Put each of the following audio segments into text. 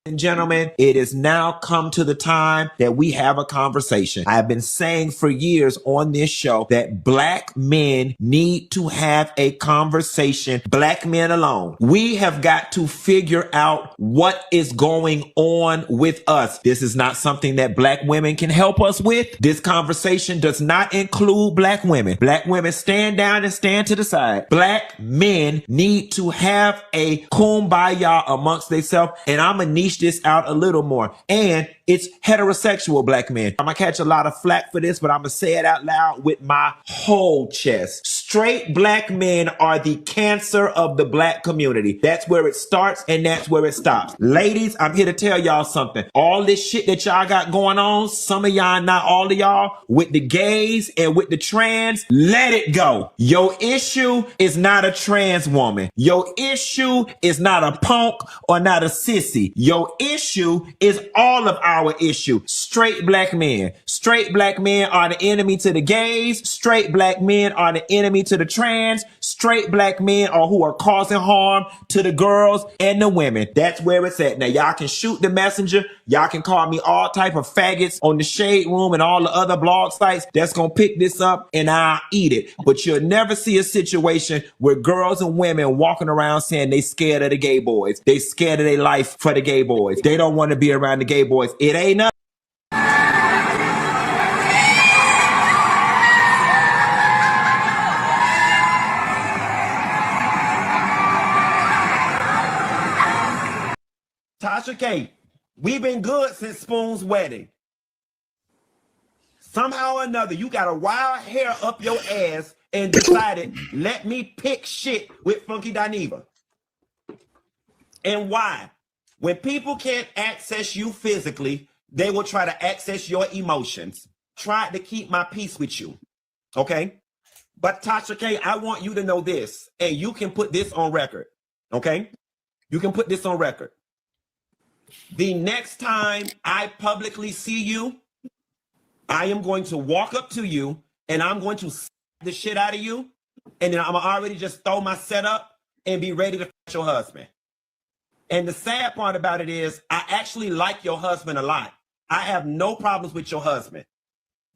And gentlemen, it has now come to the time that we have a conversation. I've been saying for years on this show that black men need to have a conversation, black men alone. We have got to figure out what is going on with us. This is not something that black women can help us with. This conversation does not include black women. Black women, stand down and stand to the side. Black men need to have a kumbaya amongst themselves, and I'm a niche this out a little more. And it's heterosexual black men. I'm gonna catch a lot of flack for this, but I'm gonna say it out loud with my whole chest. Straight black men are the cancer of the black community. That's where it starts and that's where it stops. Ladies, I'm here to tell y'all something. All this shit that y'all got going on, some of y'all, not all of y'all, with the gays and with the trans, let it go. Your issue is not a trans woman. Your issue is not a punk or not a sissy. Your issue is all of our issue. Straight black men. Straight black men are the enemy to the gays. Straight black men are the enemy to the trans. Straight black men are who are causing harm to the girls and the women. That's where it's at. Now y'all can shoot the messenger. Y'all can call me all type of faggots on the Shade Room and all the other blog sites that's gonna pick this up and I'll eat it. But you'll never see a situation where girls and women walking around saying they scared of the gay boys. They scared of their life for the gay boys. They don't want to be around the gay boys. It ain't nothing. Tasha K, we've been good since Spoon's wedding. Somehow or another, you got a wild hair up your ass and decided, let me pick shit with Funky Dineva. And why? When people can't access you physically, they will try to access your emotions. Try to keep my peace with you. Okay? But Tasha K, I want you to know this, and you can put this on record. Okay? You can put this on record. The next time I publicly see you, I am going to walk up to you and I'm going to slap the shit out of you. And then I'm already just throw my setup and be ready to fight your husband. And the sad part about it is I actually like your husband a lot. I have no problems with your husband.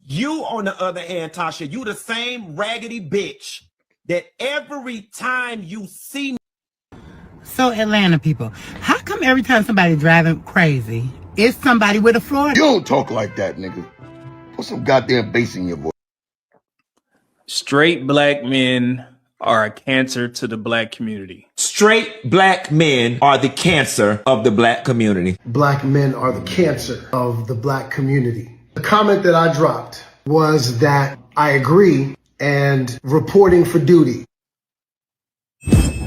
You, on the other hand, Tasha, you the same raggedy bitch that every time you see me. So Atlanta people, how come every time somebody driving crazy, it's somebody with a Florida? You don't talk like that, nigga. Put some goddamn bass in your voice. Straight black men are a cancer to the black community. Straight black men are the cancer of the black community. Black men are the cancer of the black community. The comment that I dropped was that I agree and reporting for duty.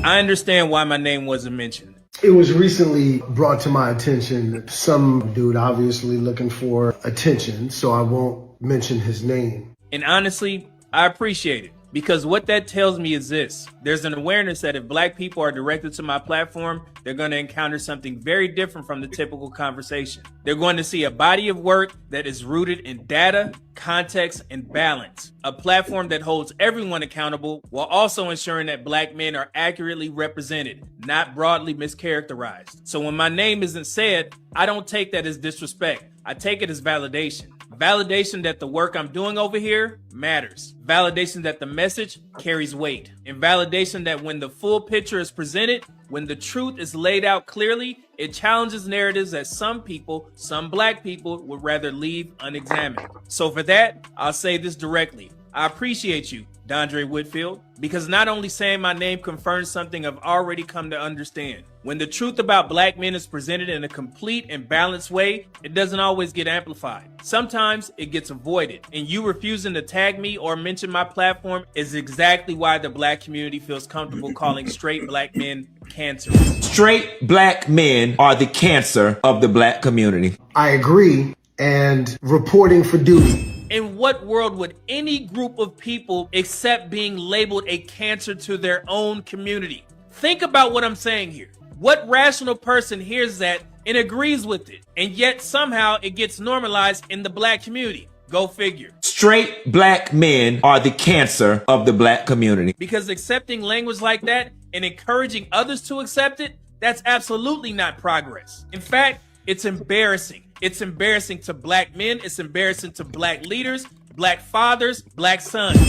I understand why my name wasn't mentioned. It was recently brought to my attention, some dude obviously looking for attention, so I won't mention his name. And honestly, I appreciate it. Because what that tells me is this. There's an awareness that if black people are directed to my platform, they're going to encounter something very different from the typical conversation. They're going to see a body of work that is rooted in data, context, and balance. A platform that holds everyone accountable while also ensuring that black men are accurately represented, not broadly mischaracterized. So when my name isn't said, I don't take that as disrespect. I take it as validation. Validation that the work I'm doing over here matters. Validation that the message carries weight. And validation that when the full picture is presented, when the truth is laid out clearly, it challenges narratives that some people, some black people, would rather leave unexamined. So for that, I'll say this directly. I appreciate you, Dondré Whitfield, because not only saying my name confirms something I've already come to understand. When the truth about black men is presented in a complete and balanced way, it doesn't always get amplified. Sometimes it gets avoided, and you refusing to tag me or mention my platform is exactly why the black community feels comfortable calling straight black men cancerous. Straight black men are the cancer of the black community. I agree and reporting for duty. In what world would any group of people accept being labeled a cancer to their own community? Think about what I'm saying here. What rational person hears that and agrees with it, and yet somehow it gets normalized in the black community? Go figure. Straight black men are the cancer of the black community. Because accepting language like that and encouraging others to accept it, that's absolutely not progress. In fact, it's embarrassing. It's embarrassing to black men. It's embarrassing to black leaders, black fathers, black sons.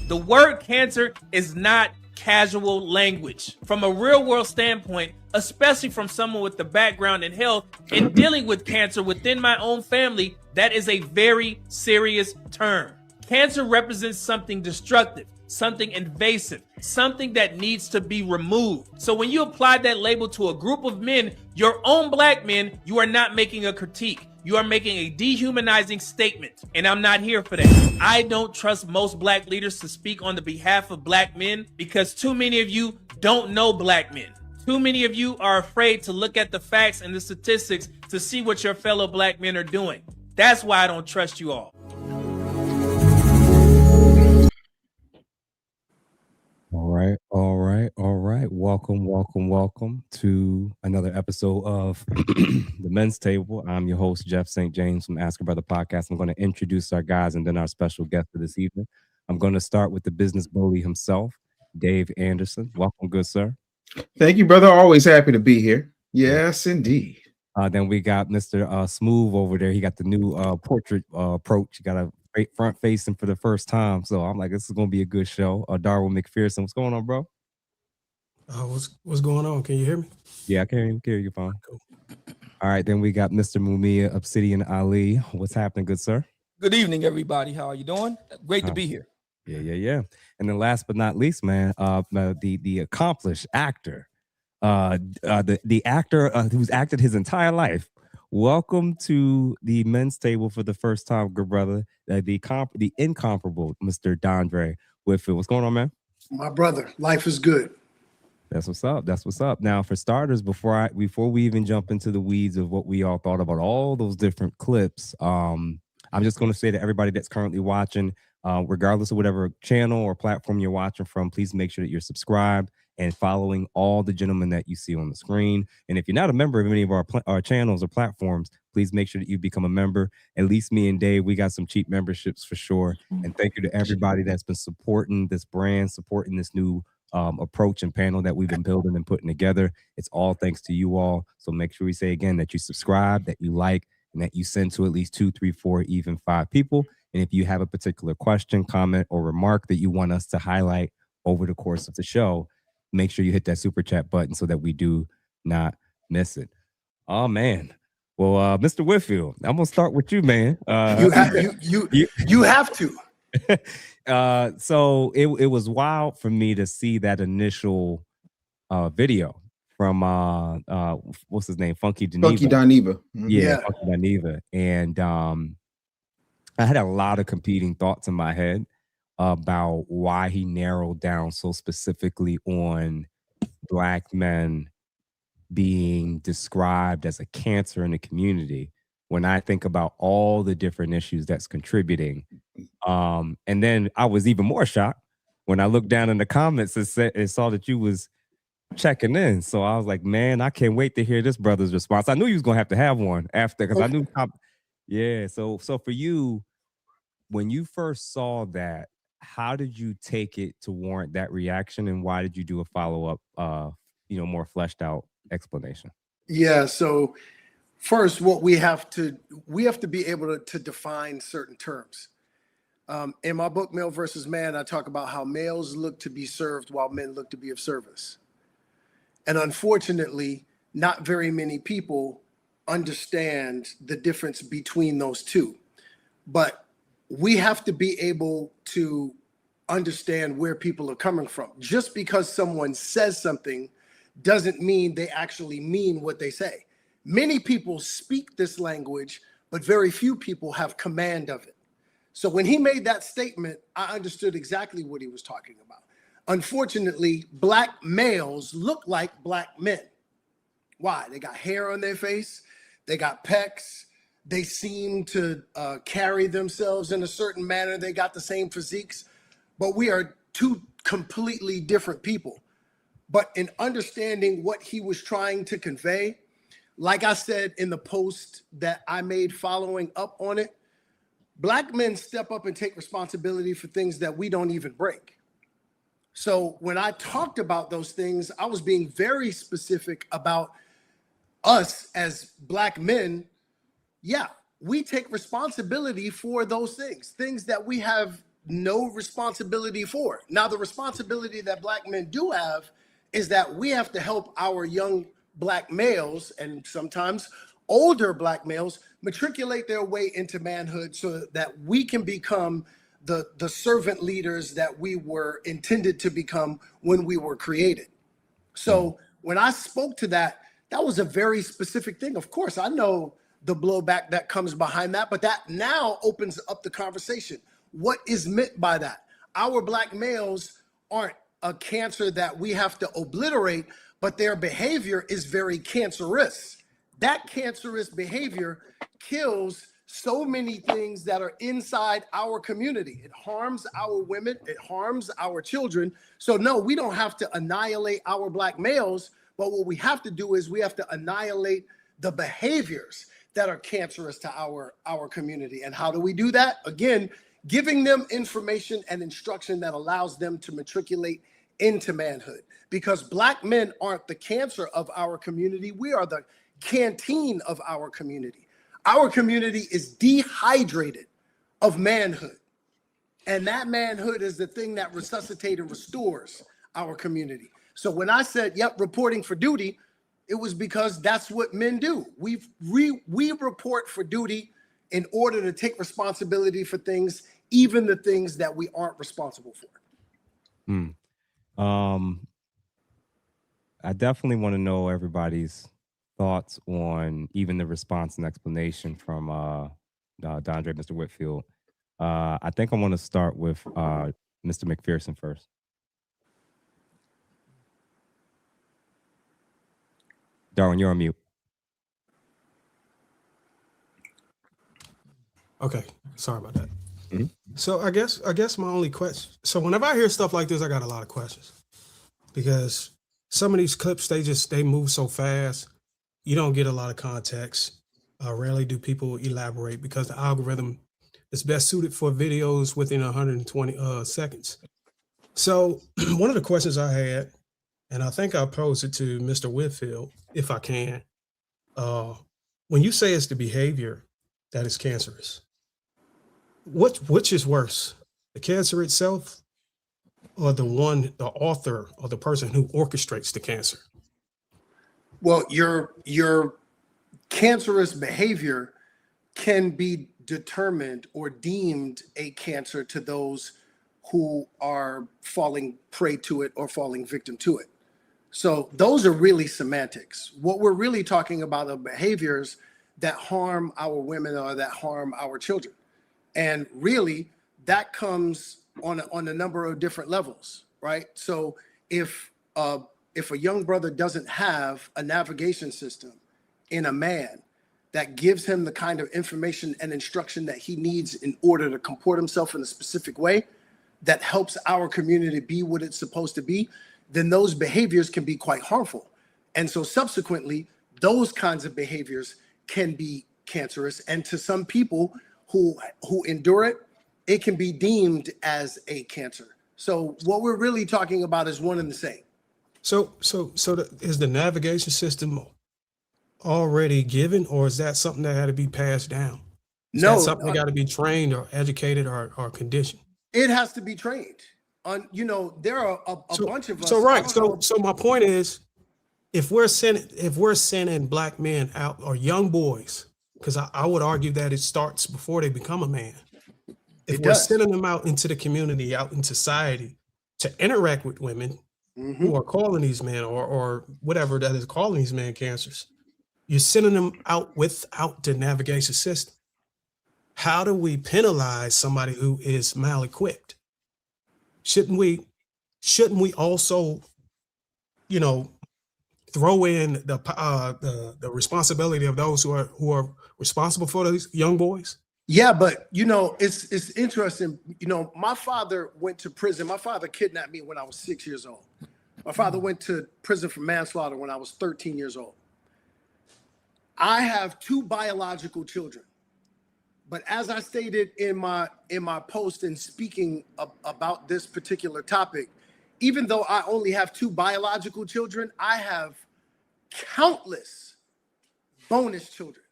The word cancer is not casual language. From a real world standpoint, especially from someone with the background in health and dealing with cancer within my own family, that is a very serious term. Cancer represents something destructive, something invasive, something that needs to be removed. So when you apply that label to a group of men, your own black men, you are not making a critique. You are making a dehumanizing statement, and I'm not here for that. I don't trust most black leaders to speak on the behalf of black men because too many of you don't know black men. Too many of you are afraid to look at the facts and the statistics to see what your fellow black men are doing. That's why I don't trust you all. All right. Welcome to another episode of The Men's Table. I'm your host, Jeff St. James from Ask a Brother Podcast. I'm going to introduce our guys and then our special guest for this evening. I'm going to start with the business bully himself, Dave Anderson. Welcome, good sir. Thank you, brother. Always happy to be here. Yes, indeed. Then we got Mr. Smooth over there. He got the new portrait approach. He got a front facing for the first time. So I'm like, this is going to be a good show. Darwin McPherson, what's going on, bro? What's going on? Can you hear me? Yeah, I can hear you fine. Cool. All right, then we got Mr. Mumia Obsidian Ali. What's happening, good sir? Good evening, everybody. How are you doing? Great to be here. Yeah. And then last but not least, man, the accomplished actor, the actor who's acted his entire life. Welcome to the Men's Table for the first time, good brother. The incomparable Mr. Dondré Whitfield. What's going on, man? My brother, life is good. That's what's up. Now, for starters, before we even jump into the weeds of what we all thought about all those different clips, I'm just going to say to everybody that's currently watching, regardless of whatever channel or platform you're watching from, please make sure that you're subscribed and following all the gentlemen that you see on the screen. And if you're not a member of any of our channels or platforms, please make sure that you become a member. At least me and Dave, we got some cheap memberships for sure. And thank you to everybody that's been supporting this brand, supporting this new approach and panel that we've been building and putting together. It's all thanks to you all. So make sure we say again that you subscribe, that you like, and that you send to at least 2, 3, 4, even 5 people. And if you have a particular question, comment, or remark that you want us to highlight over the course of the show, make sure you hit that super chat button so that we do not miss it. Oh man. Well, Mr. Whitfield, I'm gonna start with you, man. You have to. So it was wild for me to see that initial video from what's his name, Funky Dineva. Funky Dineva. Yeah, Funky Dineva. And I had a lot of competing thoughts in my head about why he narrowed down so specifically on black men being described as a cancer in the community when I think about all the different issues that's contributing. And then I was even more shocked when I looked down in the comments and saw that you was checking in. So I was like, man, I can't wait to hear this brother's response. I knew you was going to have one after, because I knew. Yeah. So for you, when you first saw that, how did you take it to warrant that reaction, and why did you do a follow-up, more fleshed out explanation? Yeah. So first, what we have to be able to define certain terms. In my book, Male versus Man, I talk about how males look to be served while men look to be of service. And unfortunately, not very many people understand the difference between those two. But we have to be able to understand where people are coming from. Just because someone says something doesn't mean they actually mean what they say. Many people speak this language, but very few people have command of it. So when he made that statement, I understood exactly what he was talking about. Unfortunately, black males look like black men. Why? They got hair on their face, they got pecs, They seem to carry themselves in a certain manner. They got the same physiques, but we are two completely different people. But in understanding what he was trying to convey, like I said in the post that I made following up on it, Black men step up and take responsibility for things that we don't even break. So when I talked about those things, I was being very specific about us as Black men. Yeah, we take responsibility for those things that we have no responsibility for. Now, the responsibility that Black men do have is that we have to help our young Black males and sometimes older Black males matriculate their way into manhood so that we can become the servant leaders that we were intended to become when we were created. So when I spoke to that, that was a very specific thing. Of course, I know the blowback that comes behind that, but that now opens up the conversation. What is meant by that? Our Black males aren't a cancer that we have to obliterate, but their behavior is very cancerous. That cancerous behavior kills so many things that are inside our community. It harms our women, it harms our children. So no, we don't have to annihilate our Black males, but what we have to do is we have to annihilate the behaviors that are cancerous to our community. And how do we do that? Again, giving them information and instruction that allows them to matriculate into manhood. Because Black men aren't the cancer of our community. We are the canteen of our community. Our community is dehydrated of manhood. And that manhood is the thing that resuscitates and restores our community. So when I said, yep, reporting for duty, it was because that's what men do. We report for duty in order to take responsibility for things, even the things that we aren't responsible for. I definitely want to know everybody's thoughts on even the response and explanation from Dondré, Mr. Whitfield. I think I want to start with Mr. McPherson first. Darwin, you're on mute. Okay, sorry about that. So I guess my only question. So whenever I hear stuff like this, I got a lot of questions because some of these clips they move so fast, you don't get a lot of context. Rarely do people elaborate because the algorithm is best suited for videos within 120 seconds. So one of the questions I had, and I think I posed it to Mr. Whitfield, if I can, when you say it's the behavior that is cancerous, which is worse, the cancer itself or the author or the person who orchestrates the cancer? Well, your cancerous behavior can be determined or deemed a cancer to those who are falling prey to it or falling victim to it. So those are really semantics. What we're really talking about are behaviors that harm our women or that harm our children. And really that comes on a number of different levels, right? So if a young brother doesn't have a navigation system in a man that gives him the kind of information and instruction that he needs in order to comport himself in a specific way that helps our community be what it's supposed to be, then those behaviors can be quite harmful. And so subsequently, those kinds of behaviors can be cancerous. And to some people who endure it, it can be deemed as a cancer. So what we're really talking about is one and the same. So is the navigation system already given, or is that something that had to be passed down? Is that something that got to be trained or educated or conditioned? It has to be trained. There are a bunch of us. So right. So my point is, if we're sending Black men out or young boys, because I would argue that it starts before they become a man. If we're sending them out into the community, out in society, to interact with women who are calling these men or whatever that is calling these men cancers, you're sending them out without the navigation system. How do we penalize somebody who is mal-equipped? Shouldn't we also, throw in the responsibility of those who are responsible for those young boys? Yeah, but it's interesting. My father went to prison. My father kidnapped me when I was 6 years old. My father went to prison for manslaughter when I was 13 years old. I have 2 biological children. But as I stated in my post and speaking about this particular topic, even though I only have 2 biological children, I have countless bonus children.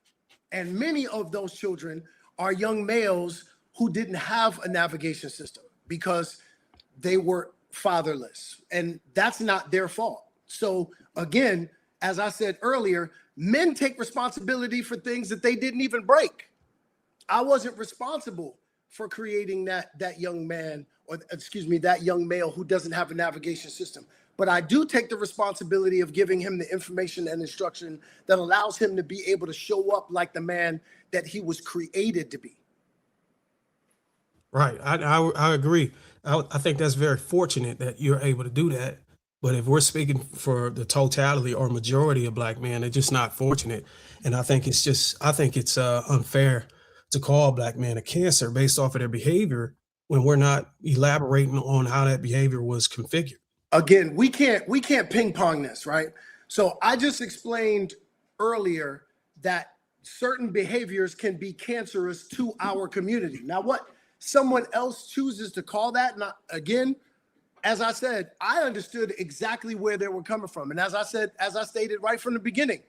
And many of those children are young males who didn't have a navigation system because they were fatherless. And that's not their fault. So again, as I said earlier, men take responsibility for things that they didn't even break. I wasn't responsible for creating that young man, or that young male who doesn't have a navigation system. But I do take the responsibility of giving him the information and instruction that allows him to be able to show up like the man that he was created to be. Right. I agree. I think that's very fortunate that you're able to do that. But if we're speaking for the totality or majority of Black men, they're just not fortunate. And I think it's unfair to call Black men a cancer based off of their behavior when we're not elaborating on how that behavior was configured. Again, we can't ping pong this, right? So I just explained earlier that certain behaviors can be cancerous to our community. Now, what someone else chooses to call that, not again, as I said, I understood exactly where they were coming from. And as I stated right from the beginning,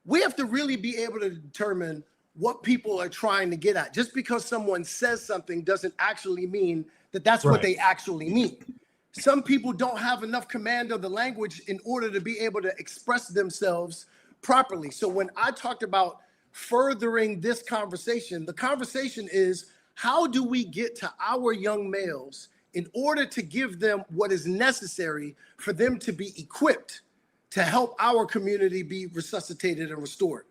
we have to really be able to determine what people are trying to get at. Just because someone says something doesn't actually mean that that's what they actually mean. Some people don't have enough command of the language in order to be able to express themselves properly. So when I talked about furthering this conversation, the conversation is, how do we get to our young males in order to give them what is necessary for them to be equipped to help our community be resuscitated and restored?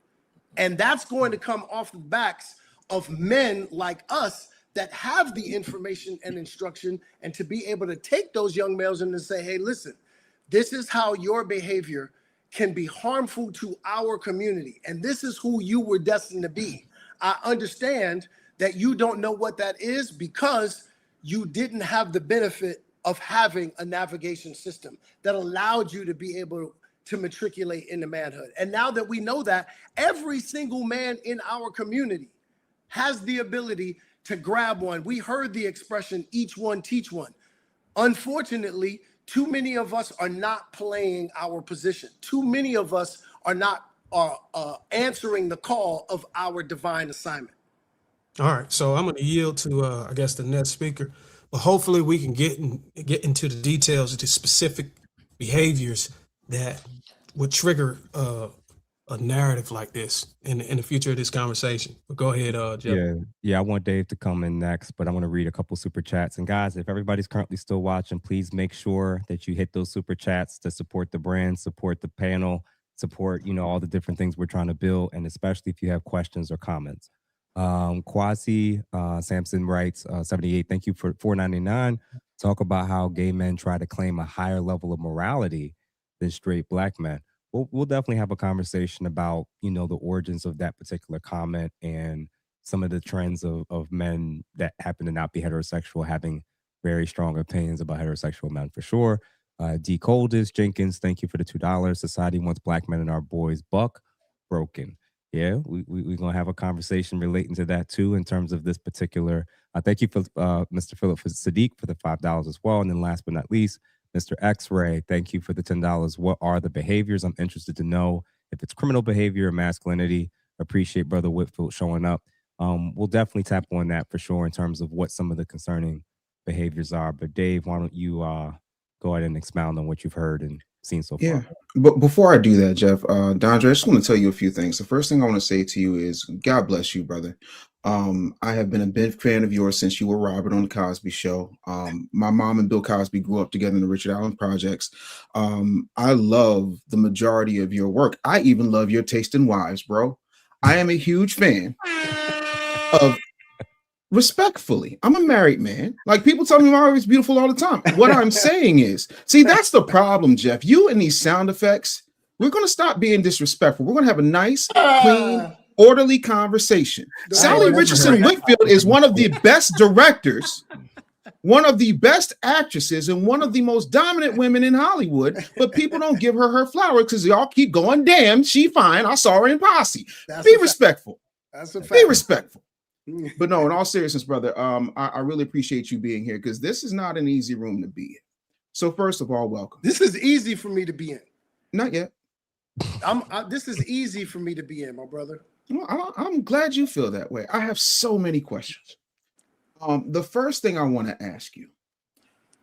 And that's going to come off the backs of men like us that have the information and instruction, and to be able to take those young males and to say, hey, listen, this is how your behavior can be harmful to our community. And this is who you were destined to be. I understand that you don't know what that is because you didn't have the benefit of having a navigation system that allowed you to be able to matriculate into manhood. And now that we know that, every single man in our community has the ability to grab one. We heard the expression, each one teach one. Unfortunately, too many of us are not playing our position. Too many of us are not answering the call of our divine assignment. All right, so I'm going to yield to, I guess, the next speaker, but hopefully we can get into the details of the specific behaviors that would trigger a narrative like this in the future of this conversation. But go ahead, Jeff. Yeah, I want Dave to come in next, but I want to read a couple super chats. And guys, if everybody's currently still watching, please make sure that you hit those super chats to support the brand, support the panel, support, all the different things we're trying to build, and especially if you have questions or comments. Kwasi Sampson writes, 78, thank you for $4.99. Talk about how gay men try to claim a higher level of morality than straight Black men. We'll definitely have a conversation about, the origins of that particular comment and some of the trends of men that happen to not be heterosexual having very strong opinions about heterosexual men for sure. D. Coldest Jenkins, thank you for the $2. Society wants Black men and our boys buck broken. Yeah, we're going to have a conversation relating to that too in terms of this particular. Thank you for Mr. Philip Sadiq for the $5 as well. And then last but not least, Mr. X-Ray, thank you for the $10. What are the behaviors? I'm interested to know if it's criminal behavior or masculinity. Appreciate Brother Whitfield showing up. We'll definitely tap on that for sure in terms of what some of the concerning behaviors are. But Dave, why don't you go ahead and expound on what you've heard and seen so far? Yeah, but before I do that, Jeff, Dondré, I just want to tell you a few things. The first thing I want to say to you is, God bless you, brother. I have been a big fan of yours since you were Robert on the Cosby Show. My mom and Bill Cosby grew up together in the Richard Allen Projects. I love the majority of your work. I even love your taste in wives, bro. I am a huge fan of. Respectfully, I'm a married man. Like, people tell me my wife is beautiful all the time. What I'm saying is, see, that's the problem, Jeff. You and these sound effects, we're going to stop being disrespectful. We're going to have a nice, clean, orderly conversation. Sally Richardson Whitfield is one of the best directors, one of the best actresses, and one of the most dominant women in Hollywood, but people don't give her flowers because y'all keep going, damn, she fine. I saw her in Posse. Be respectful. That's a fact. Be respectful. But no, in all seriousness, brother, I really appreciate you being here because this is not an easy room to be in. So first of all, welcome. This is easy for me to be in. Not yet. This is easy for me to be in, my brother. Well, I'm glad you feel that way. I have so many questions. The first thing I want to ask you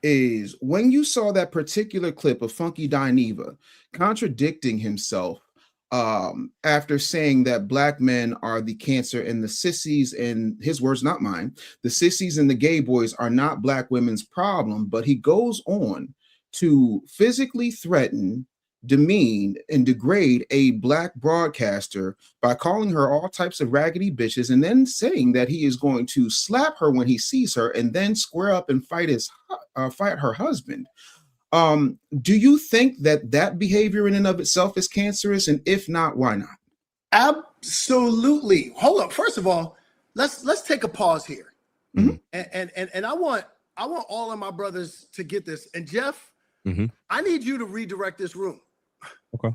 is when you saw that particular clip of Funky Dineva contradicting himself after saying that black men are the cancer and the sissies, and his words, not mine, the sissies and the gay boys are not black women's problem, but he goes on to physically threaten, demean, and degrade a black broadcaster by calling her all types of raggedy bitches and then saying that he is going to slap her when he sees her and then square up and fight her husband. Do you think that behavior in and of itself is cancerous? And if not, why not? Absolutely. Hold up. First of all, let's take a pause here. Mm-hmm. And I want all of my brothers to get this. And Jeff, I need you to redirect this room. Okay.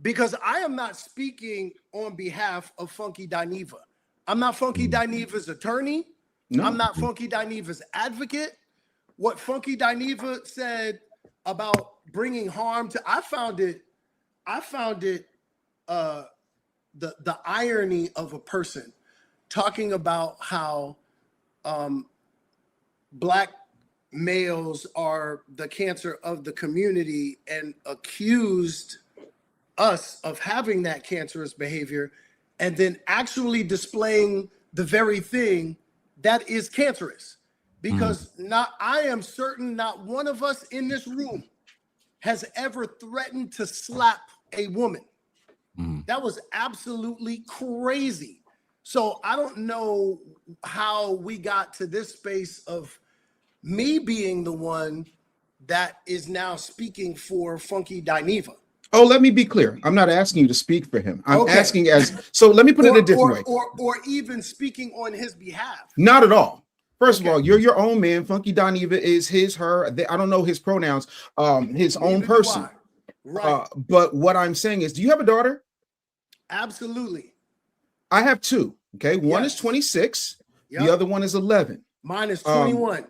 Because I am not speaking on behalf of Funky Dineva. I'm not Funky Dineva's attorney. No. I'm not Funky Dineva's advocate. What Funky Dineva said about bringing harm to, I found it the irony of a person talking about how black males are the cancer of the community and accused us of having that cancerous behavior, and then actually displaying the very thing that is cancerous. Because I am certain not one of us in this room has ever threatened to slap a woman. That was absolutely crazy. So I don't know how we got to this space of me being the one that is now speaking for Funky Dineva. Oh, let me be clear. I'm not asking you to speak for him. I'm asking so let me put it a different way. Or even speaking on his behalf. Not at all. First of all, you're your own man. Funky Dineva is his, her. I don't know his pronouns. His own person. Right. But what I'm saying is, do you have a daughter? Absolutely. I have two. Okay. One is 26. Yep. The other one is 11. Mine is 21.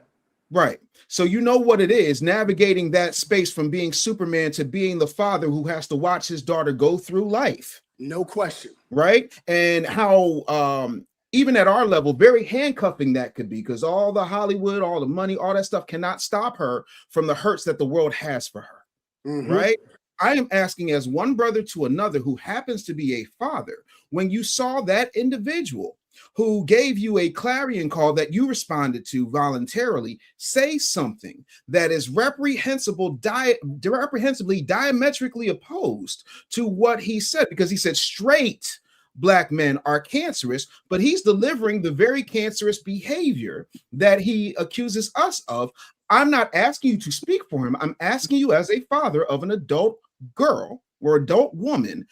Right. So you know what it is, navigating that space from being Superman to being the father who has to watch his daughter go through life. No question. Right. And how even at our level, very handcuffing that could be, because all the Hollywood, all the money, all that stuff cannot stop her from the hurts that the world has for her. Right. I am asking, as one brother to another who happens to be a father, when you saw that individual who gave you a clarion call that you responded to voluntarily say something that is reprehensibly diametrically opposed to what he said, because he said straight black men are cancerous, but he's delivering the very cancerous behavior that he accuses us of. I'm not asking you to speak for him. I'm asking you, as a father of an adult girl or adult woman,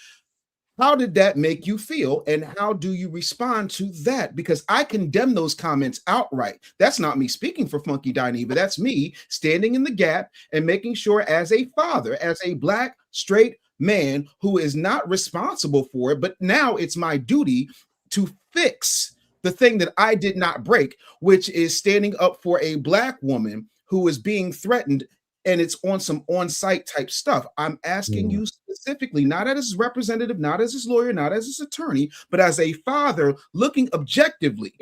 how did that make you feel, and how do you respond to that? Because I condemn those comments outright. That's not me speaking for Funky Dineva. That's me standing in the gap and making sure, as a father, as a black straight man who is not responsible for it, but now it's my duty to fix the thing that I did not break, which is standing up for a black woman who is being threatened, and it's on some on-site type stuff. I'm asking you specifically, not as his representative, not as his lawyer, not as his attorney, but as a father looking objectively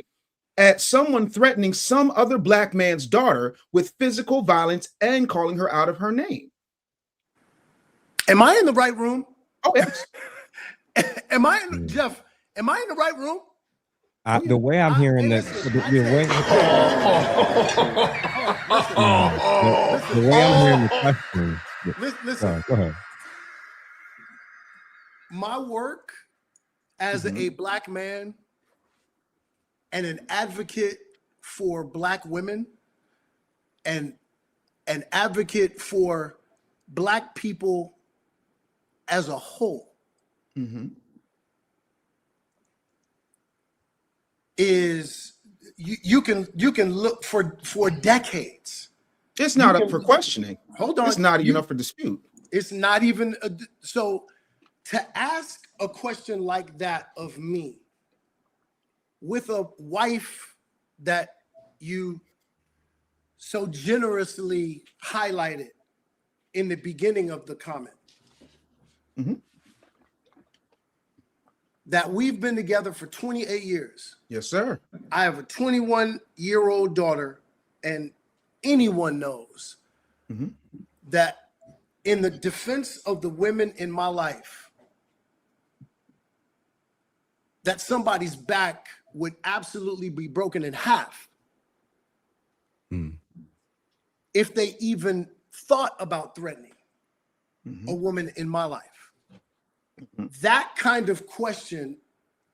at someone threatening some other black man's daughter with physical violence and calling her out of her name. Am I in the right room? Oh, yes. Jeff, am I in the right room? The way I'm hearing the way I'm hearing the question. Listen. Go ahead. My work as a black man and an advocate for black women and an advocate for black people as a whole is you can look for decades. It's not up for questioning. Hold on. It's not even up for dispute. It's not even so to ask a question like that of me with a wife that you so generously highlighted in the beginning of the comment. Mm-hmm. That we've been together for 28 years. Yes, sir. I have a 21-year-old daughter, and anyone knows that in the defense of the women in my life, that somebody's back would absolutely be broken in half if they even thought about threatening a woman in my life. That kind of question,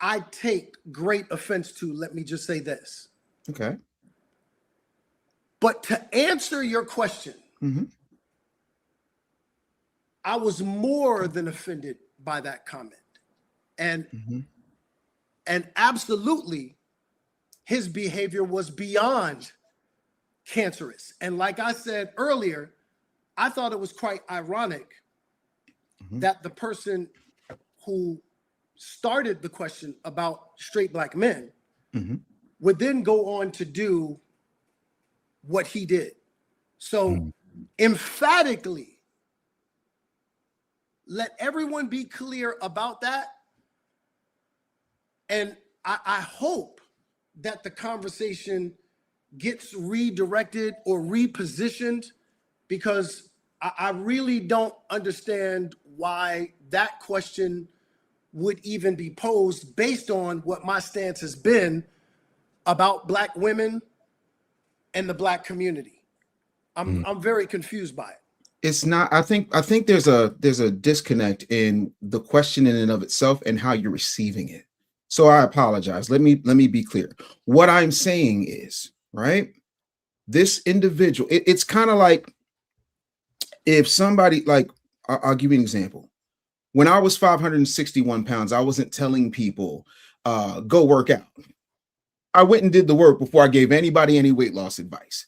I take great offense to. Let me just say this. Okay. But to answer your question, I was more than offended by that comment. And absolutely, his behavior was beyond cancerous. And like I said earlier, I thought it was quite ironic that the person who started the question about straight black men would then go on to do what he did. So emphatically, let everyone be clear about that. And I hope that the conversation gets redirected or repositioned, because I really don't understand why that question would even be posed based on what my stance has been about black women and the black community. I'm very confused by it. It's not. I think there's a disconnect in the question in and of itself and how you're receiving it. So I apologize. Let me be clear. What I'm saying is, right, this individual, it's kind of like if somebody, like, I'll give you an example. When I was 561 pounds, I wasn't telling people, go work out. I went and did the work before I gave anybody any weight loss advice.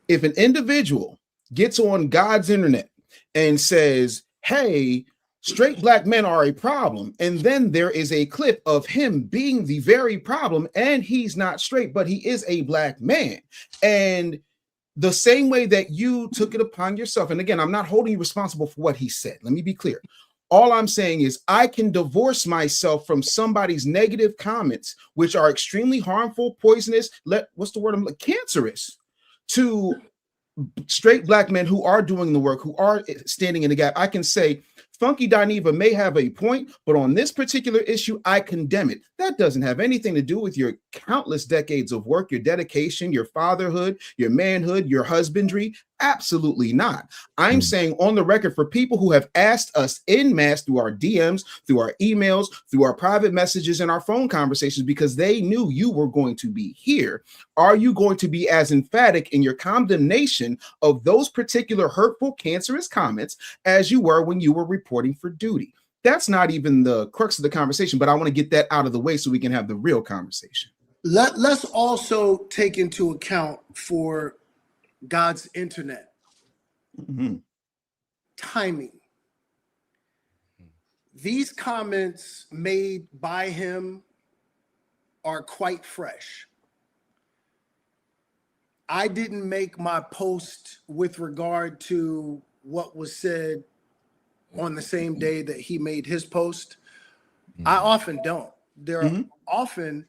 If an individual gets on God's internet and says, hey, straight black men are a problem, and then there is a clip of him being the very problem, and he's not straight, but he is a black man. And the same way that you took it upon yourself, and again, I'm not holding you responsible for what he said. Let me be clear. All I'm saying is I can divorce myself from somebody's negative comments, which are extremely harmful, poisonous, cancerous to straight black men who are doing the work, who are standing in the gap. I can say, Funky Dineva may have a point, but on this particular issue, I condemn it. That doesn't have anything to do with your countless decades of work, your dedication, your fatherhood, your manhood, your husbandry. Absolutely not. I'm saying on the record, for people who have asked us en masse through our DMs, through our emails, through our private messages and our phone conversations, because they knew you were going to be here, are you going to be as emphatic in your condemnation of those particular hurtful, cancerous comments as you were when you were reporting for duty? That's not even the crux of the conversation, but I want to get that out of the way so we can have the real conversation. Let's also take into account for God's internet. Timing. These comments made by him are quite fresh. I didn't make my post with regard to what was said on the same day that he made his post. I often don't. There are often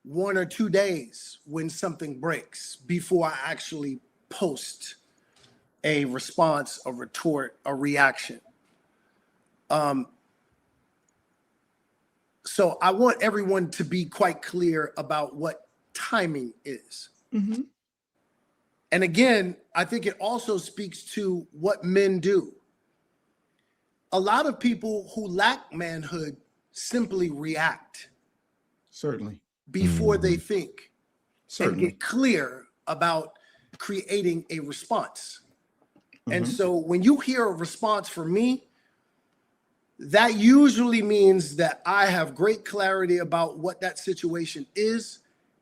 1 or 2 days when something breaks before I actually post a response, a retort, a reaction. So I want everyone to be quite clear about what timing is. And again, I think it also speaks to what men do. A lot of people who lack manhood simply react. Certainly. Before they think. Certainly. And get clear about creating a response. And so when you hear a response from me, that usually means that I have great clarity about what that situation is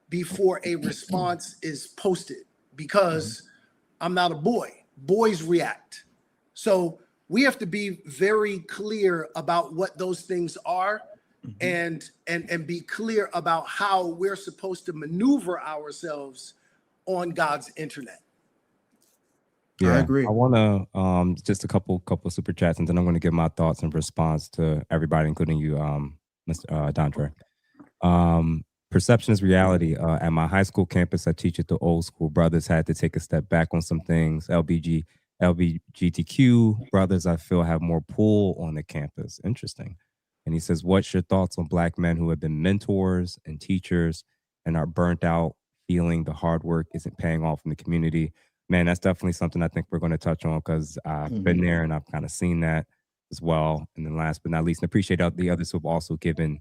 before a response is posted, because I'm not a boy. Boys react. So we have to be very clear about what those things are, and be clear about how we're supposed to maneuver ourselves on God's internet. I agree. I want to just a couple super chats, and then I'm going to give my thoughts in response to everybody, including you, Mr. Dondré. Perception is reality. At my high school campus, I teach at the old school. Brothers had to take a step back on some things. LGBTQ brothers, I feel, have more pull on the campus. Interesting. And he says, what's your thoughts on Black men who have been mentors and teachers and are burnt out, feeling the hard work isn't paying off in the community? Man, that's definitely something I think we're going to touch on, because I've been there and I've kind of seen that as well. And then last but not least, and appreciate the others who have also given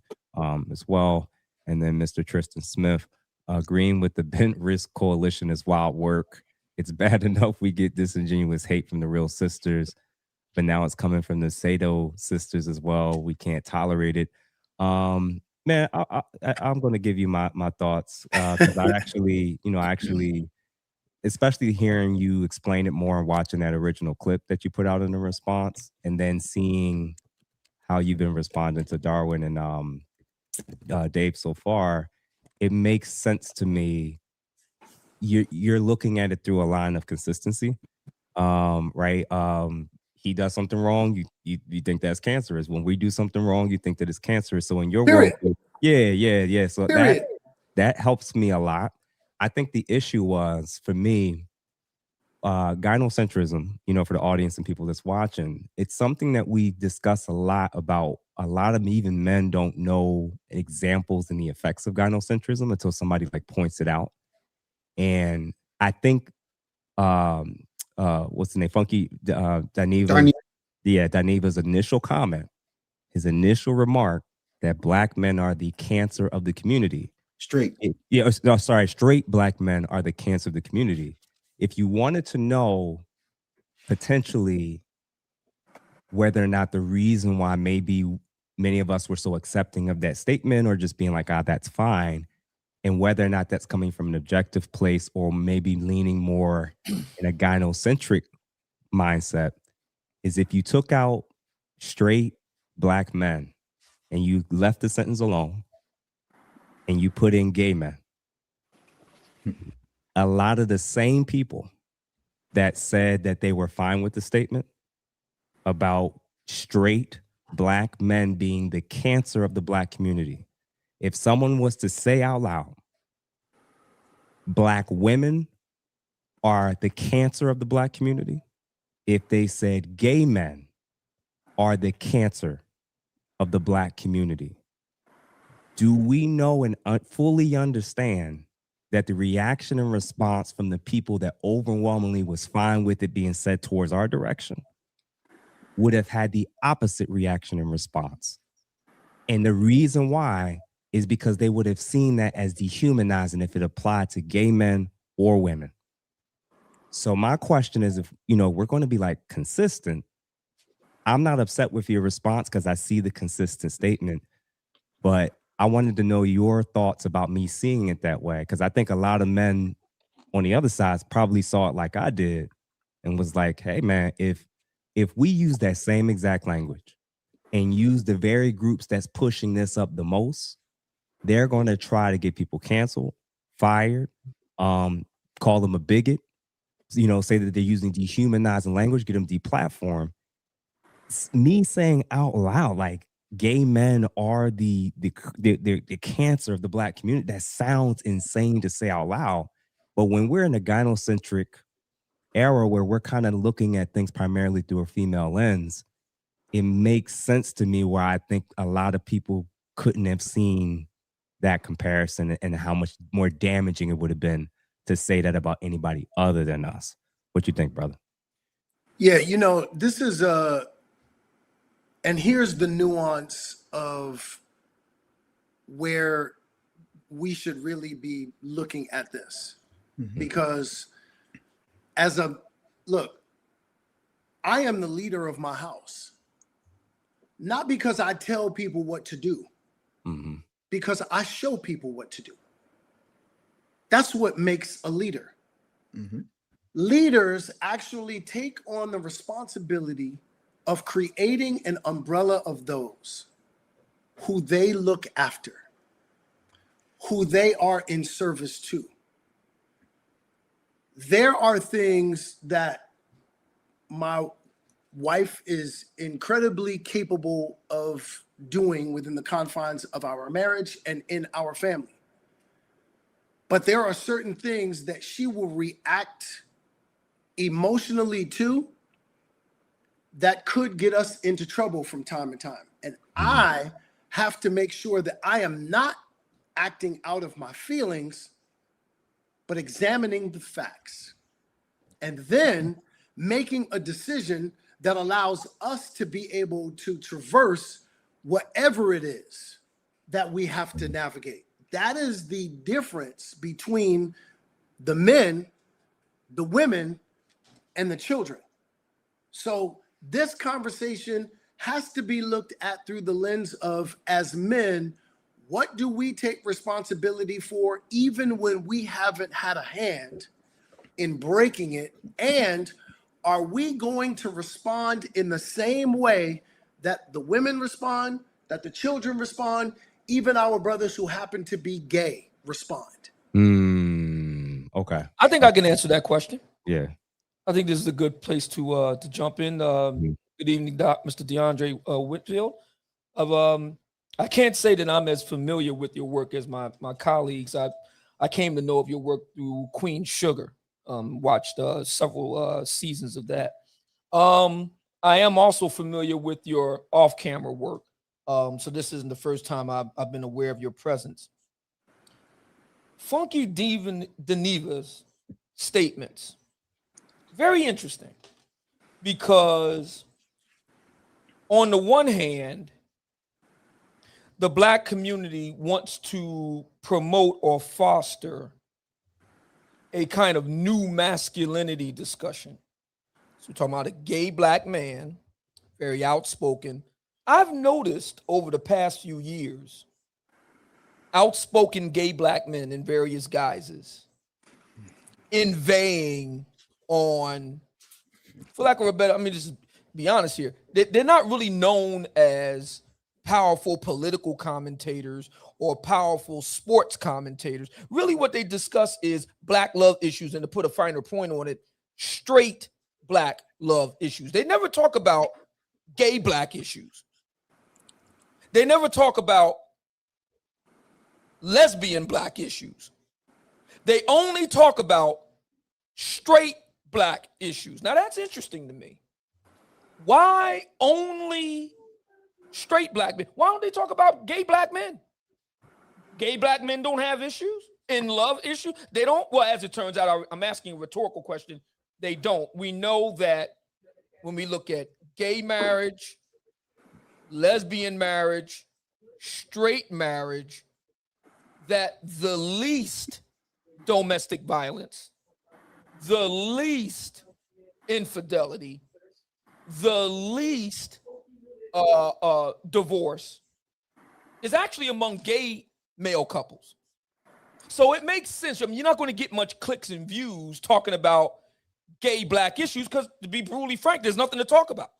as well. And then Mr. Tristan Smith, agreeing with the Bent Risk Coalition is wild work. It's bad enough we get disingenuous hate from the real sisters, but now it's coming from the Sado sisters as well. We can't tolerate it. Man, I'm going to give you my thoughts, because I actually, especially hearing you explain it more and watching that original clip that you put out in the response, and then seeing how you've been responding to Darwin and Dave so far, it makes sense to me. You're looking at it through a line of consistency, right? He does something wrong, you think that's cancerous. When we do something wrong, you think that it's cancerous. So in your world, yeah. So that helps me a lot. I think the issue was, for me, gynocentrism, for the audience and people that's watching, it's something that we discuss a lot about. A lot of even men don't know examples and the effects of gynocentrism until somebody points it out. And I think, what's the name? Funky Dineva. Yeah, Dineva's initial comment, his initial remark that Black men are the cancer of the community. Straight Black men are the cancer of the community. If you wanted to know potentially whether or not the reason why maybe many of us were so accepting of that statement, or just being like, that's fine, and whether or not that's coming from an objective place or maybe leaning more in a gynocentric mindset, is if you took out straight Black men and you left the sentence alone and you put in gay men, a lot of the same people that said that they were fine with the statement about straight Black men being the cancer of the Black community, if someone was to say out loud, Black women are the cancer of the Black community, if they said gay men are the cancer of the Black community, do we know and fully understand that the reaction and response from the people that overwhelmingly was fine with it being said towards our direction would have had the opposite reaction and response? And the reason why is because they would have seen that as dehumanizing if it applied to gay men or women. So my question is, if we're going to be consistent, I'm not upset with your response because I see the consistent statement, but I wanted to know your thoughts about me seeing it that way, because I think a lot of men on the other side probably saw it like I did and was like, hey man, if we use that same exact language and use the very groups that's pushing this up the most, they're going to try to get people canceled, fired, call them a bigot, say that they're using dehumanizing language, get them deplatformed. Me saying out loud, gay men are the cancer of the Black community, that sounds insane to say out loud. But when we're in a gynocentric era where we're kind of looking at things primarily through a female lens, it makes sense to me where I think a lot of people couldn't have seen that comparison and how much more damaging it would have been to say that about anybody other than us. What you think, brother? Yeah, this is and here's the nuance of where we should really be looking at this. Because I am the leader of my house, not because I tell people what to do, because I show people what to do. That's what makes a leader. Mm-hmm. Leaders actually take on the responsibility of creating an umbrella of those who they look after, who they are in service to. There are things that my wife is incredibly capable of doing within the confines of our marriage and in our family. But there are certain things that she will react emotionally to that could get us into trouble from time to time. And I have to make sure that I am not acting out of my feelings, but examining the facts and then making a decision that allows us to be able to traverse whatever it is that we have to navigate. That is the difference between the men, the women, and the children. So this conversation has to be looked at through the lens of, as men, what do we take responsibility for even when we haven't had a hand in breaking it? And are we going to respond in the same way that the women respond, that the children respond, even our brothers who happen to be gay respond? Okay. I think I can answer that question. Yeah. I think this is a good place to jump in. Good evening, Mr. Dondré Whitfield. I can't say that I'm as familiar with your work as my colleagues. I came to know of your work through Queen Sugar. Watched several seasons of that. I am also familiar with your off-camera work. So this isn't the first time I've been aware of your presence. Funky Dineva's statements, very interesting, because on the one hand, the Black community wants to promote or foster a kind of new masculinity discussion. So we're talking about a gay Black man, very outspoken. I've noticed over the past few years, outspoken gay Black men in various guises inveighing on, for lack of a better, just be honest here, they're not really known as powerful political commentators or powerful sports commentators. Really what they discuss is Black love issues, and to put a finer point on it, straight Black love issues. They never talk about gay Black issues. They never talk about lesbian Black issues. They only talk about straight Black issues. Now that's interesting to me. Why only straight Black men? Why don't they talk about gay Black men? Gay Black men don't have issues in love issues. They don't. Well, as it turns out, I'm asking a rhetorical question. They don't. We know that when we look at gay marriage, lesbian marriage, straight marriage, that the least domestic violence, the least infidelity, the least divorce is actually among gay male couples. So it makes sense. You're not going to get much clicks and views talking about gay Black issues because, to be brutally frank, there's nothing to talk about.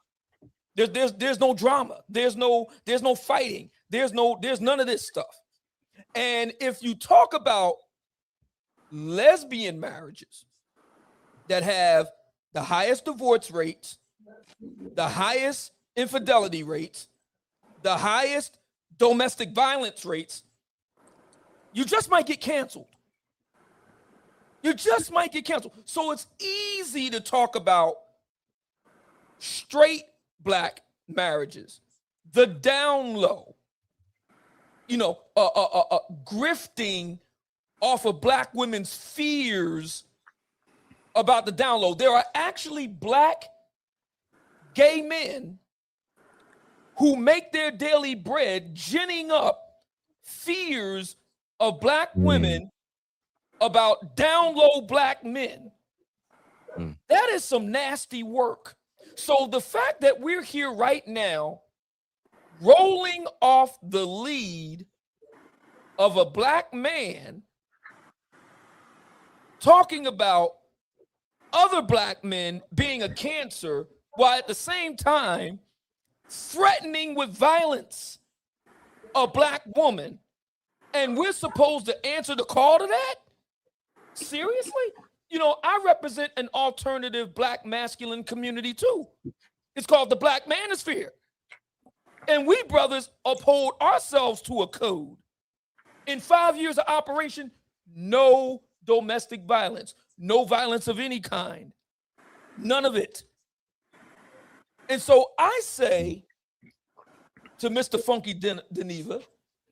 There's no drama. There's no fighting. There's none of this stuff. And if you talk about lesbian marriages that have the highest divorce rates, the highest infidelity rates, the highest domestic violence rates, you just might get canceled. You just might get canceled. So it's easy to talk about straight Black marriages, the down low, grifting off of Black women's fears about the down low. There are actually Black gay men who make their daily bread ginning up fears of Black women about down low Black men. That is some nasty work. So the fact that we're here right now, rolling off the lead of a Black man talking about other black men being a cancer while at the same time threatening with violence a black woman, and we're supposed to answer the call to that? Seriously? You know, I represent an alternative black masculine community too. It's called the Black Manosphere. And we brothers uphold ourselves to a code. In 5 years of operation, no domestic violence, no violence of any kind, none of it. And so I say to Mr. Funky Dineva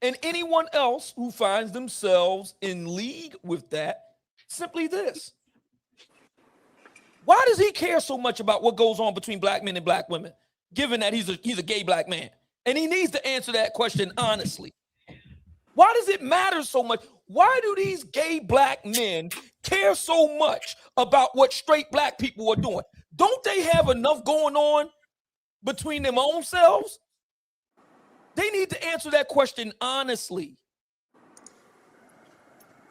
and anyone else who finds themselves in league with that, simply this. Why does he care so much about what goes on between black men and black women, given that he's a gay black man? And he needs to answer that question honestly. Why does it matter so much? Why do these gay black men care so much about what straight black people are doing? Don't they have enough going on between them own selves? They need to answer that question honestly.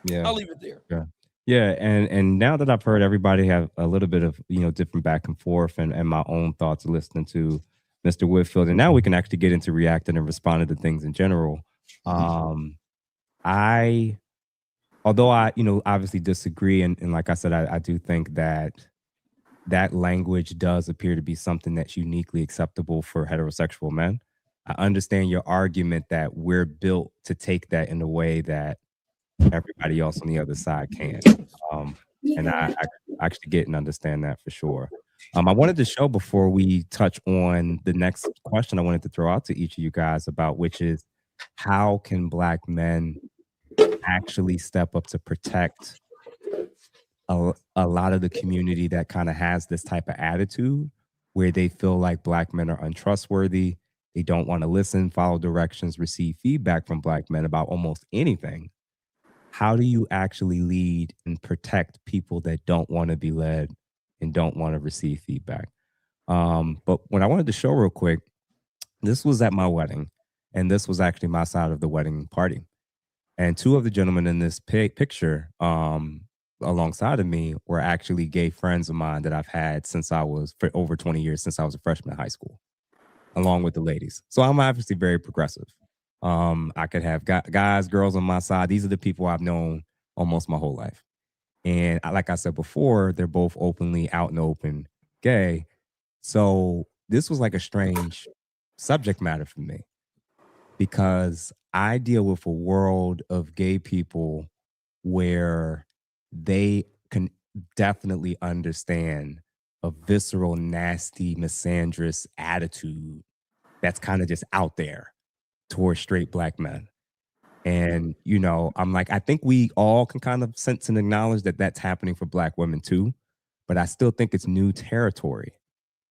Yeah, I'll leave it there. Yeah, and now that I've heard everybody have a little bit of, you know, different back and forth and my own thoughts listening to Mr. Whitfield, and now we can actually get into reacting and responding to things in general. Although I, you know, obviously disagree, and like I said, I do think that that language does appear to be something that's uniquely acceptable for heterosexual men. I understand your argument that we're built to take that in a way that everybody else on the other side can. And I actually get and understand that for sure. I wanted to show, before we touch on the next question I wanted to throw out to each of you guys about, which is, how can black men actually step up to protect a lot of the community that kind of has this type of attitude where they feel like black men are untrustworthy, they don't want to listen, follow directions, receive feedback from black men about almost anything. How do you actually lead and protect people that don't want to be led and don't want to receive feedback? But when I wanted to show real quick, this was at my wedding, and this was actually my side of the wedding party. And two of the gentlemen in this picture alongside of me were actually gay friends of mine that I've had since I was, for over 20 years, since I was a freshman in high school, along with the ladies. So I'm obviously very progressive. I could have guys, girls on my side. These are the people I've known almost my whole life. And like I said before, they're both openly out and open gay. So this was like a strange subject matter for me, because I deal with a world of gay people where they can definitely understand a visceral, nasty, misandrous attitude that's kind of just out there towards straight black men. And, you know, I'm like, I think we all can kind of sense and acknowledge that that's happening for black women too. But I still think it's new territory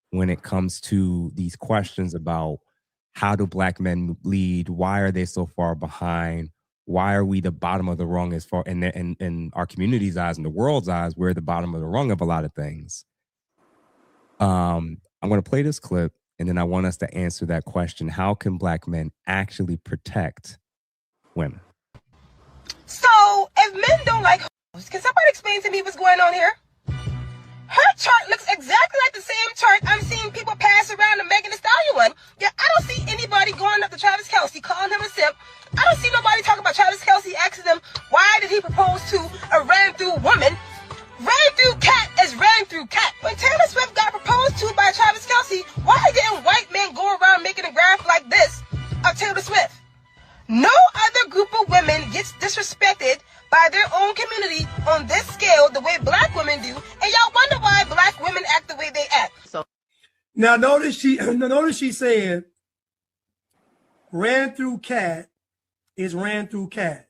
when it comes to these questions about, how do black men lead? Why are they so far behind? Why are we the bottom of the rung as far in our community's eyes and the world's eyes? We're the bottom of the rung of a lot of things. I'm going to play this clip, and then I want us to answer that question. How can black men actually protect women? So if men don't like hoes, can somebody explain to me what's going on here? Her chart looks exactly like the same chart I'm seeing people pass around the Megan Thee Stallion one. Yeah, I don't see anybody going up to Travis Kelce calling him a simp. I don't see nobody talking about Travis Kelce asking them, why did he propose to a ran-through woman? Ran-through cat is ran-through cat. When Taylor Swift got proposed to by Travis Kelce, why didn't white men go around making a graph like this of Taylor Swift? No other group of women gets disrespected by their own community on this scale the way black women do, and y'all wonder why black women act the way they act. So now notice she said ran through cat is ran through cat.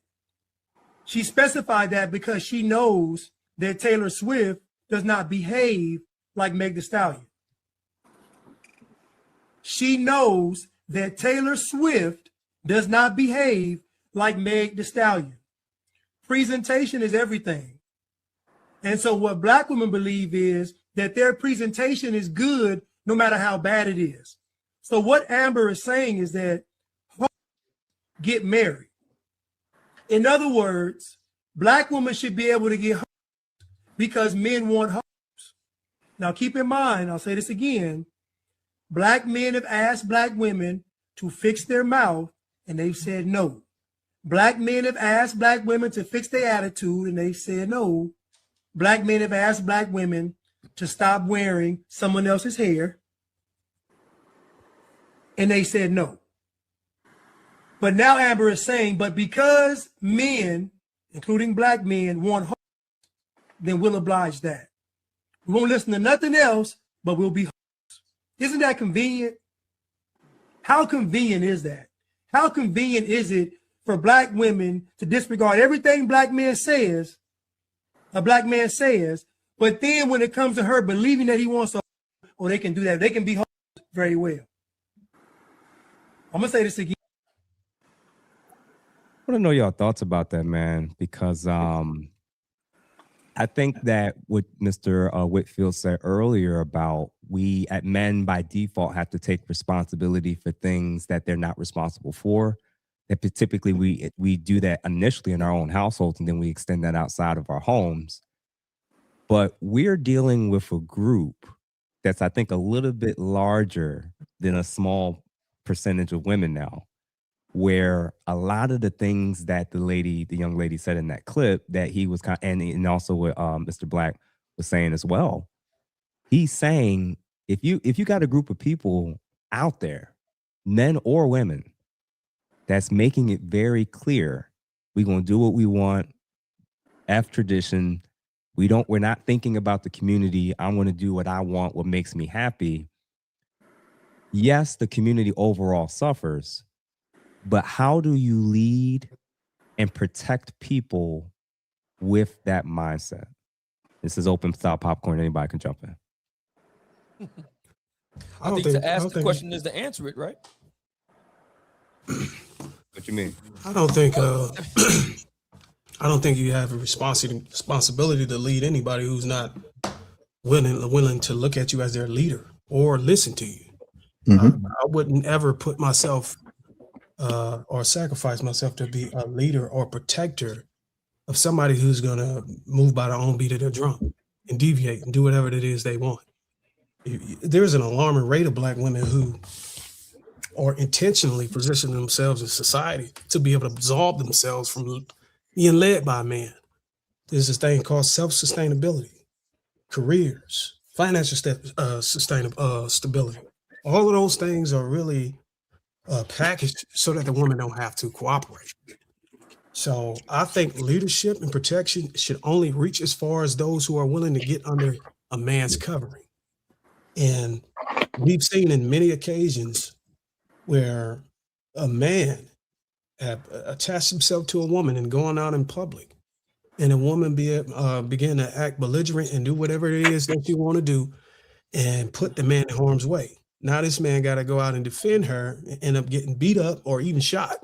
She specified that because she knows that Taylor Swift does not behave like Meg Thee Stallion. She knows that Taylor Swift does not behave like Meg Thee Stallion. Presentation is everything. And so what black women believe is that their presentation is good no matter how bad it is. So what Amber is saying is that get married. In other words, black women should be able to get because men want hoes. Now keep in mind, I'll say this again, black men have asked black women to fix their mouth and they've said no. Black men have asked black women to fix their attitude and they said no. Black men have asked black women to stop wearing someone else's hair and they said no. But now Amber is saying, but because men, including black men, want hoes, then we'll oblige that. We won't listen to nothing else, but we'll be hoes. Isn't that convenient? How convenient is that? How convenient is it for black women to disregard everything black man says, a black man says, but then when it comes to her believing that he wants to, or they can do that, they can be hoes very well. I'm gonna say this again. I want to know your thoughts about that, man, because I think that what Mr. Whitfield said earlier about we at men by default have to take responsibility for things that they're not responsible for. That typically we do that initially in our own households and then we extend that outside of our homes. But we're dealing with a group that's, I think, a little bit larger than a small percentage of women now, where a lot of the things that the young lady said in that clip that he was and also what Mr. Black was saying as well. He's saying if you got a group of people out there, men or women, that's making it very clear we're gonna do what we want, F tradition. We're not thinking about the community. I'm gonna do what I want, what makes me happy. Yes, the community overall suffers. But how do you lead and protect people with that mindset? This is open style popcorn. Anybody can jump in. I think to ask the question is to answer it, right? What you mean? I don't think you have a responsibility to lead anybody who's not willing to look at you as their leader or listen to you. Mm-hmm. I wouldn't ever put myself or sacrifice myself to be a leader or protector of somebody who's going to move by their own beat of their drum and deviate and do whatever it is they want. There's an alarming rate of black women who are intentionally positioning themselves in society to be able to absolve themselves from being led by a man. There's this thing called self-sustainability, careers, financial stability. All of those things are really packaged so that the woman don't have to cooperate. So I think leadership and protection should only reach as far as those who are willing to get under a man's covering. And we've seen in many occasions where a man have attached himself to a woman and going out in public, and a woman begin to act belligerent and do whatever it is that you want to do and put the man in harm's way. Now this man got to go out and defend her and end up getting beat up or even shot.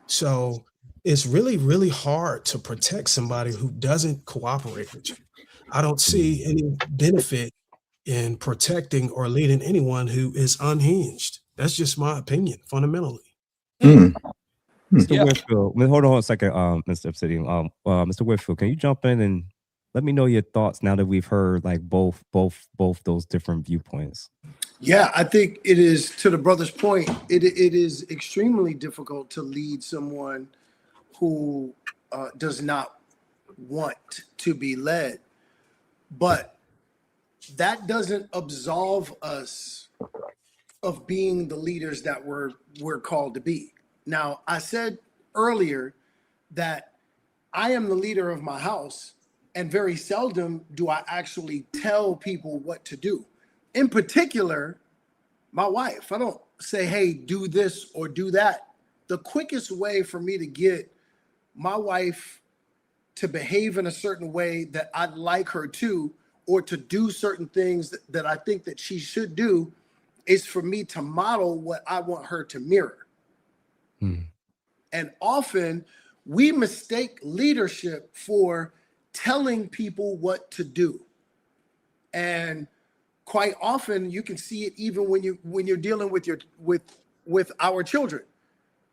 So it's really, really hard to protect somebody who doesn't cooperate with you. I don't see any benefit in protecting or leading anyone who is unhinged. That's just my opinion, fundamentally. Mr. Whitfield, hold on a second, Mr. Obsidian. Mr. Whitfield, can you jump in and let me know your thoughts now that we've heard like both those different viewpoints? Yeah, I think it is, to the brother's point, it is extremely difficult to lead someone who does not want to be led. But that doesn't absolve us of being the leaders that we're called to be. Now, I said earlier that I am the leader of my house, and very seldom do I actually tell people what to do. In particular, my wife. I don't say, hey, do this or do that. The quickest way for me to get my wife to behave in a certain way that I'd like her to, or to do certain things that I think that she should do, is for me to model what I want her to mirror. And often we mistake leadership for telling people what to do. And quite often you can see it even when you're dealing with our children.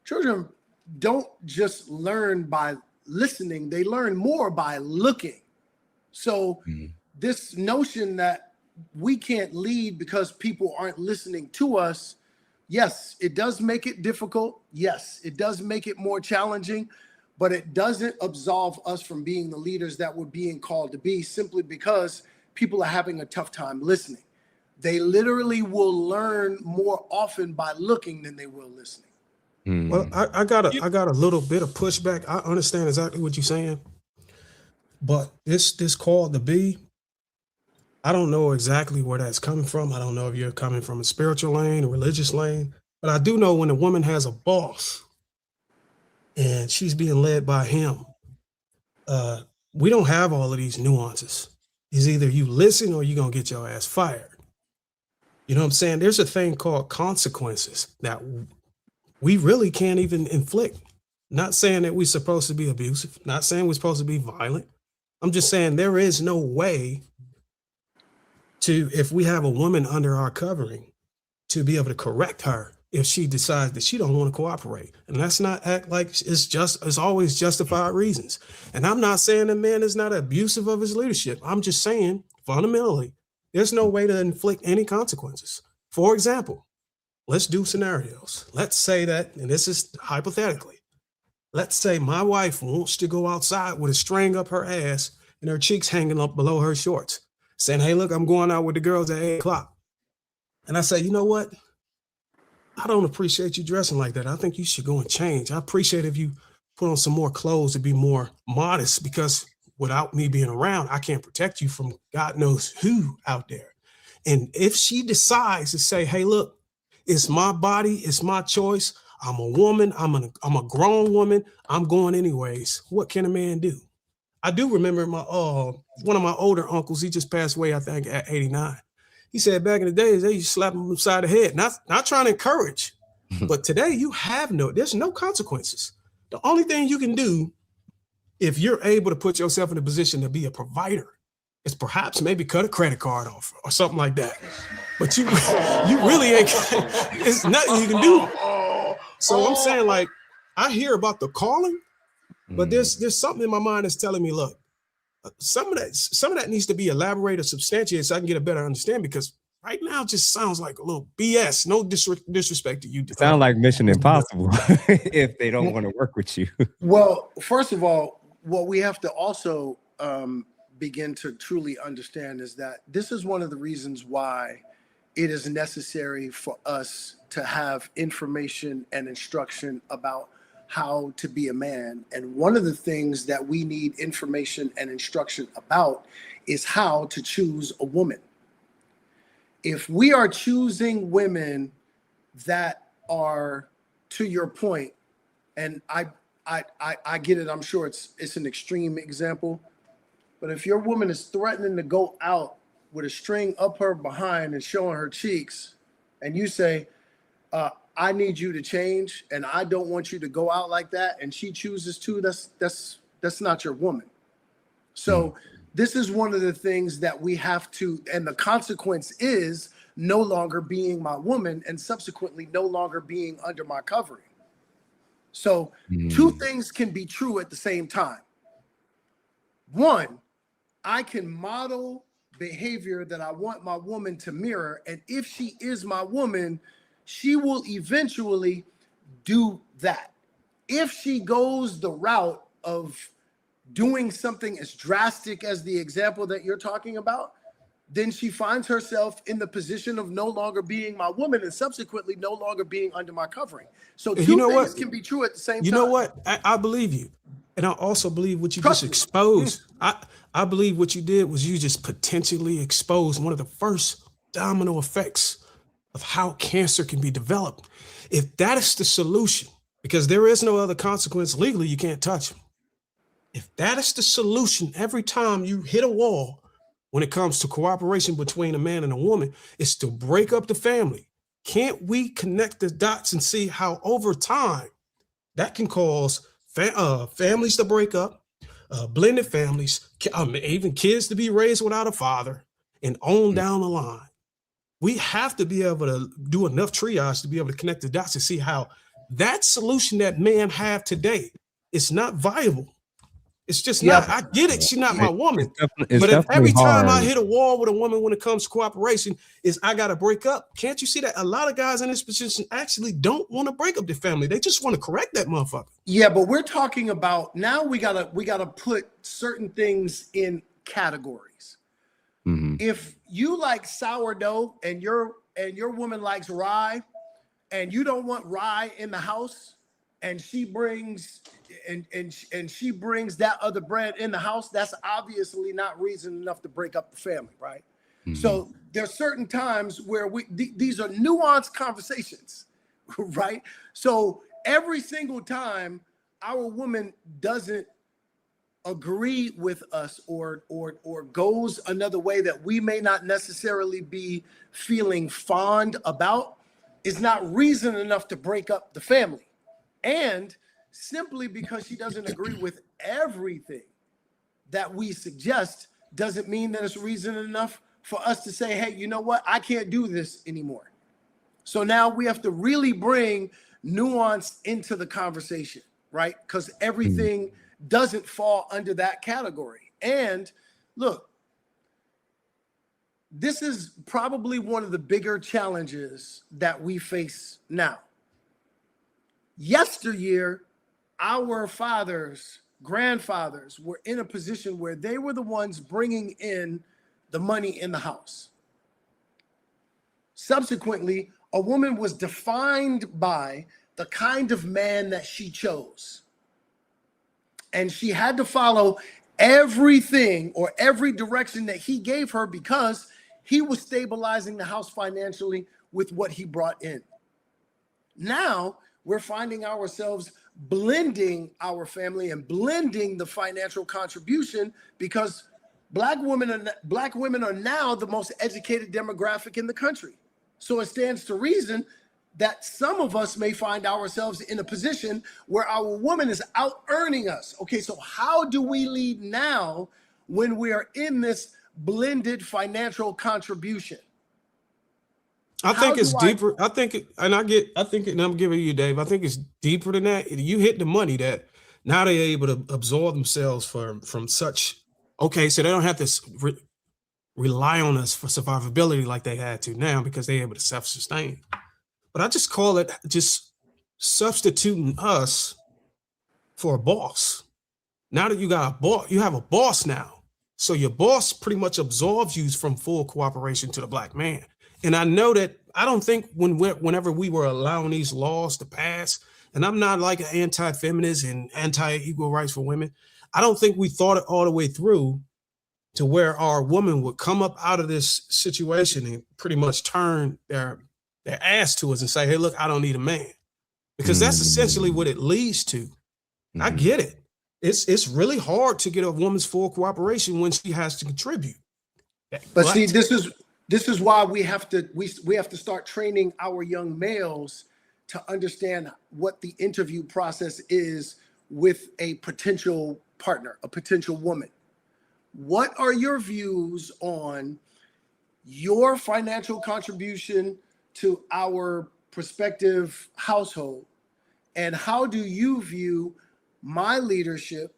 Children don't just learn by listening, they learn more by looking. So this notion that we can't lead because people aren't listening to us, yes, it does make it difficult. Yes, it does make it more challenging, but it doesn't absolve us from being the leaders that we're being called to be, simply because people are having a tough time listening. They literally will learn more often by looking than they will listening. Well, I got a little bit of pushback. I understand exactly what you're saying, but this call to be, I don't know exactly where that's coming from. I don't know if you're coming from a spiritual lane, a religious lane, but I do know when a woman has a boss and she's being led by him, we don't have all of these nuances. It's either you listen or you're going to get your ass fired. You know what I'm saying? There's a thing called consequences that we really can't even inflict. Not saying that we're supposed to be abusive, not saying we're supposed to be violent. I'm just saying there is no way to, if we have a woman under our covering, to be able to correct her if she decides that she don't want to cooperate. And let's not act like it's always justified reasons. And I'm not saying a man is not abusive of his leadership. I'm just saying fundamentally, there's no way to inflict any consequences. For example, let's do scenarios. Let's say that, and this is hypothetically, let's say my wife wants to go outside with a string up her ass and her cheeks hanging up below her shorts, saying, hey, look, I'm going out with the girls at 8 o'clock. And I say, you know what? I don't appreciate you dressing like that. I think you should go and change. I appreciate if you put on some more clothes to be more modest, because without me being around, I can't protect you from God knows who out there. And if she decides to say, hey, look, it's my body, it's my choice. I'm a woman, I'm a grown woman, I'm going anyways. What can a man do? I do remember my one of my older uncles, he just passed away, I think, at 89. He said back in the days, they used to slap him upside the head. Not trying to encourage, but today there's no consequences. The only thing you can do, if you're able to put yourself in a position to be a provider, is perhaps maybe cut a credit card off or something like that. But you really ain't, it's nothing you can do. So I'm saying, like, I hear about the calling, but there's something in my mind that's telling me, look, some of that needs to be elaborated, substantiated, so I can get a better understanding, because right now it just sounds like a little BS. No disrespect to you. It sounds like Mission Impossible if they don't want to work with you. Well, first of all, what we have to also begin to truly understand is that this is one of the reasons why it is necessary for us to have information and instruction about how to be a man. And one of the things that we need information and instruction about is how to choose a woman. If we are choosing women that are, to your point, and I get it, I'm sure it's an extreme example, but if your woman is threatening to go out with a string up her behind and showing her cheeks, and you say, I need you to change, and I don't want you to go out like that, and she chooses to, that's not your woman. So this is one of the things that we have to, and the consequence is no longer being my woman, and subsequently no longer being under my covering. So two things can be true at the same time. One, I can model behavior that I want my woman to mirror, and if she is my woman, she will eventually do that. If she goes the route of doing something as drastic as the example that you're talking about, then she finds herself in the position of no longer being my woman and subsequently no longer being under my covering. So two things can be true at the same time. You know what? I believe you. And I also believe what you just exposed. I believe what you did was you just potentially exposed one of the first domino effects of how cancer can be developed. If that is the solution, because there is no other consequence legally, you can't touch them. If that is the solution, every time you hit a wall when it comes to cooperation between a man and a woman, is to break up the family. Can't we connect the dots and see how over time that can cause families to break up, blended families, even kids to be raised without a father, and on down the line? We have to be able to do enough triage to be able to connect the dots to see how that solution that men have today is not viable It's just Yeah. not. I get it. She's not my woman. It's But if every definitely time I hard. hit a wall with a woman when it comes to cooperation, is I got to break up. Can't you see that a lot of guys in this position actually don't want to break up their family? They just want to correct that motherfucker. Yeah, but we're talking about now we gotta put certain things in categories. If you like sourdough and your woman likes rye, and you don't want rye in the house, and she brings she brings that other bread in the house, that's obviously not reason enough to break up the family, right? So there's certain times where these are nuanced conversations, right? So every single time our woman doesn't agree with us or goes another way that we may not necessarily be feeling fond about, is not reason enough to break up the family. And simply because she doesn't agree with everything that we suggest doesn't mean that it's reason enough for us to say, hey, you know what? I can't do this anymore. So now we have to really bring nuance into the conversation, right? Because everything doesn't fall under that category. And look, this is probably one of the bigger challenges that we face now. Yesteryear, our fathers, grandfathers were in a position where they were the ones bringing in the money in the house. Subsequently, a woman was defined by the kind of man that she chose. And she had to follow everything or every direction that he gave her because he was stabilizing the house financially with what he brought in. Now we're finding ourselves blending our family and blending the financial contribution because Black women are now the most educated demographic in the country. So it stands to reason that some of us may find ourselves in a position where our woman is out earning us. Okay, so how do we lead now when we are in this blended financial contribution? I think it's deeper. I think, and I'm giving you, Dave, I think it's deeper than that. You hit the money that now they're able to absorb themselves from such, okay, so they don't have to rely on us for survivability like they had to now because they're able to self-sustain. But I just call it just substituting us for a boss. Now that you got a boss, you have a boss now. So your boss pretty much absorbs you from full cooperation to the Black man. And I know that I don't think whenever we were allowing these laws to pass, and I'm not like an anti-feminist and anti-equal rights for women, I don't think we thought it all the way through to where our woman would come up out of this situation and pretty much turn their ass to us and say, hey, look, I don't need a man. Because that's essentially what it leads to. I get it. It's really hard to get a woman's full cooperation when she has to contribute. But see, this is why we have to start training our young males to understand what the interview process is with a potential partner, a potential woman. What are your views on your financial contribution to our prospective household? And how do you view my leadership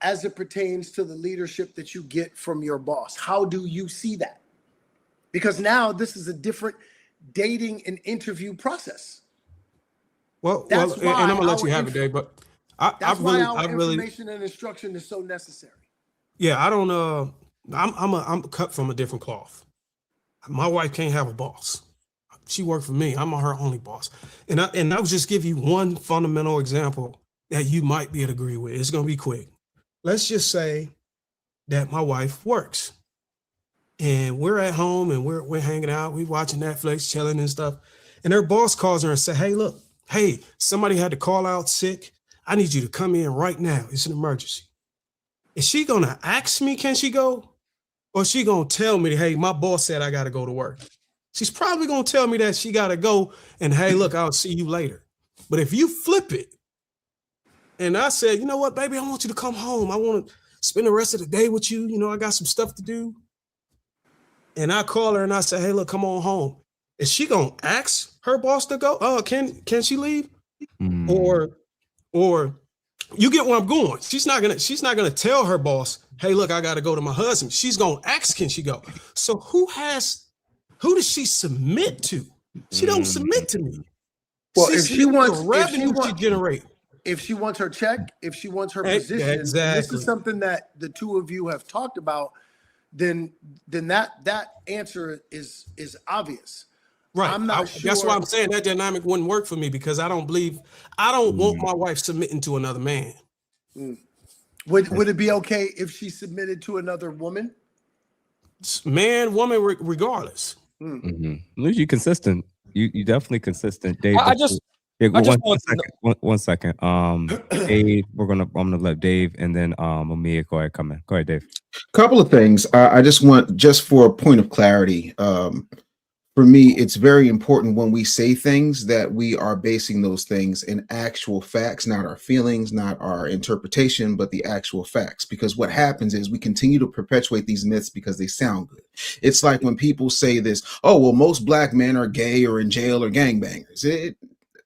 as it pertains to the leadership that you get from your boss? How do you see that? Because now this is a different dating and interview process. Well, and I'm gonna let you have it, Dave, but that's why our information and instruction is so necessary. Yeah, I don't. I'm cut from a different cloth. My wife can't have a boss. She worked for me. I'm her only boss. And I'll just give you one fundamental example that you might be able to agree with. It's gonna be quick. Let's just say that my wife works, and we're at home and we're hanging out. We watching Netflix, chilling and stuff. And her boss calls her and say, "Hey, look, somebody had to call out sick. I need you to come in right now. It's an emergency." Is she gonna ask me, can she go? Or is she gonna tell me, hey, my boss said I gotta go to work? She's probably gonna tell me that she gotta go and hey, look, I'll see you later. But if you flip it, and I said, you know what, baby, I want you to come home. I want to spend the rest of the day with you. You know, I got some stuff to do. And I call her and I say, hey, look, come on home. Is she gonna ask her boss to go? Oh, can she leave? Or You get where I'm going. She's not gonna tell her boss, hey, look, I gotta go to my husband. She's gonna ask, can she go? So who does she submit to? She don't submit to me. Well, if she wants revenue she generate. If she wants her check, if she wants her position, exactly. and this is something that the two of you have talked about, then that answer is obvious. Right. I'm not sure. That's why I'm saying that dynamic wouldn't work for me, because I don't want my wife submitting to another man. Would it be okay if she submitted to another woman? Man, woman, regardless. At least you're consistent. You definitely consistent, Dave. One second. Dave, I'm gonna let Dave and then Amia go ahead, come in. Go ahead, Dave. Couple of things. I just want, just for a point of clarity, for me, it's very important when we say things that we are basing those things in actual facts, not our feelings, not our interpretation, but the actual facts. Because what happens is we continue to perpetuate these myths because they sound good. It's like when people say this, oh, well, most black men are gay or in jail or gangbangers.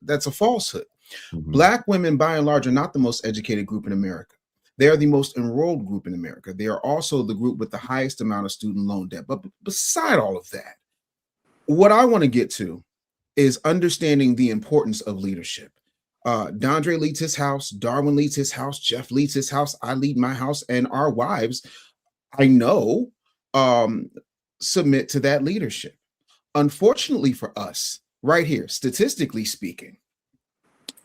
That's a falsehood. Black women, by and large, are not the most educated group in America. They are the most enrolled group in America. They are also the group with the highest amount of student loan debt. But beside all of that, what I want to get to is understanding the importance of leadership. Dondré leads his house, Darwin leads his house, Jeff leads his house, I lead my house, and our wives, I know, submit to that leadership. Unfortunately for us, right here, statistically speaking,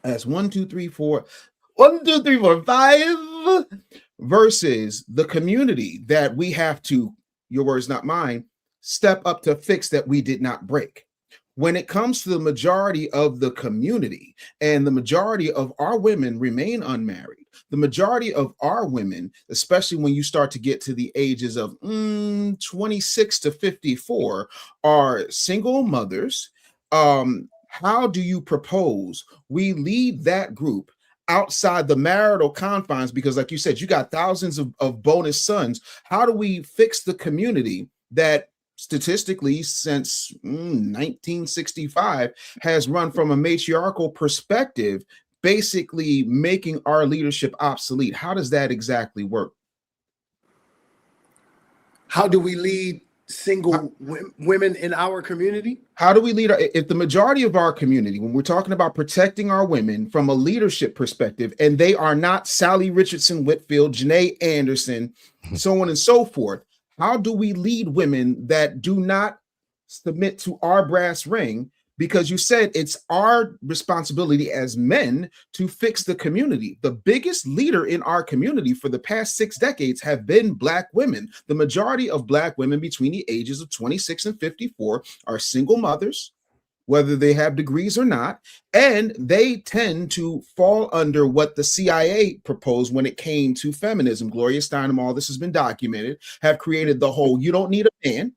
as 1, 2, 3, 4, 5 versus the community that we have to, your words, not mine, step up to fix that we did not break. When it comes to the majority of the community, and the majority of our women remain unmarried, the majority of our women, especially when you start to get to the ages of 26 to 54, are single mothers. How do you propose we lead that group outside the marital confines? Because like you said, you got thousands of bonus sons. How do we fix the community that statistically since 1965 has run from a matriarchal perspective, basically making our leadership obsolete? How does that exactly work? How do we lead single women in our community? How do we lead if the majority of our community, when we're talking about protecting our women from a leadership perspective, and they are not Sally Richardson Whitfield, Janae Anderson, so on and so forth, how do we lead women that do not submit to our brass ring? Because you said it's our responsibility as men to fix the community. The biggest leader in our community for the past 6 decades have been Black women. The majority of Black women between the ages of 26 and 54 are single mothers, whether they have degrees or not, and they tend to fall under what the CIA proposed when it came to feminism. Gloria Steinem, all this has been documented, have created the whole, you don't need a man,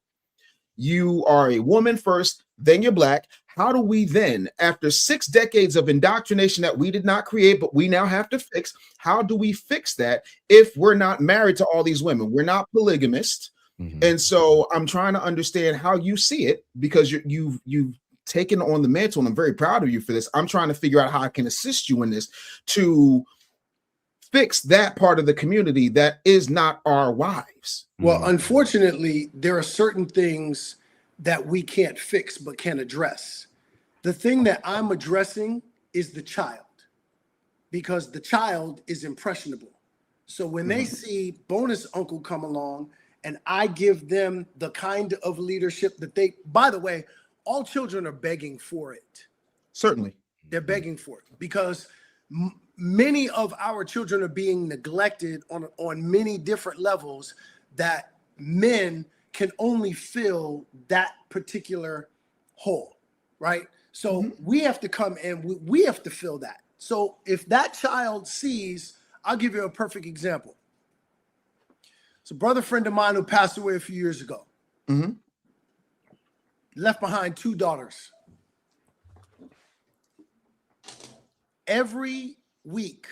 you are a woman first, then you're Black. How do we then, after 6 decades of indoctrination that we did not create, but we now have to fix, how do we fix that if we're not married to all these women? We're not polygamist. And so I'm trying to understand how you see it, because you've taken on the mantle, and I'm very proud of you for this. I'm trying to figure out how I can assist you in this to fix that part of the community that is not our wives. Well, unfortunately, there are certain things that we can't fix but can address. The thing that I'm addressing is the child, because the child is impressionable. So when they see bonus uncle come along and I give them the kind of leadership that they, by the way, all children are begging for it. Certainly. They're begging for it because many of our children are being neglected on many different levels that men can only fill that particular hole, right? So we have to come and we have to fill that. So if that child sees, I'll give you a perfect example. It's a brother friend of mine who passed away a few years ago. Left behind 2 daughters. Every week,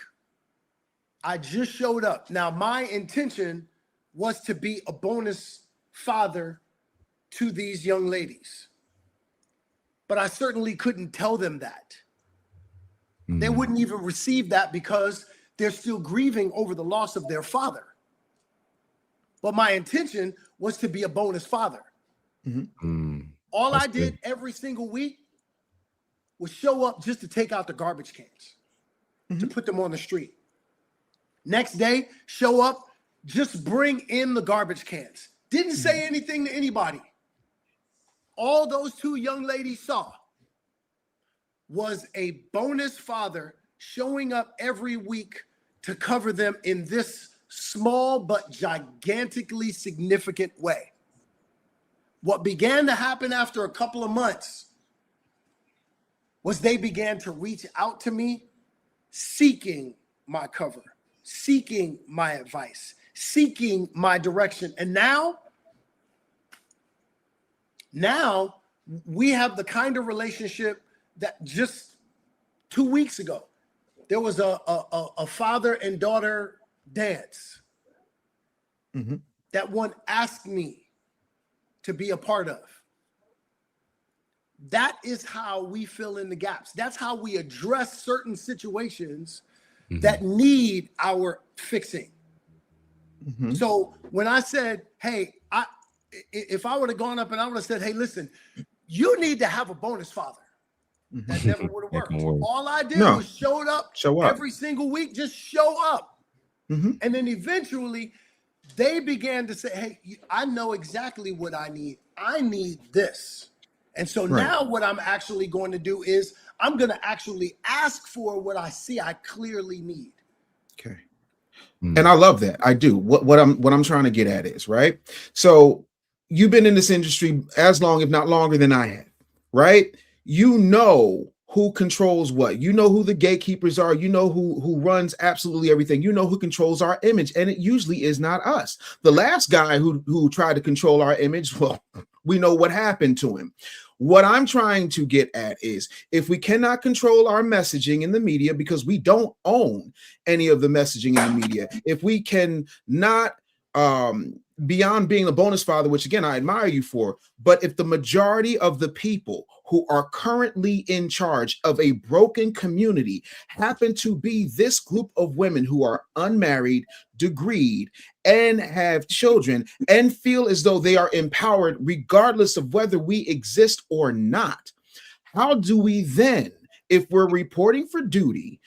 I just showed up. Now, my intention was to be a bonus father to these young ladies, but I certainly couldn't tell them that. They wouldn't even receive that because they're still grieving over the loss of their father. But my intention was to be a bonus father. All I did every single week was show up just to take out the garbage cans, to put them on the street. Next day, show up, just bring in the garbage cans. Didn't say anything to anybody. All those two young ladies saw was a bonus father showing up every week to cover them in this small but gigantically significant way. What began to happen after a couple of months was they began to reach out to me, seeking my cover, seeking my advice, seeking my direction. And now we have the kind of relationship that just 2 weeks ago, there was a father and daughter dance that one asked me to be a part of. That is how we fill in the gaps. That's how we address certain situations that need our fixing. So when I said, hey, if I would have gone up and I would have said, hey, listen, you need to have a bonus father, that never would have worked. All I did was show up every single week, just show up. And then eventually they began to say, hey, I know exactly what I need. I need this. And so now what I'm actually going to do is I'm going to actually ask for what I see I clearly need. Okay. And I love that. I do. What I'm trying to get at is, right? So you've been in this industry as long, if not longer than I have, right? You know who controls what. You know who the gatekeepers are. You know who runs absolutely everything. You know who controls our image, and it usually is not us. The last guy who tried to control our image, well, we know what happened to him. What I'm trying to get at is, if we cannot control our messaging in the media because we don't own any of the messaging in the media, if we can not, beyond being a bonus father, which again, I admire you for, but if the majority of the people who are currently in charge of a broken community happen to be this group of women who are unmarried, degreed, and have children, and feel as though they are empowered regardless of whether we exist or not, how do we then, if we're reporting for duty,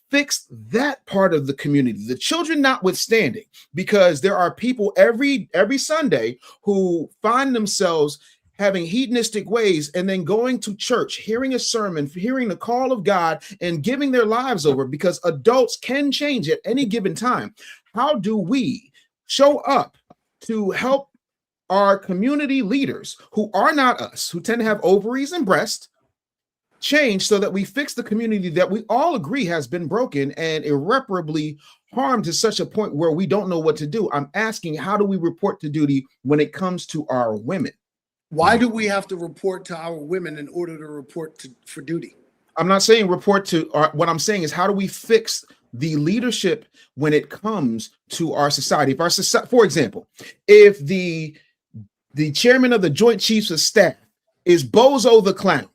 fix that part of the community, the children notwithstanding? Because there are people every Sunday who find themselves having hedonistic ways and then going to church, hearing a sermon, hearing the call of God, and giving their lives over, because adults can change at any given time. How do we show up to help our community leaders who are not us, who tend to have ovaries and breasts, change so that we fix the community that we all agree has been broken and irreparably harmed to such a point where we don't know what to do? I'm asking, how do we report to duty when it comes to our women? Why do we have to report to our women in order to report for duty? I'm not saying report to what I'm saying is, how do we fix the leadership when it comes to our society? If our society, for example, if the chairman of the Joint Chiefs of Staff is Bozo the Clown,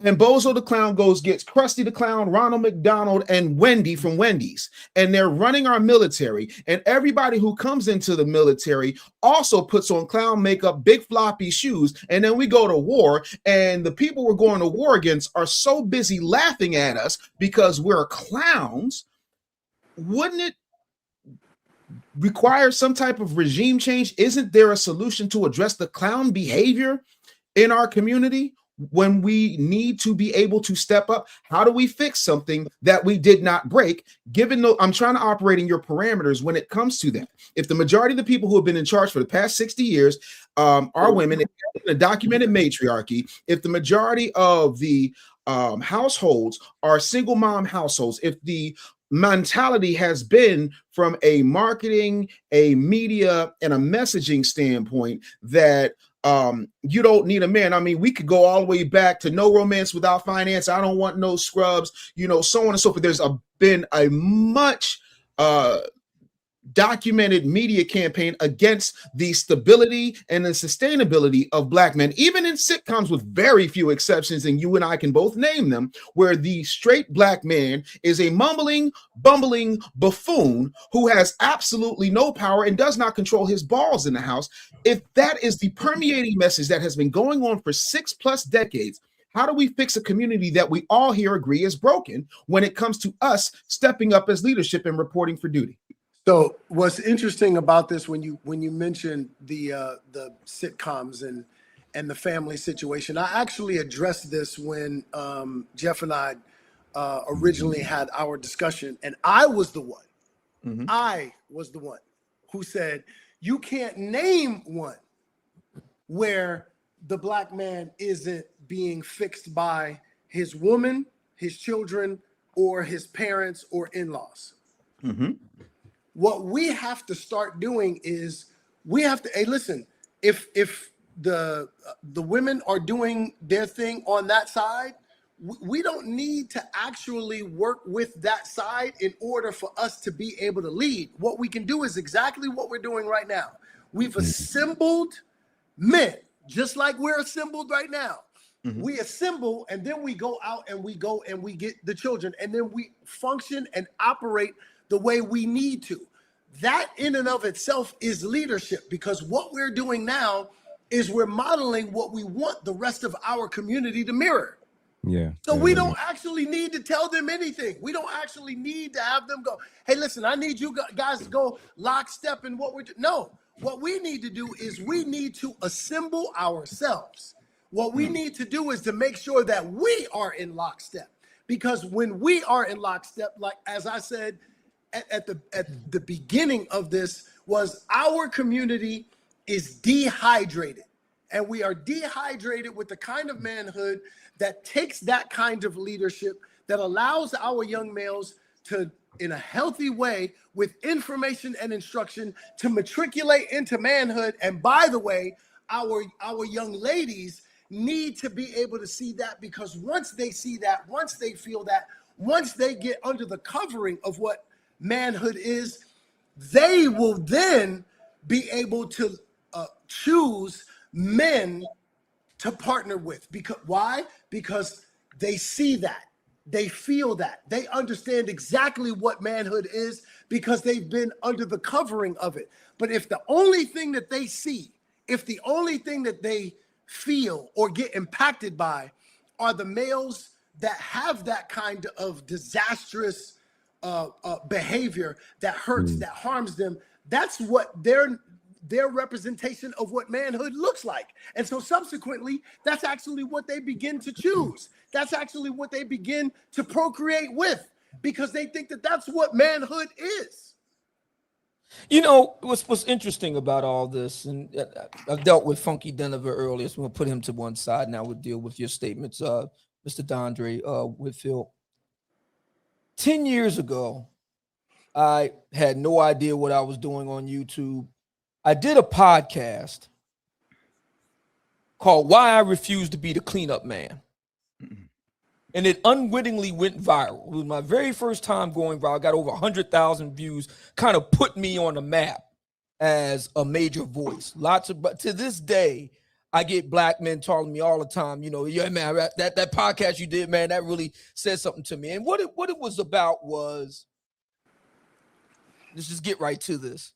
and Bozo the Clown gets Krusty the Clown, Ronald McDonald, and Wendy from Wendy's, and they're running our military, and everybody who comes into the military also puts on clown makeup, big floppy shoes, and then we go to war, and the people we're going to war against are so busy laughing at us because we're clowns. Wouldn't it require some type of regime change? Isn't there a solution to address the clown behavior in our community when we need to be able to step up? How do we fix something that we did not break? Given though I'm trying to operate in your parameters when it comes to that. If the majority of the people who have been in charge for the past 60 years are women in a documented matriarchy, if the majority of the households are single mom households, if the mentality has been from a marketing, a media, and a messaging standpoint that you don't need a man. I mean, we could go all the way back to no romance without finance. I don't want no scrubs, so on and so forth. There's been a much documented media campaign against the stability and the sustainability of black men, even in sitcoms with very few exceptions, and you and I can both name them, where the straight black man is a mumbling, bumbling buffoon who has absolutely no power and does not control his balls in the house. If that is the permeating message that has been going on for 6+ decades, how do we fix a community that we all here agree is broken when it comes to us stepping up as leadership and reporting for duty? So what's interesting about this, when you mentioned the sitcoms and the family situation, I actually addressed this when Jeff and I originally had our discussion, and I was the one who said, you can't name one where the black man isn't being fixed by his woman, his children, or his parents or in-laws. What we have to start doing is we have to, hey, listen, if the women are doing their thing on that side, we don't need to actually work with that side in order for us to be able to lead. What we can do is exactly what we're doing right now. We've assembled men, just like we're assembled right now. We assemble, and then we go out and we get the children, and then we function and operate the way we need to. That in and of itself is leadership, because what we're doing now is we're modeling what we want the rest of our community to mirror. So we don't actually need to tell them anything. We don't actually need to have them go, hey, listen, I need you guys to go lockstep in what we're doing. No, what we need to do is we need to assemble ourselves. What we need to do is to make sure that we are in lockstep, because when we are in lockstep, like as I said at the beginning of this, was our community is dehydrated, and we are dehydrated with the kind of manhood that takes that kind of leadership, that allows our young males to, in a healthy way, with information and instruction, to matriculate into manhood. And by the way, our young ladies need to be able to see that, because once they see that, once they feel that, once they get under the covering of what manhood is, they will then be able to choose men to partner with. Because why? Because they see that, they feel that, they understand exactly what manhood is, because they've been under the covering of it. But if the only thing that they see, if the only thing that they feel or get impacted by are the males that have that kind of disastrous behavior that hurts, that harms them, that's what their representation of what manhood looks like. And so subsequently, that's actually what they begin to choose. That's actually what they begin to procreate with, because they think that that's what manhood is. You know, what's interesting about all this, and I've dealt with Funky Dineva earlier, so we'll put him to one side. Now we'll deal with your statements, Mr. Dondré Whitfield. 10 years ago, I had no idea what I was doing on YouTube. I did a podcast called Why I Refuse to Be the Cleanup Man. And it unwittingly went viral. It was my very first time going viral. I got over 100,000 views, kind of put me on the map as a major voice. But to this day, I get black men telling me all the time, you know, yeah, man, that podcast you did, man, that really said something to me. And what it was about was, let's just get right to this.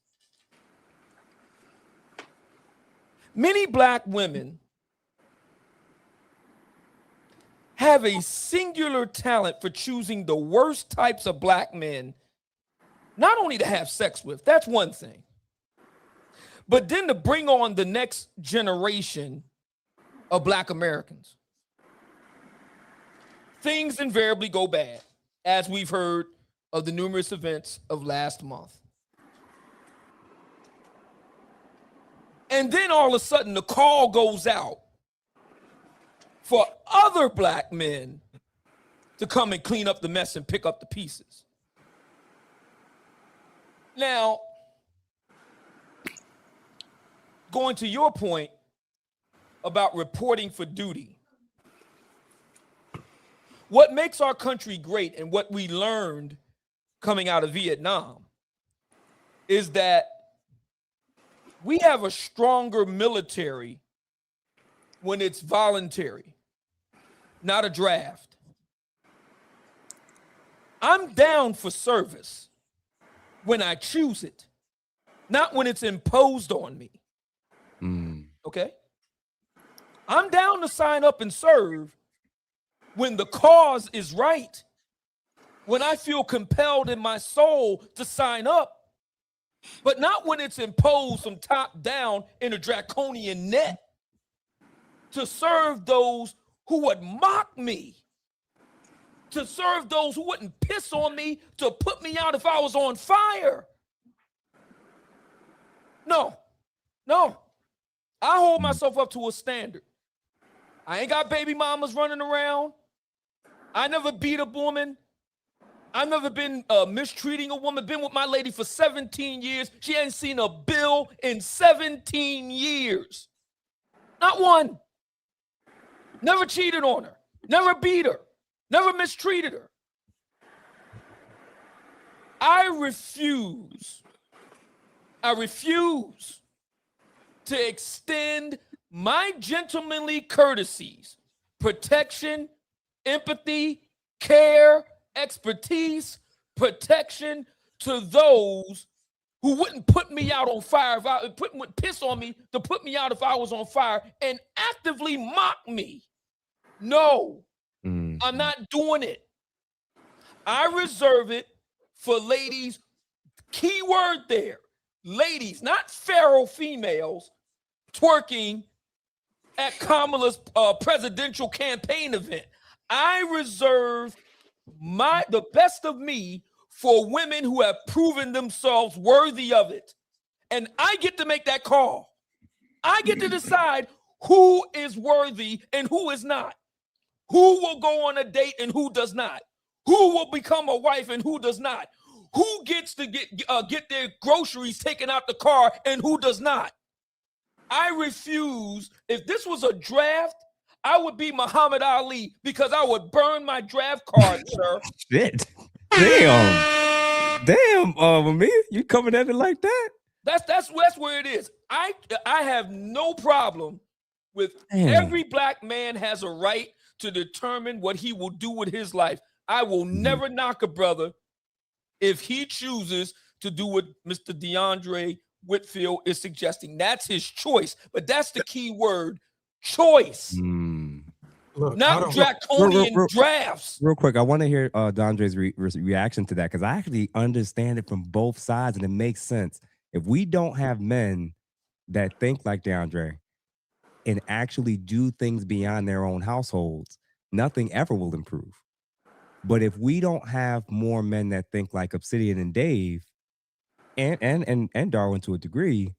Many black women have a singular talent for choosing the worst types of black men, not only to have sex with, that's one thing, but then to bring on the next generation of black Americans. Things invariably go bad, as we've heard of the numerous events of last month. And then all of a sudden the call goes out for other black men to come and clean up the mess and pick up the pieces. Now, going to your point about reporting for duty, what makes our country great and what we learned coming out of Vietnam is that we have a stronger military when it's voluntary, not a draft. I'm down for service when I choose it, not when it's imposed on me. Okay? I'm down to sign up and serve when the cause is right, when I feel compelled in my soul to sign up, but not when it's imposed from top down in a draconian net to serve those who would mock me, to serve those who wouldn't piss on me, to put me out if I was on fire. No. I hold myself up to a standard. I ain't got baby mamas running around. I never beat a woman. I've never been mistreating a woman. Been with my lady for 17 years. She ain't seen a bill in 17 years. Not one. Never cheated on her. Never beat her. Never mistreated her. I refuse to extend my gentlemanly courtesies, protection, empathy, care, expertise, protection to those who wouldn't put me out on fire, would piss on me to put me out if I was on fire and actively mock me. No, I'm not doing it. I reserve it for ladies, key word there, ladies, not feral females twerking at Kamala's presidential campaign event. I reserve the best of me for women who have proven themselves worthy of it. And I get to make that call. I get to decide who is worthy and who is not. Who will go on a date and who does not. Who will become a wife and who does not. Who gets to get their groceries taken out the car and who does not. I refuse. If this was a draft, I would be Muhammad Ali because I would burn my draft card, sir. Shit. Damn, me, you coming at it like that? That's where it is. I have no problem with every black man has a right to determine what he will do with his life. I will never knock a brother if he chooses to do what Mr. Dondré Whitfield is suggesting. That's his choice, but that's the key word, choice. Look, not draconian drafts. Real quick, I want to hear Dondré's reaction to that because I actually understand it from both sides and it makes sense. If we don't have men that think like Dondré and actually do things beyond their own households, nothing ever will improve. But if we don't have more men that think like Obsidian and Dave and Darwin to a degree,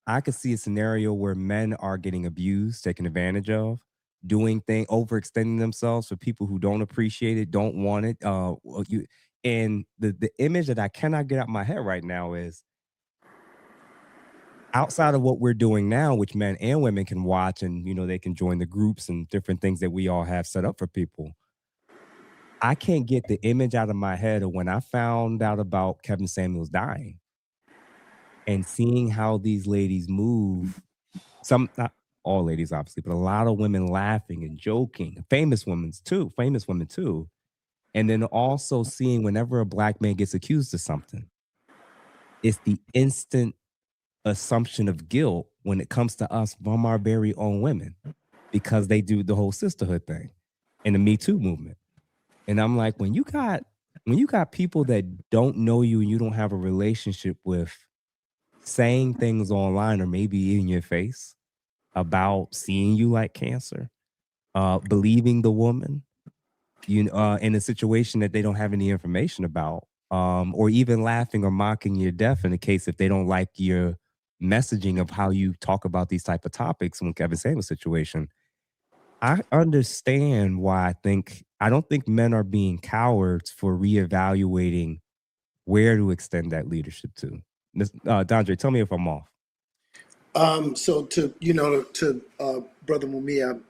I could see a scenario where men are getting abused, taken advantage of, doing things, overextending themselves for people who don't appreciate it, don't want it. And the image that I cannot get out of my head right now is outside of what we're doing now, which men and women can watch and, they can join the groups and different things that we all have set up for people. I can't get the image out of my head of when I found out about Kevin Samuels dying and seeing how these ladies move. Some, not all ladies, obviously, but a lot of women laughing and joking, famous women too. And then also seeing whenever a black man gets accused of something, it's the instant assumption of guilt when it comes to us from our very own women, because they do the whole sisterhood thing and the Me Too movement. And I'm like, when you got people that don't know you and you don't have a relationship with, saying things online or maybe in your face about seeing you like cancer, believing the woman, in a situation that they don't have any information about, or even laughing or mocking your death in the case if they don't like your messaging of how you talk about these type of topics when Kevin Samuels situation. I understand why I don't think men are being cowards for reevaluating where to extend that leadership to. Dondré, tell me if I'm off. So to Brother Mumia,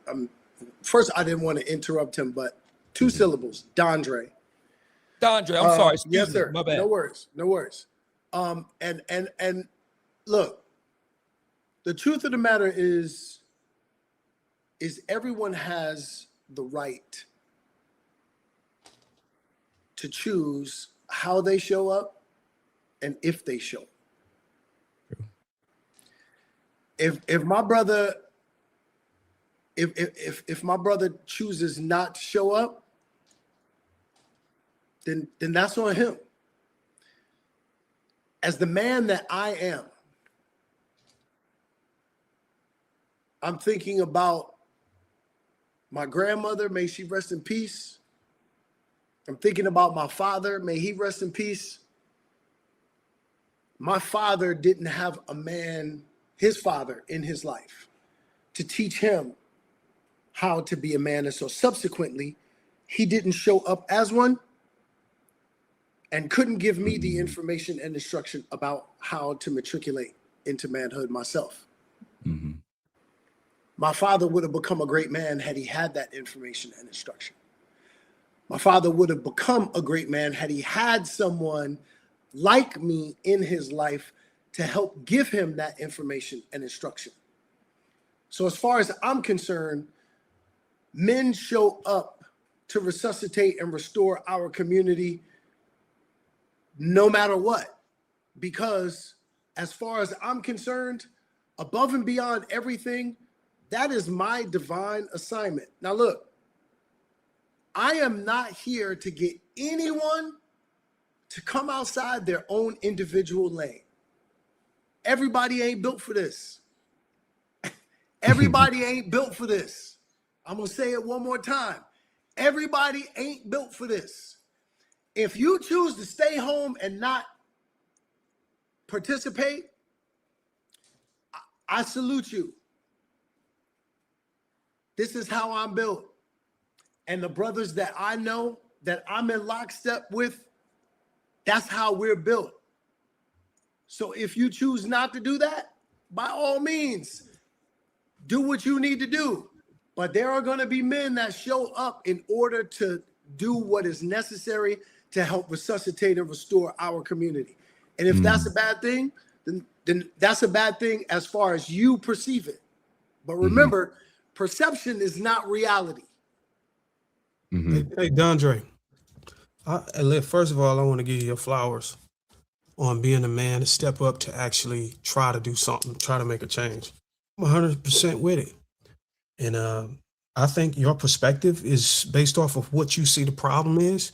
first I didn't want to interrupt him, but two syllables, Dondré. Dondré, I'm sorry. Yes, sir. My bad. No worries. And look, the truth of the matter is everyone has the right to choose how they show up and if they show up. If my brother if my brother chooses not to show up, then that's on him. As the man that I am, I'm thinking about my grandmother, may she rest in peace. I'm thinking about my father, may he rest in peace. My father didn't have a man, his father, in his life to teach him how to be a man. And so subsequently, he didn't show up as one and couldn't give me the information and instruction about how to matriculate into manhood myself. Mm-hmm. My father would have become a great man had he had that information and instruction. My father would have become a great man had he had someone like me in his life to help give him that information and instruction. So as far as I'm concerned, men show up to resuscitate and restore our community no matter what, because as far as I'm concerned, above and beyond everything, that is my divine assignment. Now look, I am not here to get anyone to come outside their own individual lane. Everybody ain't built for this. Everybody ain't built for this. I'm gonna say it one more time. Everybody ain't built for this. If you choose to stay home and not participate, I salute you. This is how I'm built. And the brothers that I know that I'm in lockstep with, that's how we're built. So if you choose not to do that, by all means, do what you need to do. But there are going to be men that show up in order to do what is necessary to help resuscitate and restore our community. And if that's a bad thing, then that's a bad thing as far as you perceive it. But remember, perception is not reality. Hey, Dondré, first of all, I want to give you your flowers on being a man to step up to actually try to do something, try to make a change. I'm 100% with it. And I think your perspective is based off of what you see the problem is.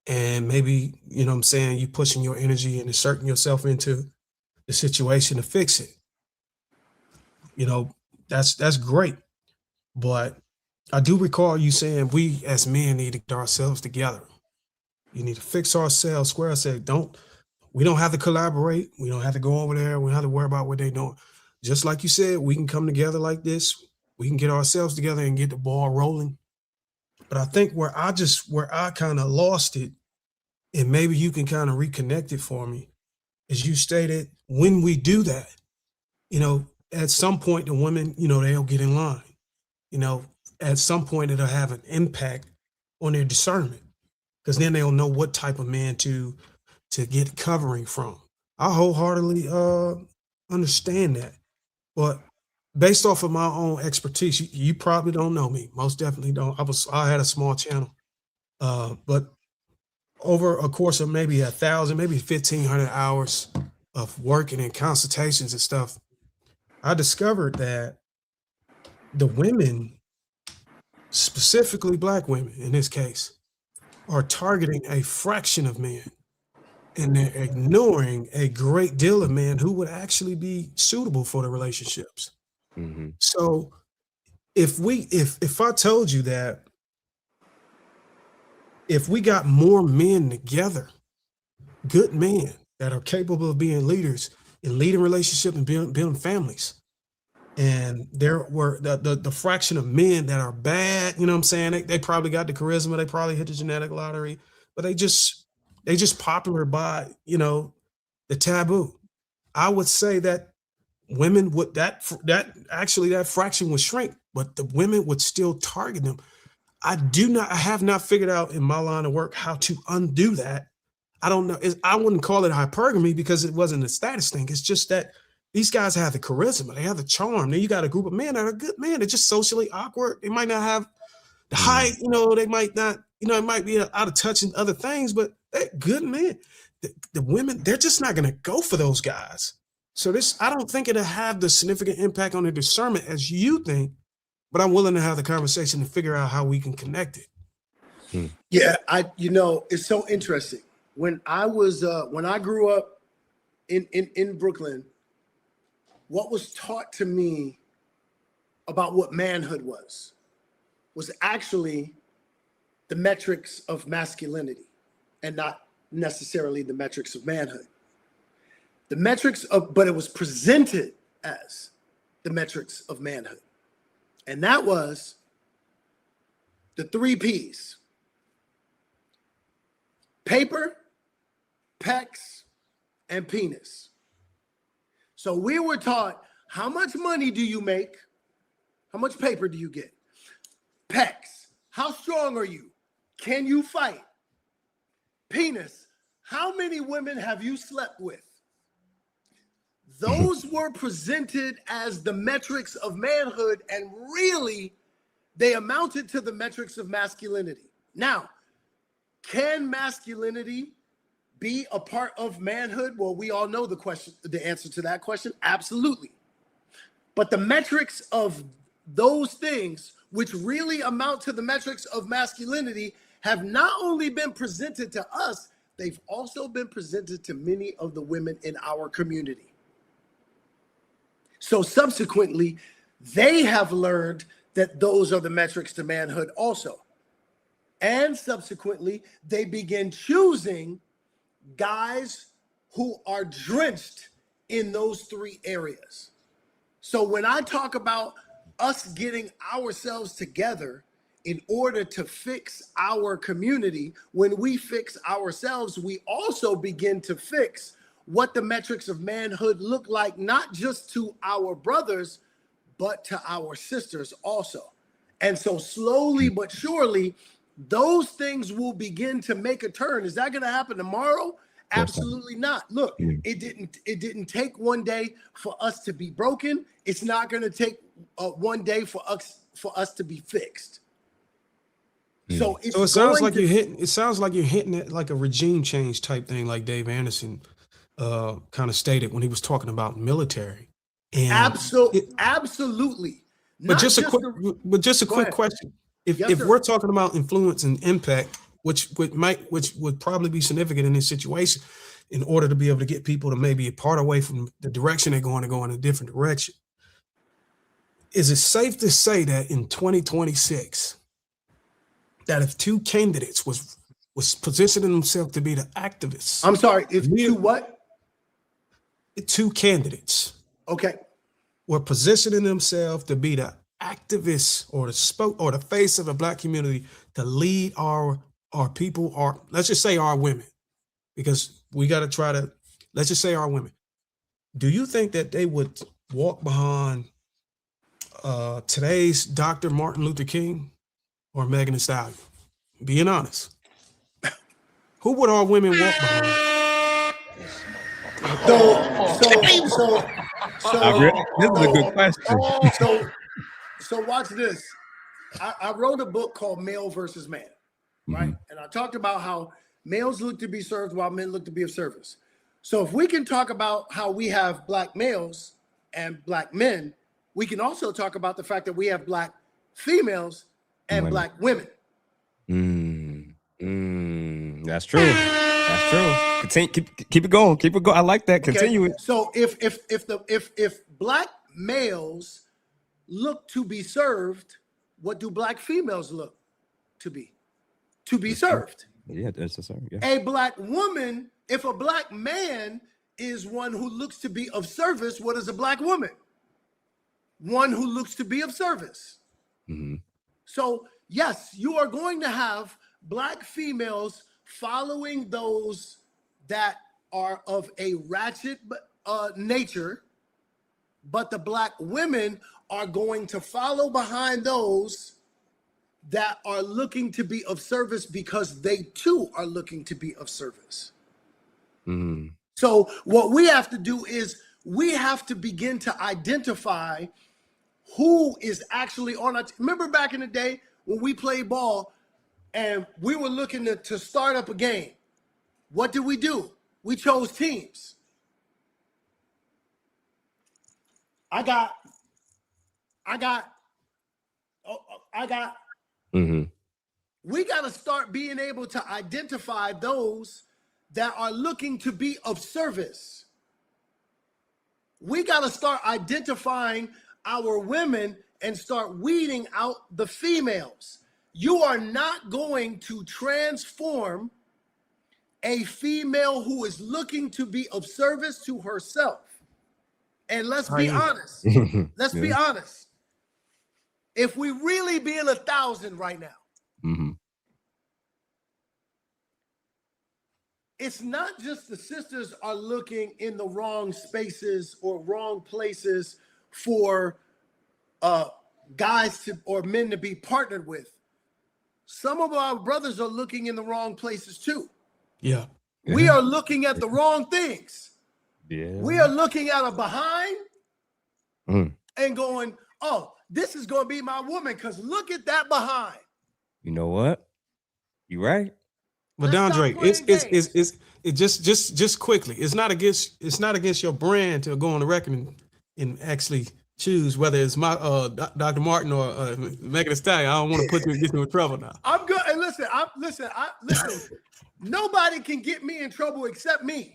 And maybe, you know what I'm saying, you pushing your energy and inserting yourself into the situation to fix it. You know, that's great. But I do recall you saying we as men need to get ourselves together. You need to fix ourselves, square ourselves. We don't have to collaborate. We don't have to go over there. We don't have to worry about what they're doing. Just like you said, we can come together like this. We can get ourselves together and get the ball rolling. But I think where I kind of lost it, and maybe you can kind of reconnect it for me, is you stated when we do that, you know, at some point the women, you know, they'll get in line. You know, at some point it'll have an impact on their discernment, because then they'll know what type of man to get covering from. I wholeheartedly understand that. But based off of my own expertise, you probably don't know me. Most definitely don't. I had a small channel. But over a course of maybe 1,000, maybe 1,500 hours of working and consultations and stuff, I discovered that the women, specifically Black women in this case, are targeting a fraction of men, and they're ignoring a great deal of men who would actually be suitable for the relationships. So if I told you that if we got more men together, good men that are capable of being leaders and leading relationships and building families, and there were the fraction of men that are bad, you know what I'm saying? They probably got the charisma, they probably hit the genetic lottery, but they just popular by, you know, the taboo. I would say that women would that fraction would shrink, but the women would still target them. I have not figured out in my line of work how to undo that. I don't know. I wouldn't call it hypergamy because it wasn't a status thing. It's just that these guys have the charisma, they have the charm. Then you got a group of men that are good men. They're just socially awkward. They might not have the height, they might not, it might be out of touch in other things, but they're good men. The women, they're just not going to go for those guys. So I don't think it'll have the significant impact on their discernment as you think, but I'm willing to have the conversation and figure out how we can connect it. Yeah, it's so interesting. When I grew up in Brooklyn, what was taught to me about what manhood was actually the metrics of masculinity and not necessarily the metrics of manhood. But it was presented as the metrics of manhood. And that was the 3 P's: paper, pecs, and penis. So we were taught, how much money do you make? How much paper do you get? Pecs, how strong are you? Can you fight? Penis, how many women have you slept with? Those were presented as the metrics of manhood, and really, they amounted to the metrics of masculinity. Now, can masculinity be a part of manhood? Well, we all know the answer to that question. Absolutely. But the metrics of those things, which really amount to the metrics of masculinity, have not only been presented to us, they've also been presented to many of the women in our community. So subsequently, they have learned that those are the metrics to manhood also. And subsequently, they begin choosing guys who are drenched in those 3 areas. So when I talk about us getting ourselves together in order to fix our community, when we fix ourselves, we also begin to fix what the metrics of manhood look like, not just to our brothers, but to our sisters also. And so slowly but surely, those things will begin to make a turn. Is that going to happen tomorrow? Absolutely not. Look, it didn't take one day for us to be broken. It's not going to take one day for us to be fixed. So it sounds like you're hitting it like a regime change type thing, like Dave Anderson kind of stated when he was talking about military. And absolutely. But just a quick question. If we're talking about influence and impact, which would probably be significant in this situation, in order to be able to get people to maybe part away from the direction they're going to go in a different direction, is it safe to say that in 2026, that if 2 candidates was positioning themselves to be the activists? I'm sorry, if 2 what? 2 candidates. Okay. Were positioning themselves to be the activists or the face of the Black community to lead our people, or let's just say our women, because we got to try to, let's just say our women. Do you think that they would walk behind today's Dr. Martin Luther King or Megan Thee Stallion? Being honest. Who would our women walk behind? This is a good question. So watch this. I wrote a book called Male versus Man, right? And I talked about how males look to be served while men look to be of service. So if we can talk about how we have Black males and Black men, we can also talk about the fact that we have Black females and Black women. That's true. That's true. Continue, keep it going. Keep it going. I like that. Continue it. So if Black males look to be served, what do Black females look to be? To be served. Yeah, that's a serve. Yeah. A Black woman, if a Black man is one who looks to be of service, what is a Black woman? One who looks to be of service. So yes, you are going to have Black females following those that are of a ratchet nature, but the Black women are going to follow behind those that are looking to be of service because they too are looking to be of service. So what we have to do is we have to begin to identify who is actually on our remember back in the day when we played ball and we were looking to start up a game. What did we do? We chose teams. I got. We got to start being able to identify those that are looking to be of service. We got to start identifying our women and start weeding out the females. You are not going to transform a female who is looking to be of service to herself. And let's be honest. Let's be honest. If we really being 1,000 right now, it's not just the sisters are looking in the wrong spaces or wrong places for guys to or men to be partnered with. Some of our brothers are looking in the wrong places too. Yeah. We are looking at the wrong things. Yeah. We are looking at a behind and going, oh, this is going to be my woman because look at that behind. You know what? You right. But Dondré, it's just quickly. It's not against your brand to go on the record and actually choose whether it's my Dr. Martin or Megan Thee Stallion. I don't want to get you in trouble now. I'm good. And listen. Nobody can get me in trouble except me.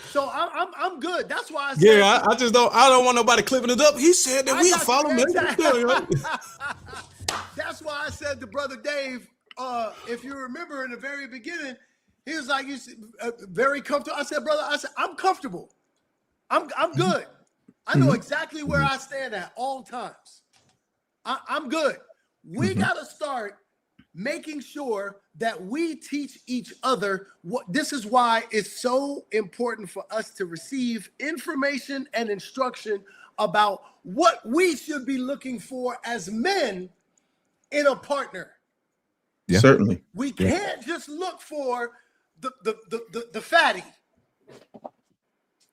So I'm good. That's why I said. Yeah, I don't want nobody clipping it up. He said that we'll follow Megan Thee Stallion. That's why I said to Brother Dave, if you remember in the very beginning, he was like, very comfortable. I said, brother, I'm comfortable. I'm good. I know exactly where I stand at all times. I'm good. We got to start making sure that we teach each other what. This is why it's so important for us to receive information and instruction about what we should be looking for as men in a partner. Yeah. Certainly. We can't just look for the fatty.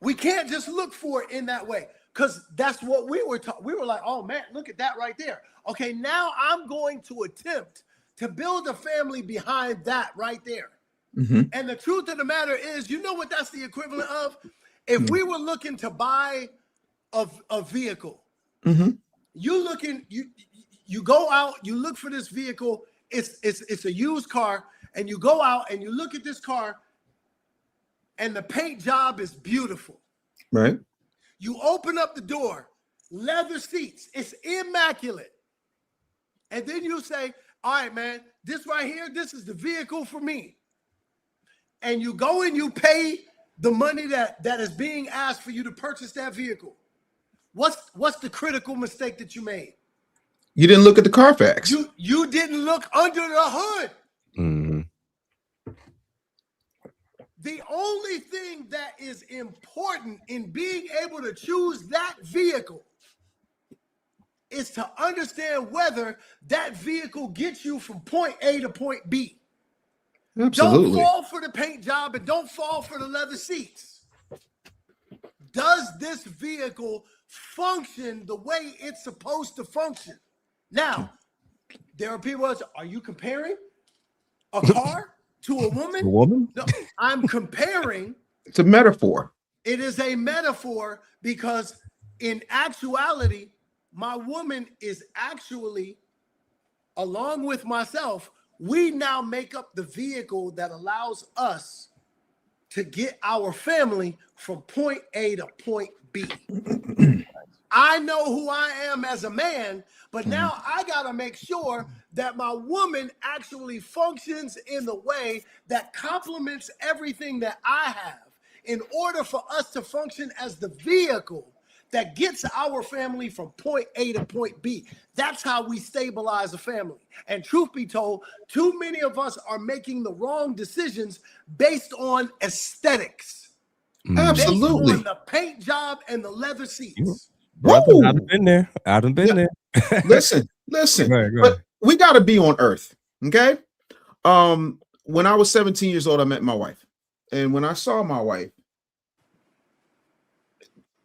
We can't just look for it in that way because that's what we were taught. We were like, oh man, look at that right there. Okay, now I'm going to attempt to build a family behind that right there. And the truth of the matter is, you know what that's the equivalent of? If we were looking to buy a vehicle, you go out, you look for this vehicle. It's a used car, and you go out and you look at this car, and the paint job is beautiful. Right. You open up the door, leather seats, it's immaculate. And then you say, all right, man, this right here, this is the vehicle for me. And you go and you pay the money that is being asked for you to purchase that vehicle. What's the critical mistake that you made? You didn't look at the Carfax. You didn't look under the hood. The only thing that is important in being able to choose that vehicle is to understand whether that vehicle gets you from point A to point B. Absolutely. Don't fall for the paint job and don't fall for the leather seats. Does this vehicle function the way it's supposed to function? Now, there are people that say, are you comparing a car to a woman? A woman? No, I'm comparing. It's a metaphor. It is a metaphor because in actuality, my woman is actually, along with myself, we now make up the vehicle that allows us to get our family from point A to point B. I know who I am as a man, but now I got to make sure that my woman actually functions in the way that complements everything that I have in order for us to function as the vehicle that gets our family from point A to point B. That's how we stabilize a family. And truth be told, too many of us are making the wrong decisions based on aesthetics. Absolutely. Based on the paint job and the leather seats. Brother, I've been there. I've been there. Listen. Go ahead. But we got to be on earth, okay? When I was 17 years old, I met my wife. And when I saw my wife,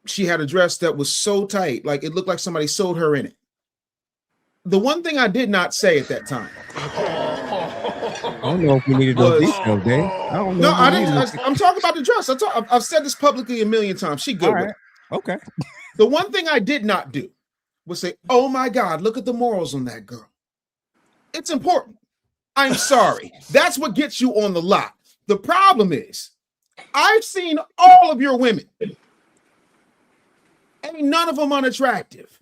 she had a dress that was so tight, like it looked like somebody sewed her in it. The one thing I did not say at that time. I don't know if we needed those details, Dave. I don't know. No, I didn't. I'm talking about the dress. I've said this publicly a million times. She good with it. Okay. The one thing I did not do was say, "Oh my God, look at the morals on that girl." It's important. I'm sorry. That's what gets you on the lot. The problem is, I've seen all of your women. Ain't none of them unattractive.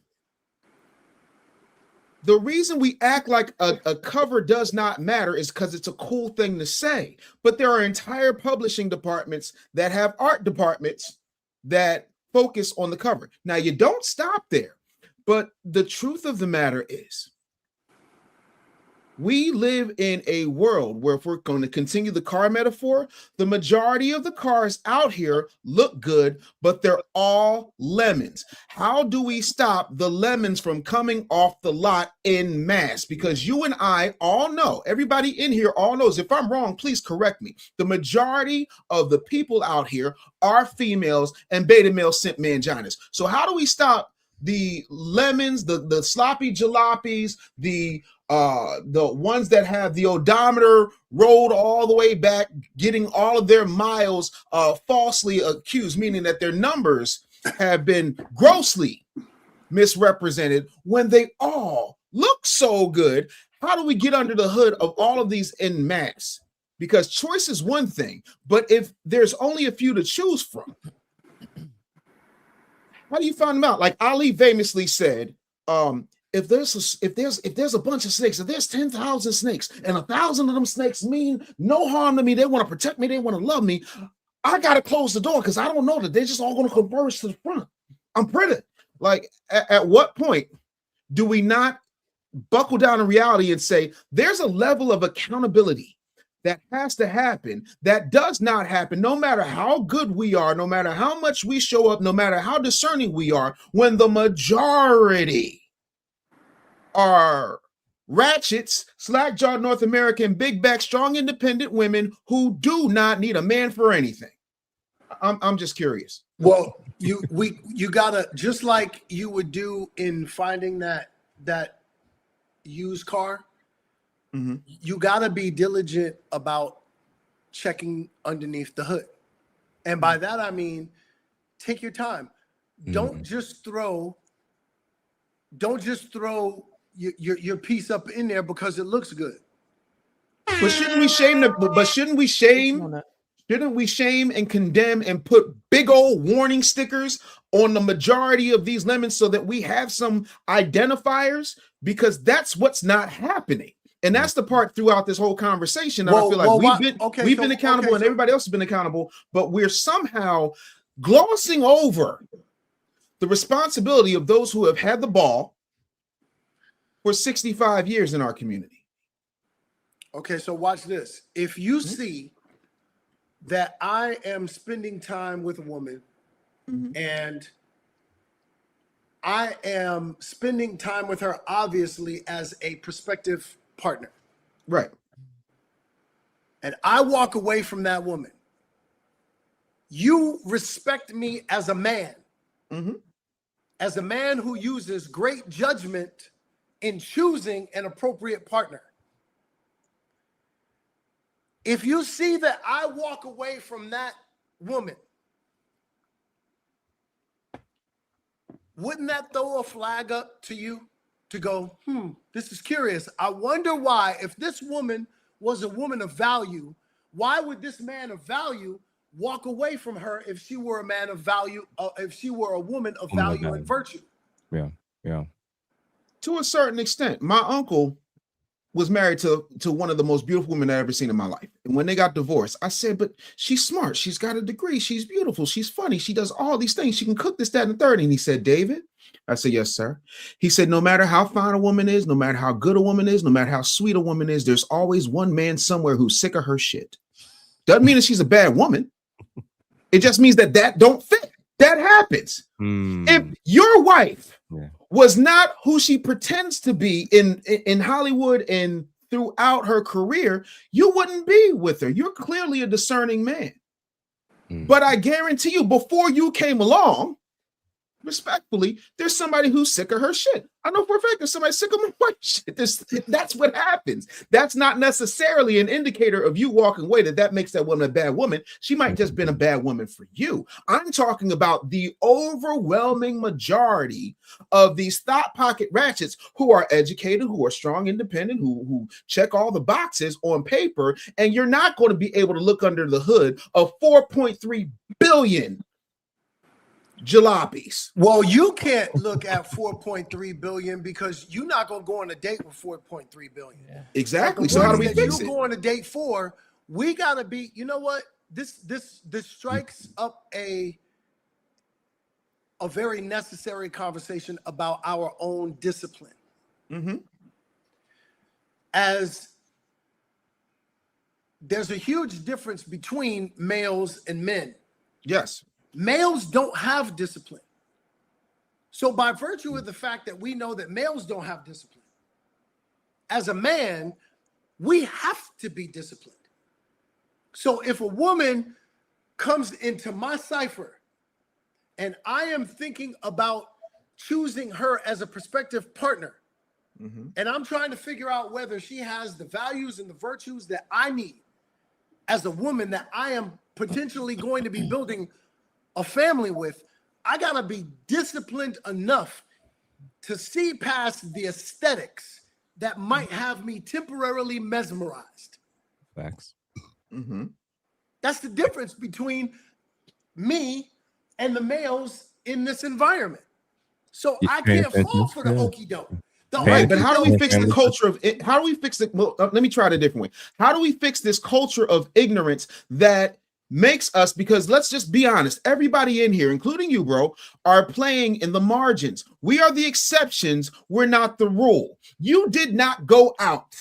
The reason we act like a cover does not matter is because it's a cool thing to say. But there are entire publishing departments that have art departments that focus on the cover. Now, you don't stop there. But the truth of the matter is, we live in a world where, if we're going to continue the car metaphor, the majority of the cars out here look good, but they're all lemons. How do we stop the lemons from coming off the lot in mass? Because you and I all know, everybody in here all knows, if I'm wrong, please correct me. The majority of the people out here are females and beta male simp manginas. So how do we stop the lemons, the sloppy jalopies, the ones that have the odometer rolled all the way back, getting all of their miles falsely accused, meaning that their numbers have been grossly misrepresented when they all look so good? How do we get under the hood of all of these en masse? Because choice is one thing, but if there's only a few to choose from, how do you find them out? Like Ali famously said, if there's a bunch of snakes, if there's 10,000 snakes and 1,000 of them snakes mean no harm to me, they want to protect me, they want to love me, I gotta close the door because I don't know that they're just all going to converge to the front. I'm pretty. Like, at what point do we not buckle down in reality and say there's a level of accountability that has to happen, that does not happen, no matter how good we are, no matter how much we show up, no matter how discerning we are, when the majority are ratchets, slack-jawed North American, big-back, strong, independent women who do not need a man for anything. I'm just curious. Well, you gotta, just like you would do in finding that used car. Mm-hmm. You got to be diligent about checking underneath the hood. And by that, I mean, take your time. Mm-hmm. Don't just throw your piece up in there because it looks good. But shouldn't we shame and condemn and put big old warning stickers on the majority of these lemons so that we have some identifiers? Because that's what's not happening. And that's the part throughout this whole conversation that I feel like we've been accountable and everybody else has been accountable, but we're somehow glossing over the responsibility of those who have had the ball for 65 years in our community. Okay, so watch this. If you see that I am spending time with a woman and I am spending time with her, obviously, as a prospective partner. Right. And I walk away from that woman. You respect me as a man. Mm-hmm. As a man who uses great judgment in choosing an appropriate partner. If you see that I walk away from that woman, wouldn't that throw a flag up to you to go, this is curious. I wonder why, if this woman was a woman of value, why would this man of value walk away from her if she were a man of value, if she were a woman of value and virtue? Yeah, yeah. To a certain extent, my uncle was married to one of the most beautiful women I've ever seen in my life. And when they got divorced, I said, but she's smart. She's got a degree. She's beautiful. She's funny. She does all these things. She can cook this, that, and the third. And he said, David? I said, yes, sir. He said, no matter how fine a woman is, no matter how good a woman is, no matter how sweet a woman is, there's always one man somewhere who's sick of her shit. Doesn't mean that she's a bad woman. It just means that don't fit. That happens. If your wife was not who she pretends to be in Hollywood and throughout her career, you wouldn't be with her. You're clearly a discerning man. But I guarantee you, before you came along, respectfully, there's somebody who's sick of her shit. I know for a fact there's somebody sick of my white shit. That's what happens. That's not necessarily an indicator of you walking away that makes that woman a bad woman. She might just been a bad woman for you. I'm talking about the overwhelming majority of these thought pocket ratchets who are educated, who are strong, independent, who check all the boxes on paper, and you're not going to be able to look under the hood of 4.3 billion jalopies. Well, you can't look at 4.3 billion because you're not going to go on a date with 4.3 billion. Exactly. So how do we fix it? You go on a date for, we got to be, you know what? This strikes up a very necessary conversation about our own discipline. As there's a huge difference between males and men. Yes. Males don't have discipline. So by virtue of the fact that we know that males don't have discipline, as a man, we have to be disciplined. So if a woman comes into my cipher and I am thinking about choosing her as a prospective partner, and I'm trying to figure out whether she has the values and the virtues that I need as a woman that I am potentially going to be building a family with, I gotta be disciplined enough to see past the aesthetics that might have me temporarily mesmerized. Facts. That's the difference between me and the males in this environment. So I can't fall for the okie doke. Right, but how do we fix the culture of it? How do we fix it? Well, let me try it a different way. How do we fix this culture of ignorance that makes us, because let's just be honest, everybody in here, including you, bro, are playing in the margins. We are the exceptions. We're not the rule. You did not go out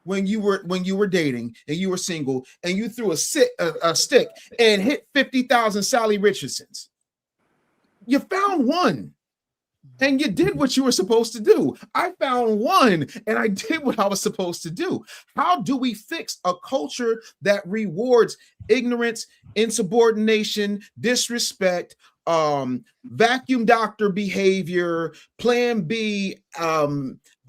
when you were dating and you were single and you threw a stick and hit 50,000 Sally Richardsons. You found one. And you did what you were supposed to do. I found one and I did what I was supposed to do. How do we fix a culture that rewards ignorance, insubordination, disrespect, vacuum doctor behavior, plan B,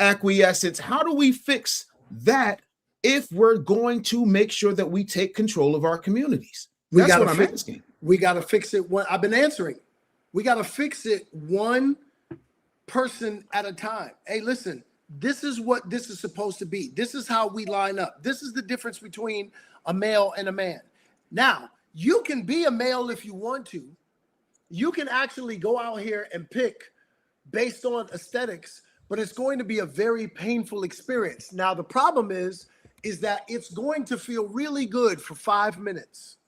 acquiescence? How do we fix that if we're going to make sure that we take control of our communities? That's what I'm asking. We got to fix it. I've been answering. We got to fix it one person at a time. Hey, listen, this is what this is supposed to be. This is how we line up. This is the difference between a male and a man. Now, you can be a male if you want to. You can actually go out here and pick based on aesthetics, but it's going to be a very painful experience. Now, the problem is that it's going to feel really good for 5 minutes.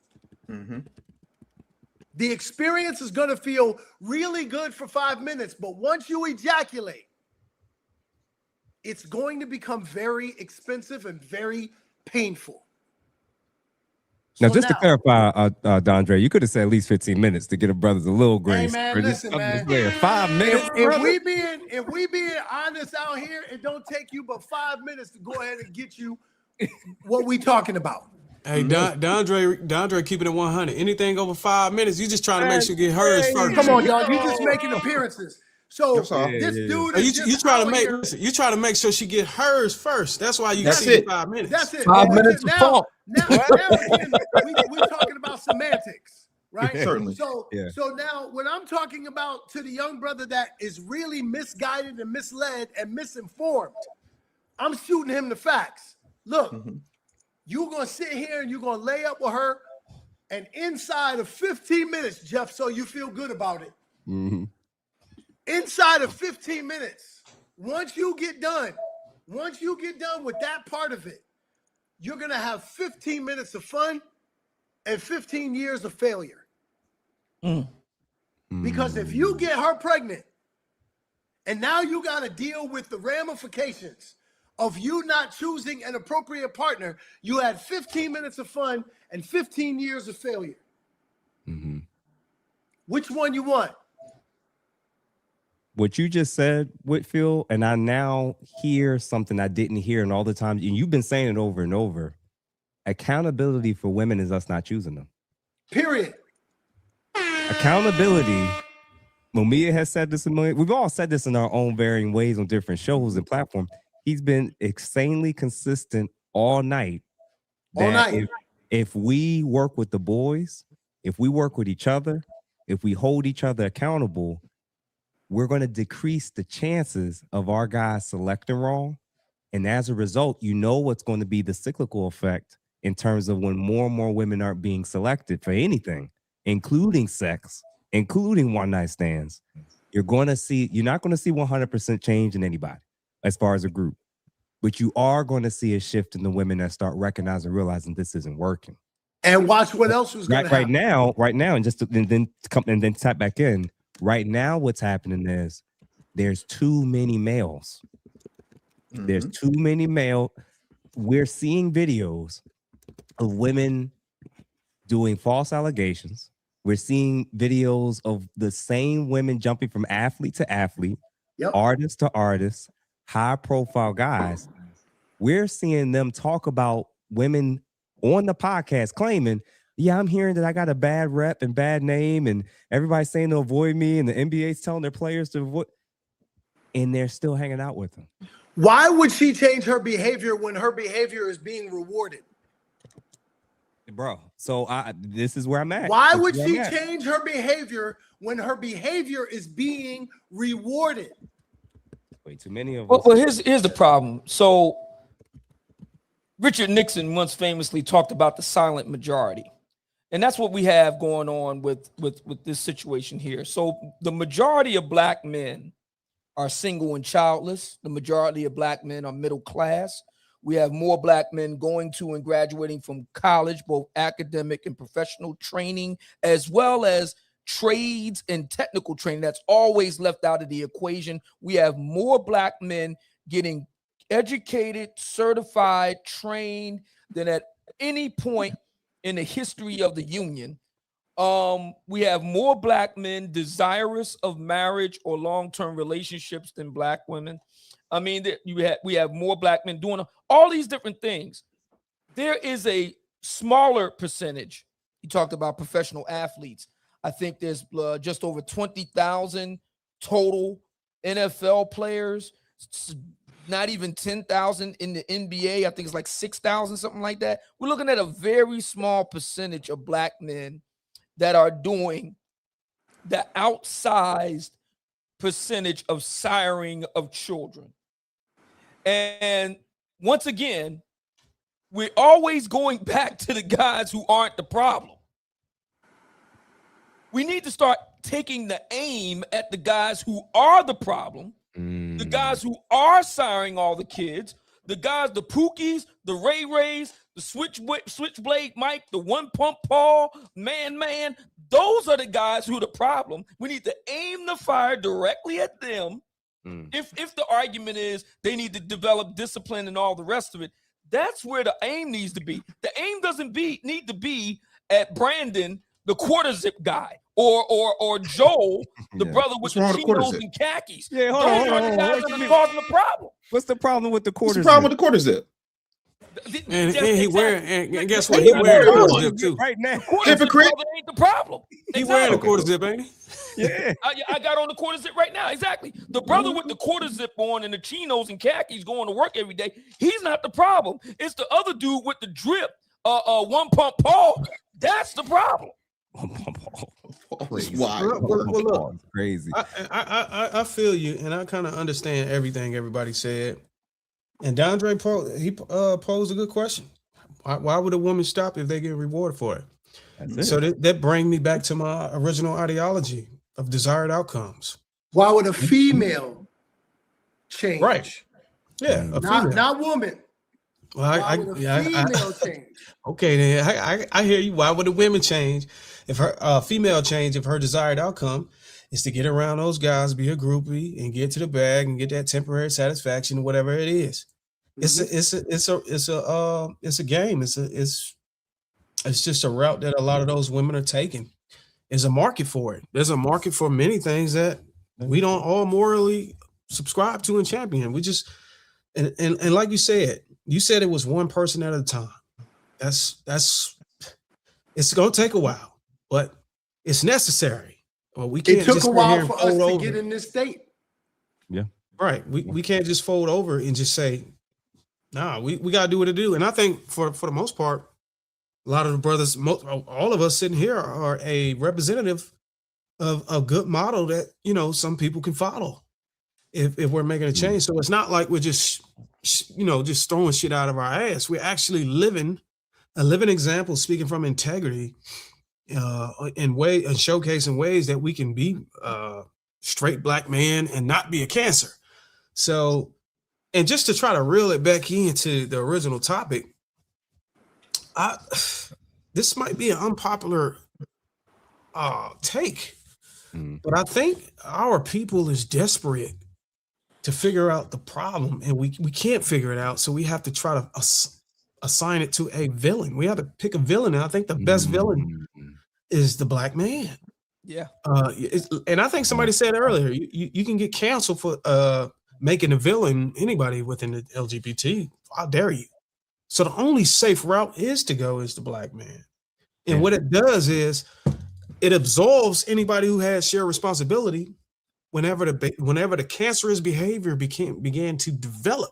The experience is going to feel really good for 5 minutes, but once you ejaculate, it's going to become very expensive and very painful. Now, just to clarify, Dondré, you could have said at least 15 minutes to get a brother's a little grace. Hey, man, listen, man. 5 minutes. If we being honest out here, it don't take you but 5 minutes to go ahead and get you what we talking about. Hey, Dondré keeping it 100. Anything over 5 minutes, you just trying to make sure you get hers first. Come on, y'all. You just making appearances. So this dude is you trying to make sure she get hers first. That's why you That's see it. 5 minutes. That's it. 5 minutes of fault. Now again, we're talking about semantics, right? Certainly. So now when I'm talking about to the young brother that is really misguided and misled and misinformed, I'm shooting him the facts. Look, you're going to sit here and you're going to lay up with her, and inside of 15 minutes, Jeff, so you feel good about it. Inside of 15 minutes, once you get done with that part of it, you're going to have 15 minutes of fun and 15 years of failure. Because if you get her pregnant and now you got to deal with the ramifications of you not choosing an appropriate partner, you had 15 minutes of fun and 15 years of failure. Which one you want? What you just said, Whitfield, and I now hear something I didn't hear in all the time, and you've been saying it over and over. Accountability for women is us not choosing them. Period. accountability. Mumia has said this a million. We've all said this in our own varying ways on different shows and platforms. He's been insanely consistent all night. All night. If we work with the boys, if we work with each other, if we hold each other accountable, we're going to decrease the chances of our guys selecting wrong. And as a result, you know what's going to be the cyclical effect in terms of when more and more women aren't being selected for anything, including sex, including one-night stands. You're not going to see 100% change in anybody as far as a group. But you are going to see a shift in the women that start recognizing, realizing this isn't working. And watch what else was going to happen. Right now, and then tap back in. Right now, what's happening is there's too many males. Mm-hmm. There's too many male. We're seeing videos of women doing false allegations. We're seeing videos of the same women jumping from athlete to athlete, artist to artist, high-profile guys. We're seeing them talk about women on the podcast claiming, yeah, I'm hearing that I got a bad rep and bad name, and everybody's saying to avoid me, and the NBA's telling their players to avoid, and they're still hanging out with them. Why would she change her behavior when her behavior is being rewarded? Bro, so this is where I'm at. Why would she change her behavior when her behavior is being rewarded? Way too many of us. Well, here's the problem. So Richard Nixon once famously talked about the silent majority. And that's what we have going on with this situation here. So the majority of black men are single and childless. The majority of black men are middle class. We have more black men going to and graduating from college, both academic and professional training, as well as trades and technical training. That's always left out of the equation. We have more black men getting educated, certified, trained than at any point in the history of the union. We have more black men desirous of marriage or long-term relationships than black women. I mean, we have more black men doing all these different things. There is a smaller percentage. You talked about professional athletes. I think there's just over 20,000 total NFL players. Not even 10,000 in the NBA. I think it's like 6,000, something like that. We're looking at a very small percentage of black men that are doing the outsized percentage of siring of children. And once again, we're always going back to the guys who aren't the problem. We need to start taking the aim at the guys who are the problem, the guys who are siring all the kids, the guys, the Pookies, the Ray Rays, the Switchblade Mike, the One Pump Paul, Man. Those are the guys who are the problem. We need to aim the fire directly at them. If the argument is they need to develop discipline and all the rest of it, that's where the aim needs to be. The aim doesn't need to be at Brandon, the quarter zip guy, or Joel, the brother with the chinos and khakis. Yeah, hold on. Causing the problem. What's the problem with the quarter zip? What's the problem with the quarter zip? And he wearing, and guess what? He wearing a quarter zip too. Right now. Hypocrite. Ain't the problem. He wearing a quarter zip, ain't he? Yeah. I got on the quarter zip right now. Exactly. The brother with the quarter zip on and the chinos and khakis going to work every day. He's not the problem. It's the other dude with the drip, One Pump Paul. That's the problem. Why? Well, look, crazy. I feel you, and I kind of understand everything everybody said. And Dondré posed a good question. Why would a woman stop if they get rewarded for it? So that brings me back to my original ideology of desired outcomes. Why would a female change? Right. Yeah, not woman. Well, Why would a female change? Okay, then I hear you. Why would a woman change if her female change if her desired outcome is to get around those guys, be a groupie, and get to the bag and get that temporary satisfaction, whatever it is. It's a game. It's just a route that a lot of those women are taking. There's a market for it. There's a market for many things that we don't all morally subscribe to and champion. We just and like you said it was one person at a time. That's it's gonna take a while, but it's necessary. Well, we can't It took just a sit while here and for us fold to over. get in this state. Yeah. Right. We can't just fold over and just say, nah, we got to do what it do. And I think for the most part, a lot of the brothers, all of us sitting here are a representative of a good model that, you know, some people can follow if we're making a change. So it's not like we're just, you know, just throwing shit out of our ass. We're actually living a living example, speaking from integrity, and showcasing ways that we can be straight black man and not be a cancer. So, and just to try to reel it back into the original topic, this might be an unpopular take, but I think our people is desperate to figure out the problem, and we can't figure it out. So we have to try to assign it to a villain. We have to pick a villain, and I think the best villain is the black man. Yeah. And I think somebody said earlier, you can get canceled for making a villain anybody within the LGBT. How dare you? So the only safe route is to go is the black man. And what it does is it absolves anybody who has shared responsibility whenever the cancerous behavior began to develop,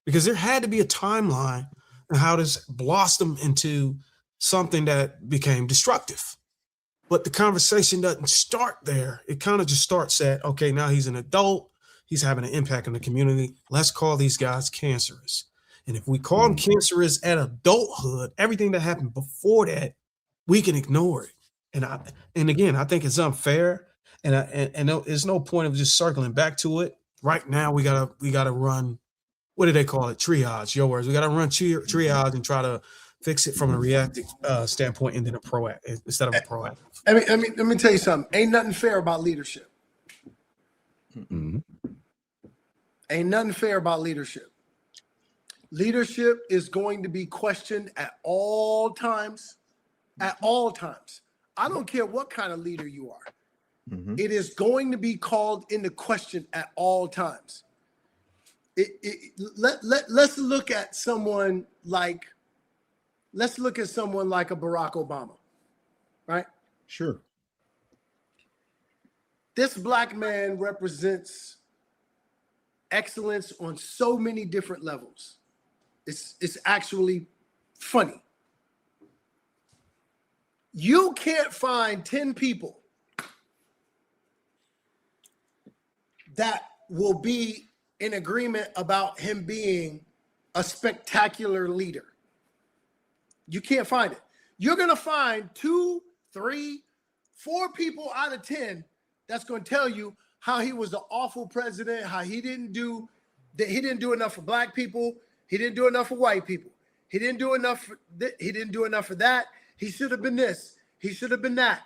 because there had to be a timeline on how this blossomed into something that became destructive. But the conversation doesn't start there. It kind of just starts at, okay, now he's an adult. He's having an impact on the community. Let's call these guys cancerous. And if we call them cancerous at adulthood, everything that happened before that, we can ignore it. And again, I think it's unfair. And there's no point of just circling back to it. Right now, we gotta run, what do they call it? Triage, your words. We gotta run triage and try to fix it from a reactive standpoint and then a proactive instead of a proactive. Let me tell you something. Ain't nothing fair about leadership. Ain't nothing fair about leadership. Leadership is going to be questioned at all times. At all times. I don't care what kind of leader you are. It is going to be called into question at all times. Let's look at someone like a Barack Obama, right? Sure. This black man represents excellence on so many different levels. It's actually funny. You can't find 10 people that will be in agreement about him being a spectacular leader. You can't find it. You're going to find 2, 3, 4 people out of 10 that's going to tell you how he was an awful president, how he didn't do enough for black people, he didn't do enough for white people, he didn't do enough for he didn't do enough for that, he should have been this, he should have been that,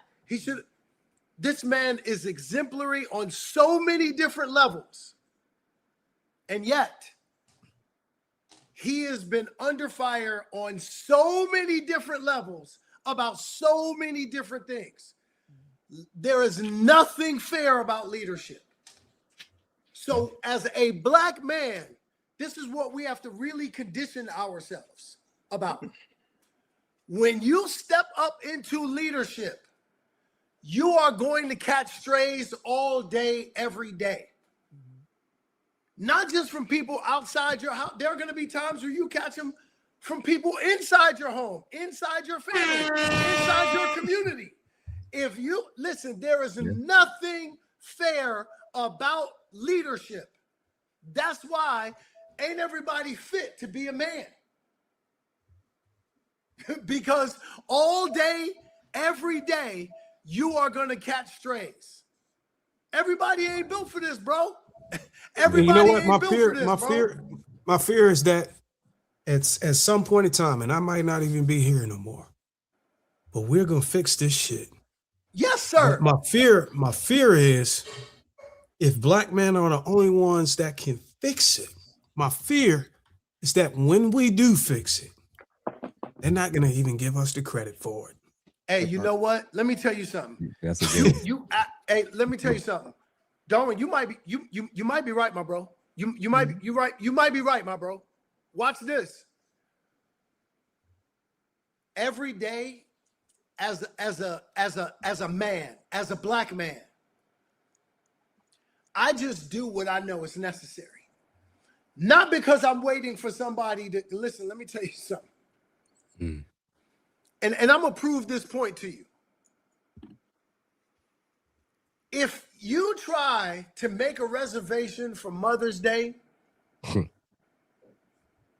this man is exemplary on so many different levels. And yet, he has been under fire on so many different levels about so many different things. There is nothing fair about leadership. So as a black man, this is what we have to really condition ourselves about. When you step up into leadership, you are going to catch strays all day, every day. Not just from people outside your house. There are going to be times where you catch them from people inside your home, inside your family, inside your community. If you listen, there is nothing fair about leadership. That's why ain't everybody fit to be a man. Because all day, every day, you are going to catch strays. Everybody ain't built for this, bro. Everybody you know what? ain't My fear is that at some point in time, and I might not even be here no more, but we're gonna fix this shit. Yes, sir. My fear is if black men are the only ones that can fix it. My fear is that when we do fix it, they're not gonna even give us the credit for it. Hey, you know what? Let me tell you something. That's a good Hey, let me tell you something. Darwin, you might be right, my bro. You might be right, my bro. Watch this. Every day, as a man, as a black man, I just do what I know is necessary. Not because I'm waiting for somebody to listen. Let me tell you something. And I'm gonna prove this point to you. If you try to make a reservation for Mother's Day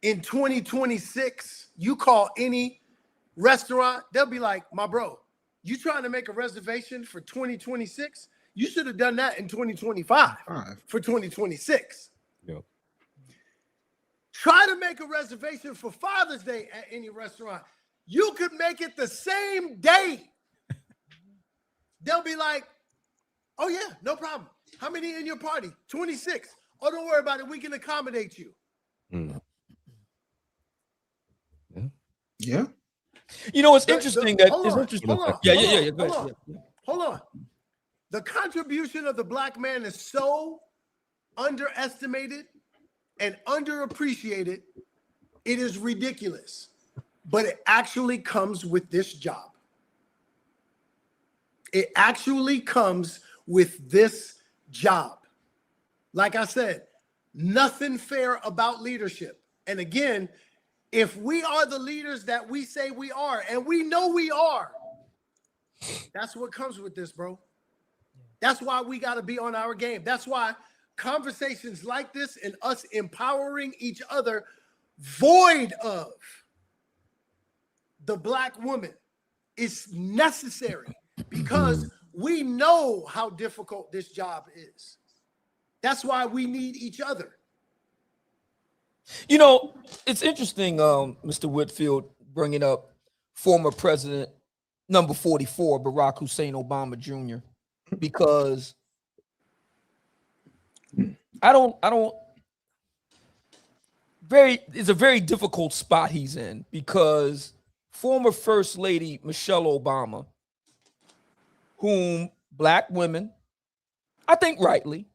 in 2026, you call any restaurant, they'll be like, my bro, you trying to make a reservation for 2026? You should have done that in 2025 for 2026. Yep. Try to make a reservation for Father's Day at any restaurant. You could make it the same day. They'll be like, oh yeah, no problem. How many in your party? 26. Oh, don't worry about it. We can accommodate you. Yeah. You know, it's interesting that hold it's on, interesting. hold on, Yeah. Go hold ahead. on. Hold on. The contribution of the black man is so underestimated and underappreciated. It is ridiculous. But it actually comes with this job. It actually comes with this job. Like I said, nothing fair about leadership. And again, if we are the leaders that we say we are, and we know we are, that's what comes with this, bro. That's why we got to be on our game. That's why conversations like this and us empowering each other, void of the black woman, is necessary, because we know how difficult this job is. That's why we need each other. You know, it's interesting, Mr. Whitfield, bringing up former president number 44, Barack Hussein Obama Jr., because it's a very difficult spot he's in, because former First Lady Michelle Obama, whom black women, I think rightly,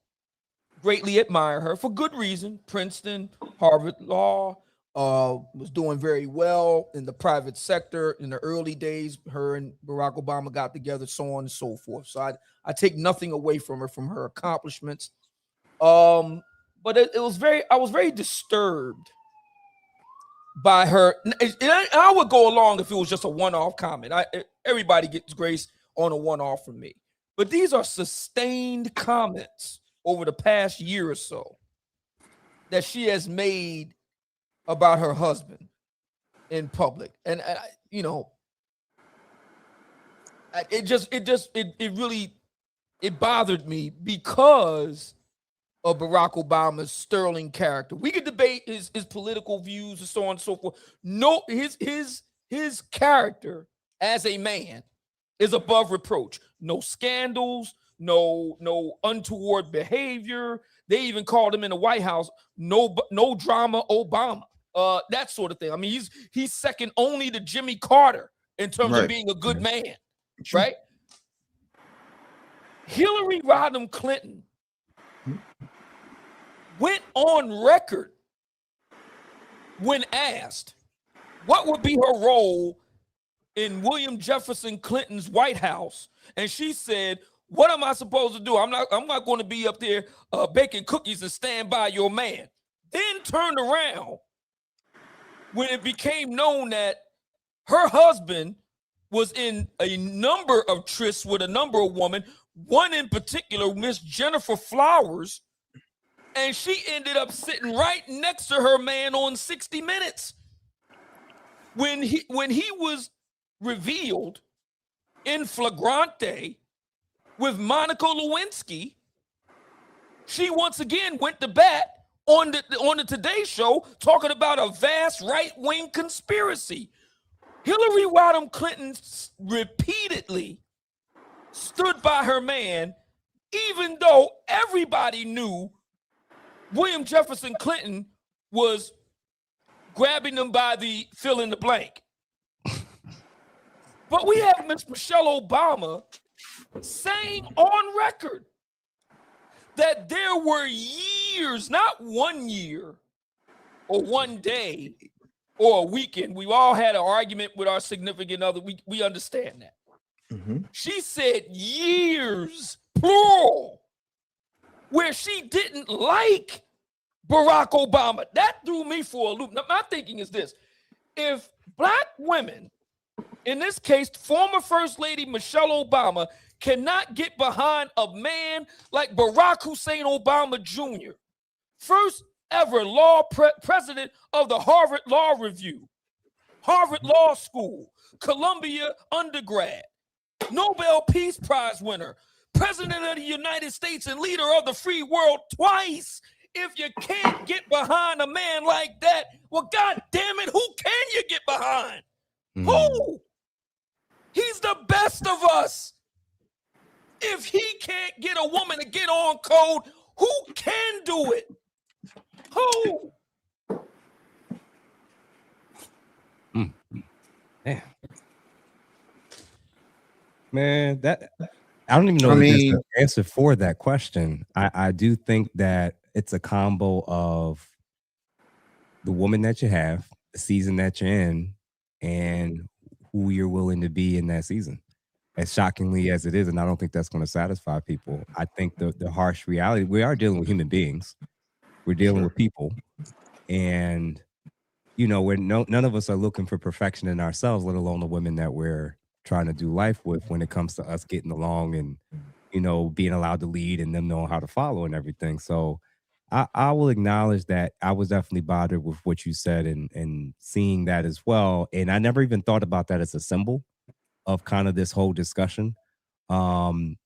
greatly admire her for good reason. Princeton, Harvard Law, was doing very well in the private sector in the early days. Her and Barack Obama got together, so on and so forth. So I take nothing away from her accomplishments. But I was very disturbed by her. And I would go along if it was just a one-off comment. Everybody gets grace on a one-off from me. But these are sustained comments over the past year or so that she has made about her husband in public. And you know, it really bothered me because of Barack Obama's sterling character. We could debate his political views and so on and so forth. No, his character as a man is above reproach. No scandals, no untoward behavior. They even called him in the White House no drama Obama. That sort of thing. I mean, he's second only to Jimmy Carter in terms of being a good man, right? Hillary Rodham Clinton went on record when asked what would be her role in William Jefferson Clinton's White House, and she said, "What am I supposed to do? I'm not going to be up there baking cookies and stand by your man." Then turned around when it became known that her husband was in a number of trysts with a number of women, one in particular, Miss Jennifer Flowers, and she ended up sitting right next to her man on 60 Minutes. When he was revealed in flagrante with Monica Lewinsky, she once again went to bat on the Today Show, talking about a vast right-wing conspiracy. Hillary Rodham Clinton repeatedly stood by her man, even though everybody knew William Jefferson Clinton was grabbing them by the fill in the blank. But we have Miss Michelle Obama saying on record that there were years, not 1 year or one day, or a weekend. We've all had an argument with our significant other. We understand that. She said years, plural, where she didn't like Barack Obama. That threw me for a loop. Now, my thinking is this. If black women, in this case, former First Lady Michelle Obama, cannot get behind a man like Barack Hussein Obama Jr., first ever president of the Harvard Law Review, Harvard Law School, Columbia undergrad, Nobel Peace Prize winner, president of the United States and leader of the free world twice. If you can't get behind a man like that, well, God damn it, who can you get behind? Who? He's the best of us. If he can't get a woman to get on code, who can do it? Who? Man, that I don't even know there's an answer for that question. I do think that it's a combo of the woman that you have, the season that you're in, and who you're willing to be in that season. As shockingly as it is, and I don't think that's going to satisfy people. I think the harsh reality, we are dealing with human beings. We're dealing with people. And, you know, none of us are looking for perfection in ourselves, let alone the women that we're trying to do life with when it comes to us getting along and, you know, being allowed to lead and them knowing how to follow and everything. So I will acknowledge that I was definitely bothered with what you said and seeing that as well. And I never even thought about that as a symbol of kind of this whole discussion. But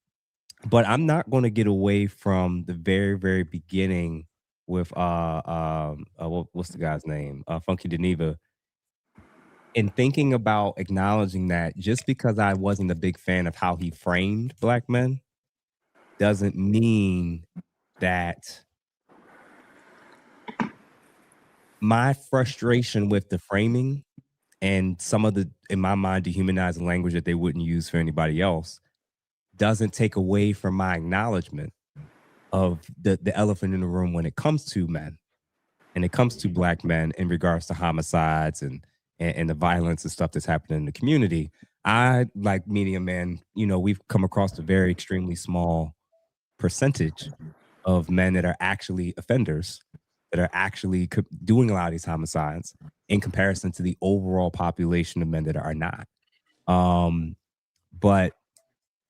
I'm not going to get away from the very, very beginning with what's the guy's name? Funky Dineva. And thinking about acknowledging that just because I wasn't a big fan of how he framed black men doesn't mean that my frustration with the framing and some of the, in my mind, dehumanizing language that they wouldn't use for anybody else doesn't take away from my acknowledgement of the elephant in the room when it comes to men and it comes to black men in regards to homicides and the violence and stuff that's happening in the community. I, like medium man, you know, we've come across a very extremely small percentage of men that are actually offenders, that are actually doing a lot of these homicides in comparison to the overall population of men that are not. But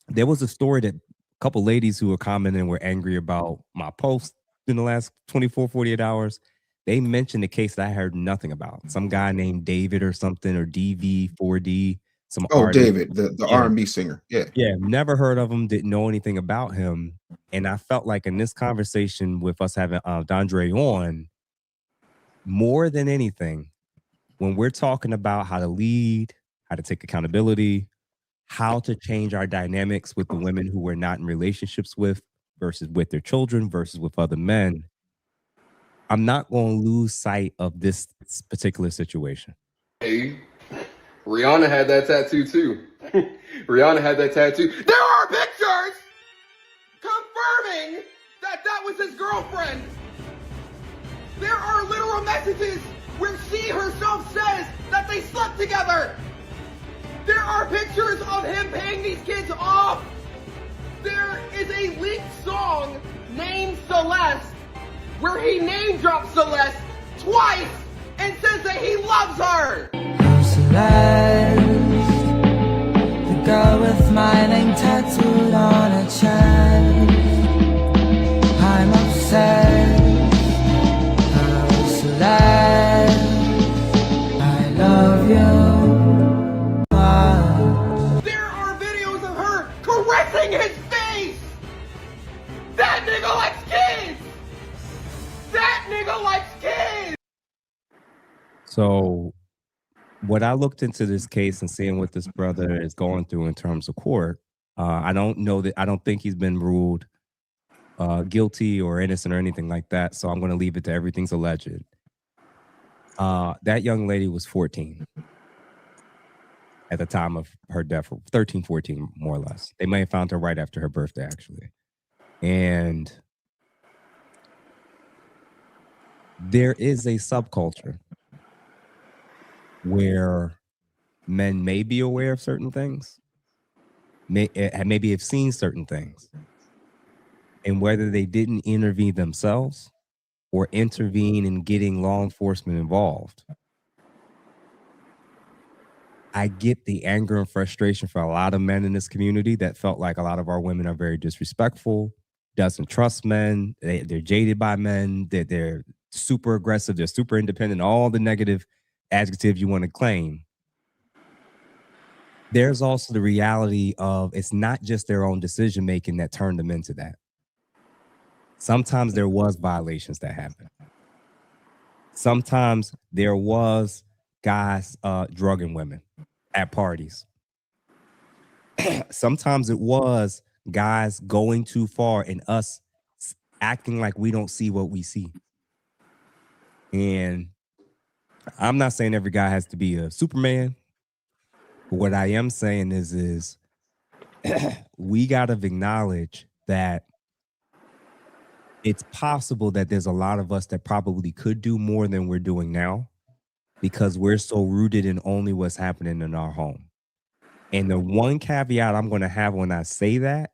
there was a story that a couple ladies who were commenting were angry about my post in the last 24, 48 hours. They mentioned a case that I heard nothing about. Some guy named David or something, or DV4D. Some artist. David, the R&B singer. Yeah. Yeah, never heard of him, didn't know anything about him. And I felt like in this conversation with us having Dondré on, more than anything, when we're talking about how to lead, how to take accountability, how to change our dynamics with the women who we're not in relationships with versus with their children versus with other men, I'm not going to lose sight of this particular situation. Hey, Rihanna had that tattoo too. Rihanna had that tattoo. There are pictures confirming that that was his girlfriend. There are literal messages where she herself says that they slept together. There are pictures of him paying these kids off. There is a leaked song named Celeste where he name drops Celeste twice and says that he loves her. I'm Celeste, the girl with my name tattooed on her chest. I'm obsessed. I'm Celeste, I love you. There are videos of her caressing his face. That nigga likes kids. That nigga likes kids. So what I looked into this case and seeing what this brother is going through in terms of court, I don't think he's been ruled guilty or innocent or anything like that. So I'm going to leave it to everything's alleged. That young lady was 14 at the time of her death, 13, 14, more or less. They may have found her right after her birthday, actually. And there is a subculture where men may be aware of certain things, maybe have seen certain things, and whether they didn't intervene themselves or intervene in getting law enforcement involved. I get the anger and frustration for a lot of men in this community that felt like a lot of our women are very disrespectful, doesn't trust men, they're jaded by men, that they're super aggressive, they're super independent, all the negative adjectives you want to claim. There's also the reality of it's not just their own decision making that turned them into that. Sometimes there was violations that happened. Sometimes there was guys drugging women at parties. Sometimes it was guys going too far and us acting like we don't see what we see. And I'm not saying every guy has to be a Superman. But what I am saying is we got to acknowledge that it's possible that there's a lot of us that probably could do more than we're doing now because we're so rooted in only what's happening in our home. And the one caveat I'm going to have when I say that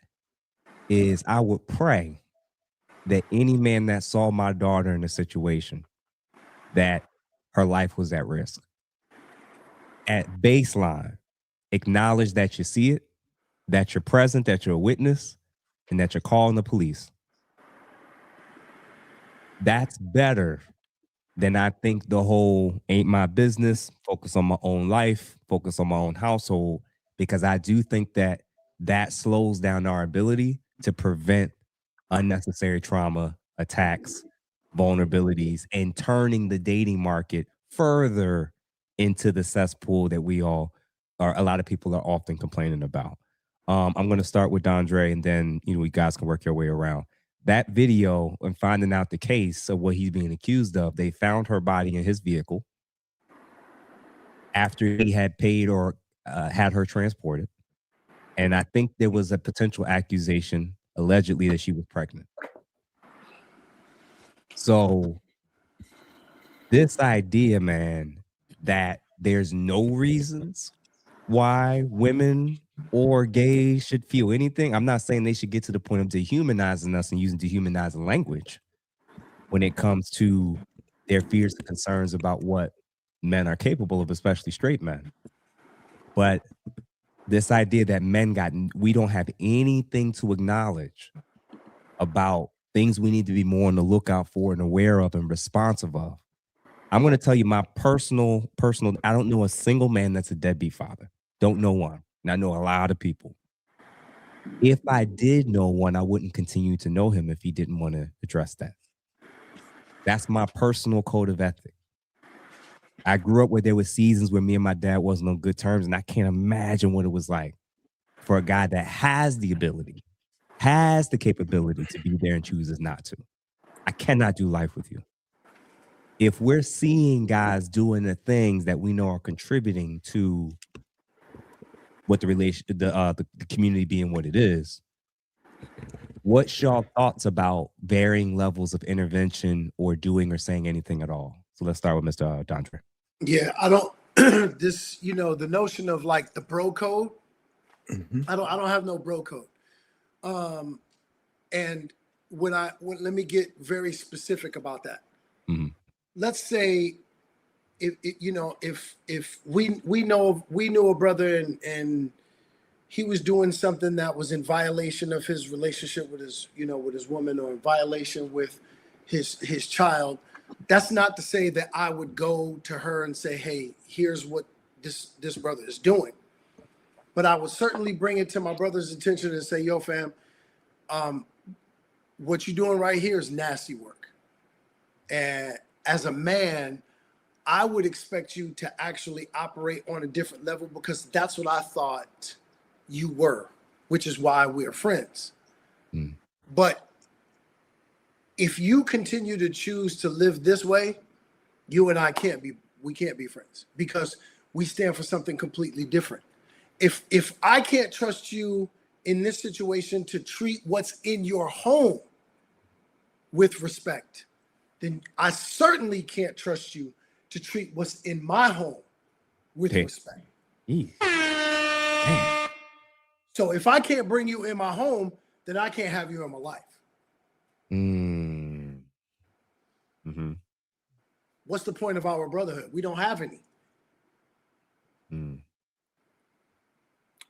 is I would pray that any man that saw my daughter in a situation that her life was at risk, at baseline, acknowledge that you see it, that you're present, that you're a witness, and that you're calling the police. That's better than I think the whole ain't my business, focus on my own life, focus on my own household, because I do think that that slows down our ability to prevent unnecessary trauma, attacks, vulnerabilities, and turning the dating market further into the cesspool that we all are, a lot of people are often complaining about. I'm going to start with Dondré, and then you guys can work your way around. That video and finding out the case of what he's being accused of, they found her body in his vehicle after he had paid or had her transported. And I think there was a potential accusation, allegedly, that she was pregnant. So this idea, man, that there's no reasons why women or gays should feel anything. I'm not saying they should get to the point of dehumanizing us and using dehumanizing language when it comes to their fears and concerns about what men are capable of, especially straight men. But this idea that we don't have anything to acknowledge about things we need to be more on the lookout for and aware of and responsive of. I'm going to tell you my personal, I don't know a single man that's a deadbeat father. Don't know one. And I know a lot of people. If I did know one, I wouldn't continue to know him if he didn't want to address that. That's my personal code of ethic. I grew up where there were seasons where me and my dad wasn't on good terms, and I can't imagine what it was like for a guy that has the ability, has the capability to be there and chooses not to. I cannot do life with you. If we're seeing guys doing the things that we know are contributing to what the community being what it is, what's your thoughts about varying levels of intervention or doing or saying anything at all? So let's start with Mr. Dondré. Yeah, I don't. This, the notion of like the bro code. Mm-hmm. I don't have no bro code. And let me get very specific about that. Mm-hmm. Let's say, if we knew a brother and he was doing something that was in violation of his relationship with his woman, or in violation with his child, that's not to say that I would go to her and say, hey, here's what this brother is doing. But I would certainly bring it to my brother's attention and say, yo, fam, what you're doing right here is nasty work. And as a man, I would expect you to actually operate on a different level, because that's what I thought you were, which is why we're friends. Mm. But if you continue to choose to live this way, you and I can't be friends, because we stand for something completely different. If I can't trust you in this situation to treat what's in your home with respect, then I certainly can't trust you to treat what's in my home with Okay. respect. Damn. So if I can't bring you in my home, then I can't have you in my life. Mm-hmm. What's the point of our brotherhood? We don't have any.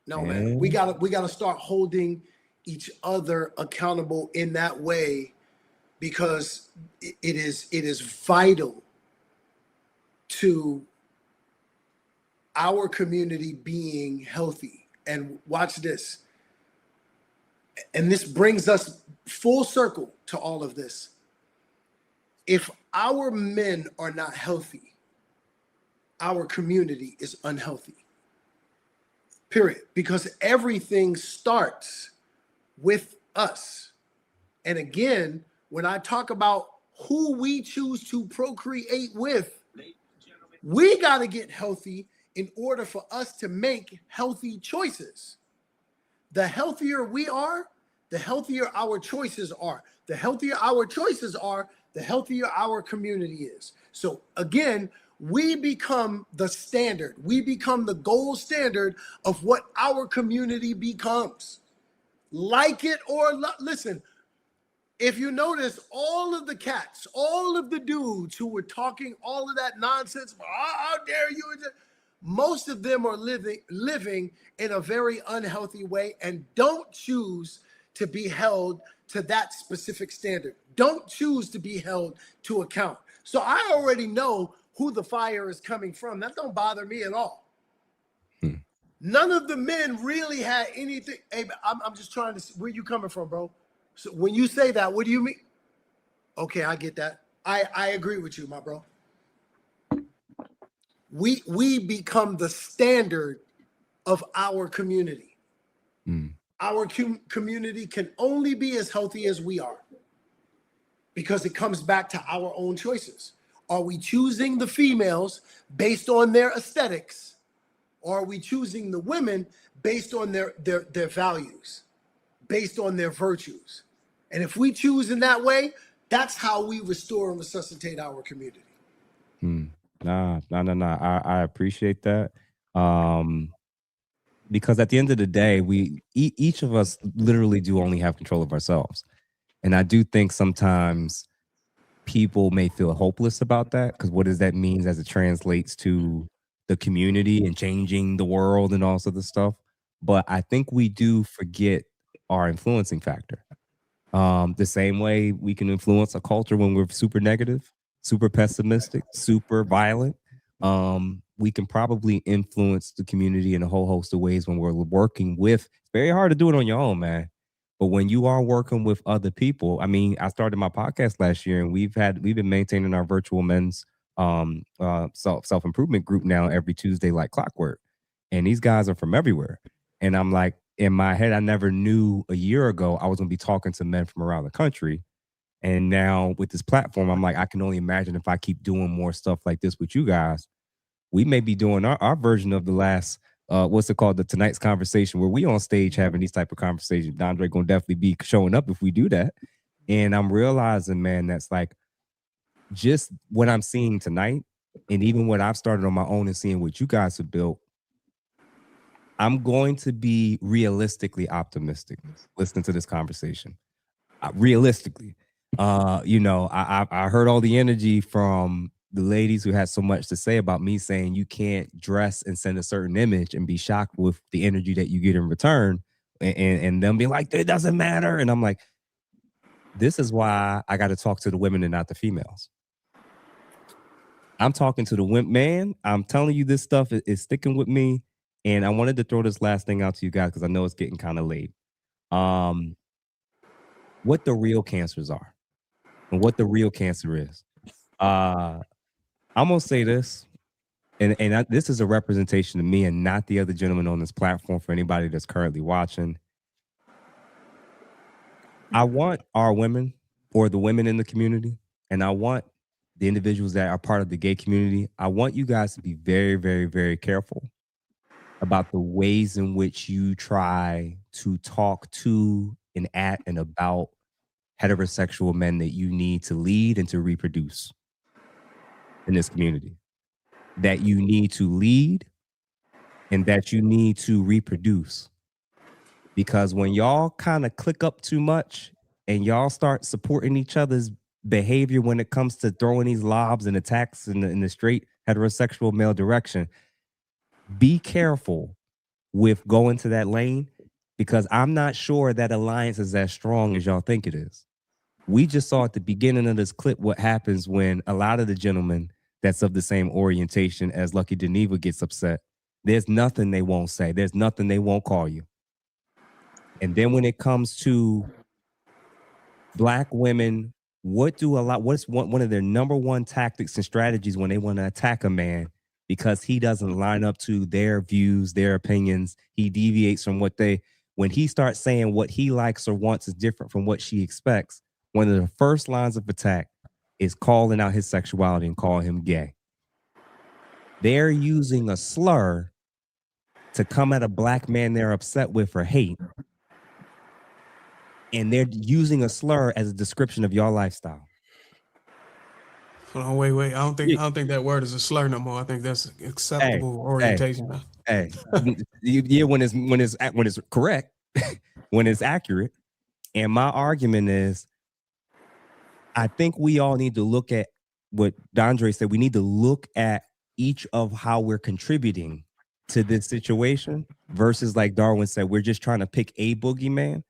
No, man. We gotta start holding each other accountable in that way, because it is vital to our community being healthy. And watch this. And this brings us full circle to all of this. If our men are not healthy, our community is unhealthy. Period. Because everything starts with us. And again, when I talk about who we choose to procreate with, we got to get healthy in order for us to make healthy choices. The healthier we are, the healthier our choices are. The healthier our choices are, the healthier our community is. So again, we become the standard. We become the gold standard of what our community becomes. Like it or listen, if you notice, all of the cats, all of the dudes who were talking all of that nonsense, how dare you? Most of them are living in a very unhealthy way and don't choose to be held to that specific standard. Don't choose to be held to account. So I already know who the fire is coming from. That don't bother me at all. None of the men really had anything. Hey, I'm just trying to see where you coming from, bro. So when you say that, what do you mean? Okay, I get that. I agree with you, my bro. We become the standard of our community. Our community can only be as healthy as we are, because it comes back to our own choices. Are we choosing the females based on their aesthetics, or are we choosing the women based on their values, based on their virtues? And if we choose in that way, that's how we restore and resuscitate our community. Nah. I appreciate that. Because at the end of the day, each of us literally do only have control of ourselves. And I do think sometimes people may feel hopeless about that, because what does that mean as it translates to the community and changing the world and all sorts of stuff? But I think we do forget our influencing factor. The same way we can influence a culture when we're super negative, super pessimistic, super violent. We can probably influence the community in a whole host of ways when we're working with. It's very hard to do it on your own, man. But when you are working with other people, I mean, I started my podcast last year, and we've been maintaining our virtual men's self-improvement group now every Tuesday like clockwork. And these guys are from everywhere. And I'm like, in my head, I never knew a year ago I was going to be talking to men from around the country. And now with this platform, I'm like, I can only imagine if I keep doing more stuff like this with you guys, we may be doing our version of the last, what's it called? The Tonight's Conversation, where we on stage having these type of conversations. Dondré gonna definitely be showing up if we do that. And I'm realizing, man, that's like just what I'm seeing tonight. And even what I've started on my own and seeing what you guys have built, I'm going to be realistically optimistic listening to this conversation. Realistically, I heard all the energy from the ladies who had so much to say about me saying you can't dress and send a certain image and be shocked with the energy that you get in return, and them be like, it doesn't matter. And I'm like, this is why I got to talk to the women and not the females. I'm talking to the women, man. I'm telling you, this stuff is sticking with me. And I wanted to throw this last thing out to you guys, because I know it's getting kind of late. What the real cancers are and what the real cancer is. I'm going to say this, and this is a representation of me and not the other gentleman on this platform for anybody that's currently watching. I want our women, or the women in the community, and I want the individuals that are part of the gay community, I want you guys to be very, very, very careful about the ways in which you try to talk to and at and about heterosexual men that you need to lead and to reproduce in this community. That you need to lead and that you need to reproduce. Because when y'all kind of click up too much and y'all start supporting each other's behavior when it comes to throwing these lobs and attacks in the straight heterosexual male direction, be careful with going to that lane, because I'm not sure that alliance is as strong as y'all think it is. We just saw at the beginning of this clip what happens when a lot of the gentlemen that's of the same orientation as Lucky Dineva gets upset. There's nothing they won't say. There's nothing they won't call you. And then when it comes to Black women, what's one of their number one tactics and strategies when they want to attack a man because he doesn't line up to their views, their opinions, he deviates from when he starts saying what he likes or wants is different from what she expects, one of the first lines of attack is calling out his sexuality and calling him gay. They're using a slur to come at a Black man they're upset with or hate. And they're using a slur as a description of your lifestyle. Hold on, wait. I don't think that word is a slur no more. I think that's acceptable orientation now. Yeah, when it's correct, when it's accurate. And my argument is, I think we all need to look at what Dondré said. We need to look at each of how we're contributing to this situation versus, like Darwin said, we're just trying to pick a boogeyman.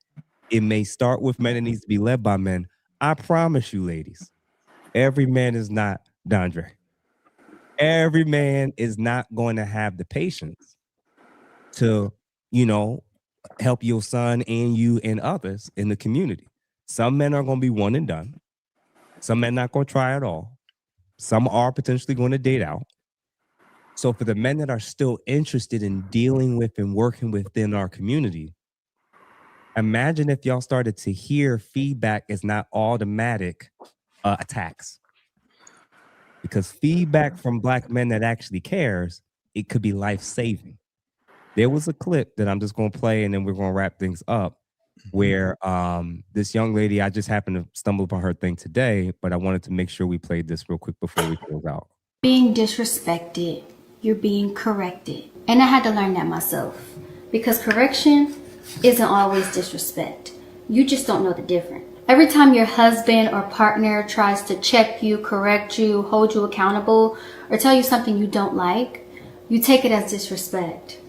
It may start with men. It needs to be led by men. I promise you, ladies, every man is not Dondré. Every man is not going to have the patience to, help your son and you and others in the community. Some men are going to be one and done. Some men not going to try at all. Some are potentially going to date out. So for the men that are still interested in dealing with and working within our community, imagine if y'all started to hear feedback is not automatic attacks. Because feedback from Black men that actually cares, it could be life-saving. There was a clip that I'm just going to play and then we're going to wrap things up where this young lady, I just happened to stumble upon her thing today, but I wanted to make sure we played this real quick before we close out. Being disrespected, you're being corrected. And I had to learn that myself because correction isn't always disrespect. You just don't know the difference. Every time your husband or partner tries to check you, correct you, hold you accountable, or tell you something you don't like, you take it as disrespect.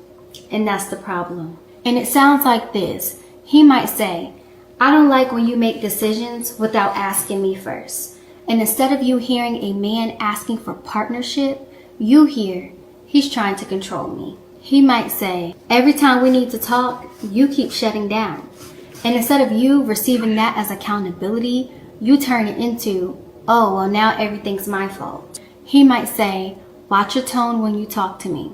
And that's the problem. And it sounds like this. He might say, I don't like when you make decisions without asking me first. And instead of you hearing a man asking for partnership, you hear, he's trying to control me. He might say, every time we need to talk, you keep shutting down. And instead of you receiving that as accountability, you turn it into, oh, well, now everything's my fault. He might say, watch your tone when you talk to me.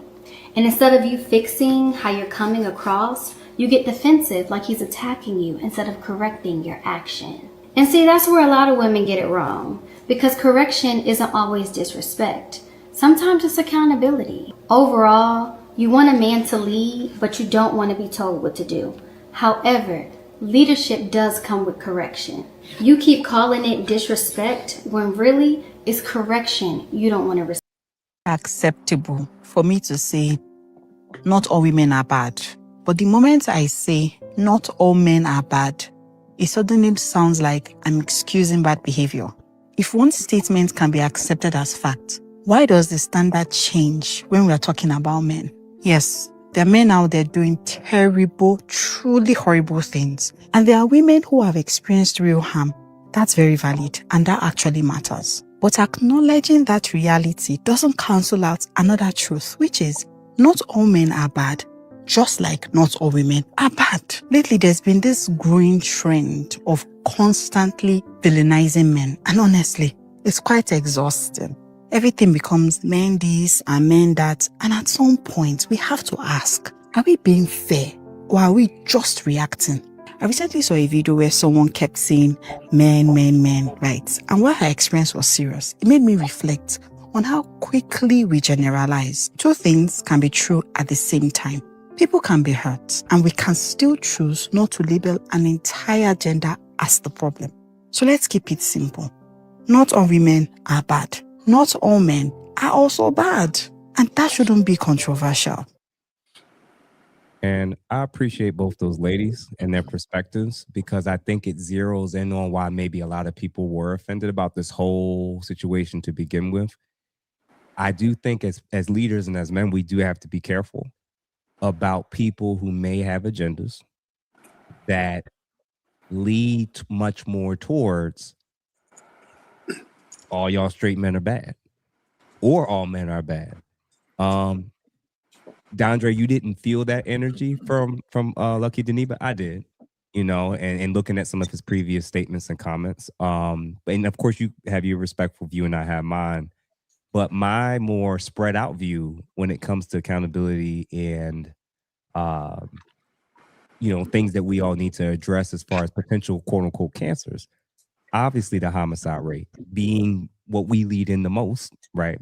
And instead of you fixing how you're coming across, you get defensive like he's attacking you instead of correcting your action. And see, that's where a lot of women get it wrong, because correction isn't always disrespect. Sometimes it's accountability. Overall, you want a man to lead, but you don't want to be told what to do. However, leadership does come with correction. You keep calling it disrespect when really it's correction you don't want to receive. Acceptable for me to say not all women are bad. But the moment I say not all men are bad, it suddenly sounds like I'm excusing bad behavior. If one statement can be accepted as fact, why does the standard change when we are talking about men? Yes, there are men out there doing terrible, truly horrible things. And there are women who have experienced real harm. That's very valid, and that actually matters. But acknowledging that reality doesn't cancel out another truth, which is not all men are bad, just like not all women are bad. Lately, there's been this growing trend of constantly villainizing men. And honestly, it's quite exhausting. Everything becomes men this and men that. And at some point, we have to ask, are we being fair or are we just reacting? I recently saw a video where someone kept saying men, right? And while her experience was serious, it made me reflect on how quickly we generalize. Two things can be true at the same time. People can be hurt, and we can still choose not to label an entire gender as the problem. So let's keep it simple. Not all women are bad. Not all men are also bad. And that shouldn't be controversial. And I appreciate both those ladies and their perspectives because I think it zeroes in on why maybe a lot of people were offended about this whole situation to begin with. I do think as leaders and as men, we do have to be careful about people who may have agendas that lead much more towards all y'all straight men are bad or all men are bad. Dondré, you didn't feel that energy from Lucky Dineva. I did, and looking at some of his previous statements and comments. And of course, you have your respectful view, and I have mine. But my more spread out view when it comes to accountability and things that we all need to address as far as potential quote unquote cancers. Obviously, the homicide rate being what we lead in the most, right?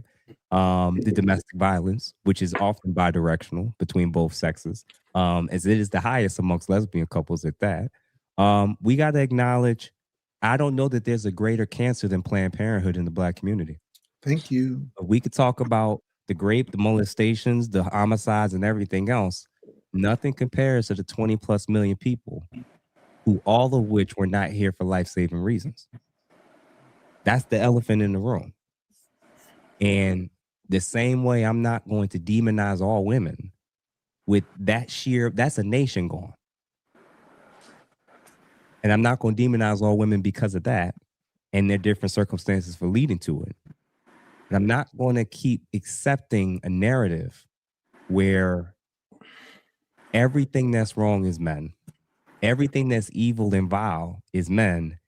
The domestic violence, which is often bidirectional between both sexes, as it is the highest amongst lesbian couples at that. We got to acknowledge, I don't know that there's a greater cancer than Planned Parenthood in the Black community. Thank you. We could talk about the rape, the molestations, the homicides, and everything else. Nothing compares to the 20 plus million people who all of which were not here for life-saving reasons. That's the elephant in the room. And the same way I'm not going to demonize all women with that's a nation gone. And I'm not going to demonize all women because of that and their different circumstances for leading to it. And I'm not going to keep accepting a narrative where everything that's wrong is men. Everything that's evil and vile is men.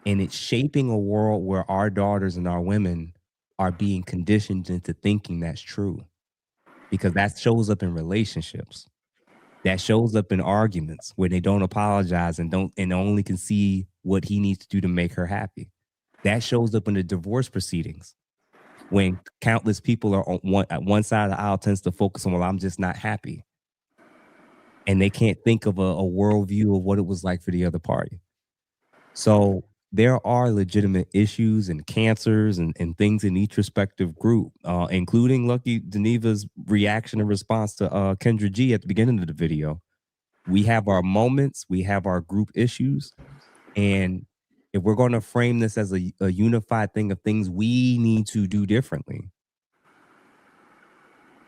And it's shaping a world where our daughters and our women are being conditioned into thinking that's true. Because that shows up in relationships. That shows up in arguments where they don't apologize and only can see what he needs to do to make her happy. That shows up in the divorce proceedings when countless people are on one side of the aisle tends to focus on, well, I'm just not happy. And they can't think of a worldview of what it was like for the other party. So there are legitimate issues and cancers and things in each respective group, including Lucky Dineva's reaction and response to Kendra G at the beginning of the video. We have our moments, we have our group issues. And if we're going to frame this as a unified thing of things we need to do differently,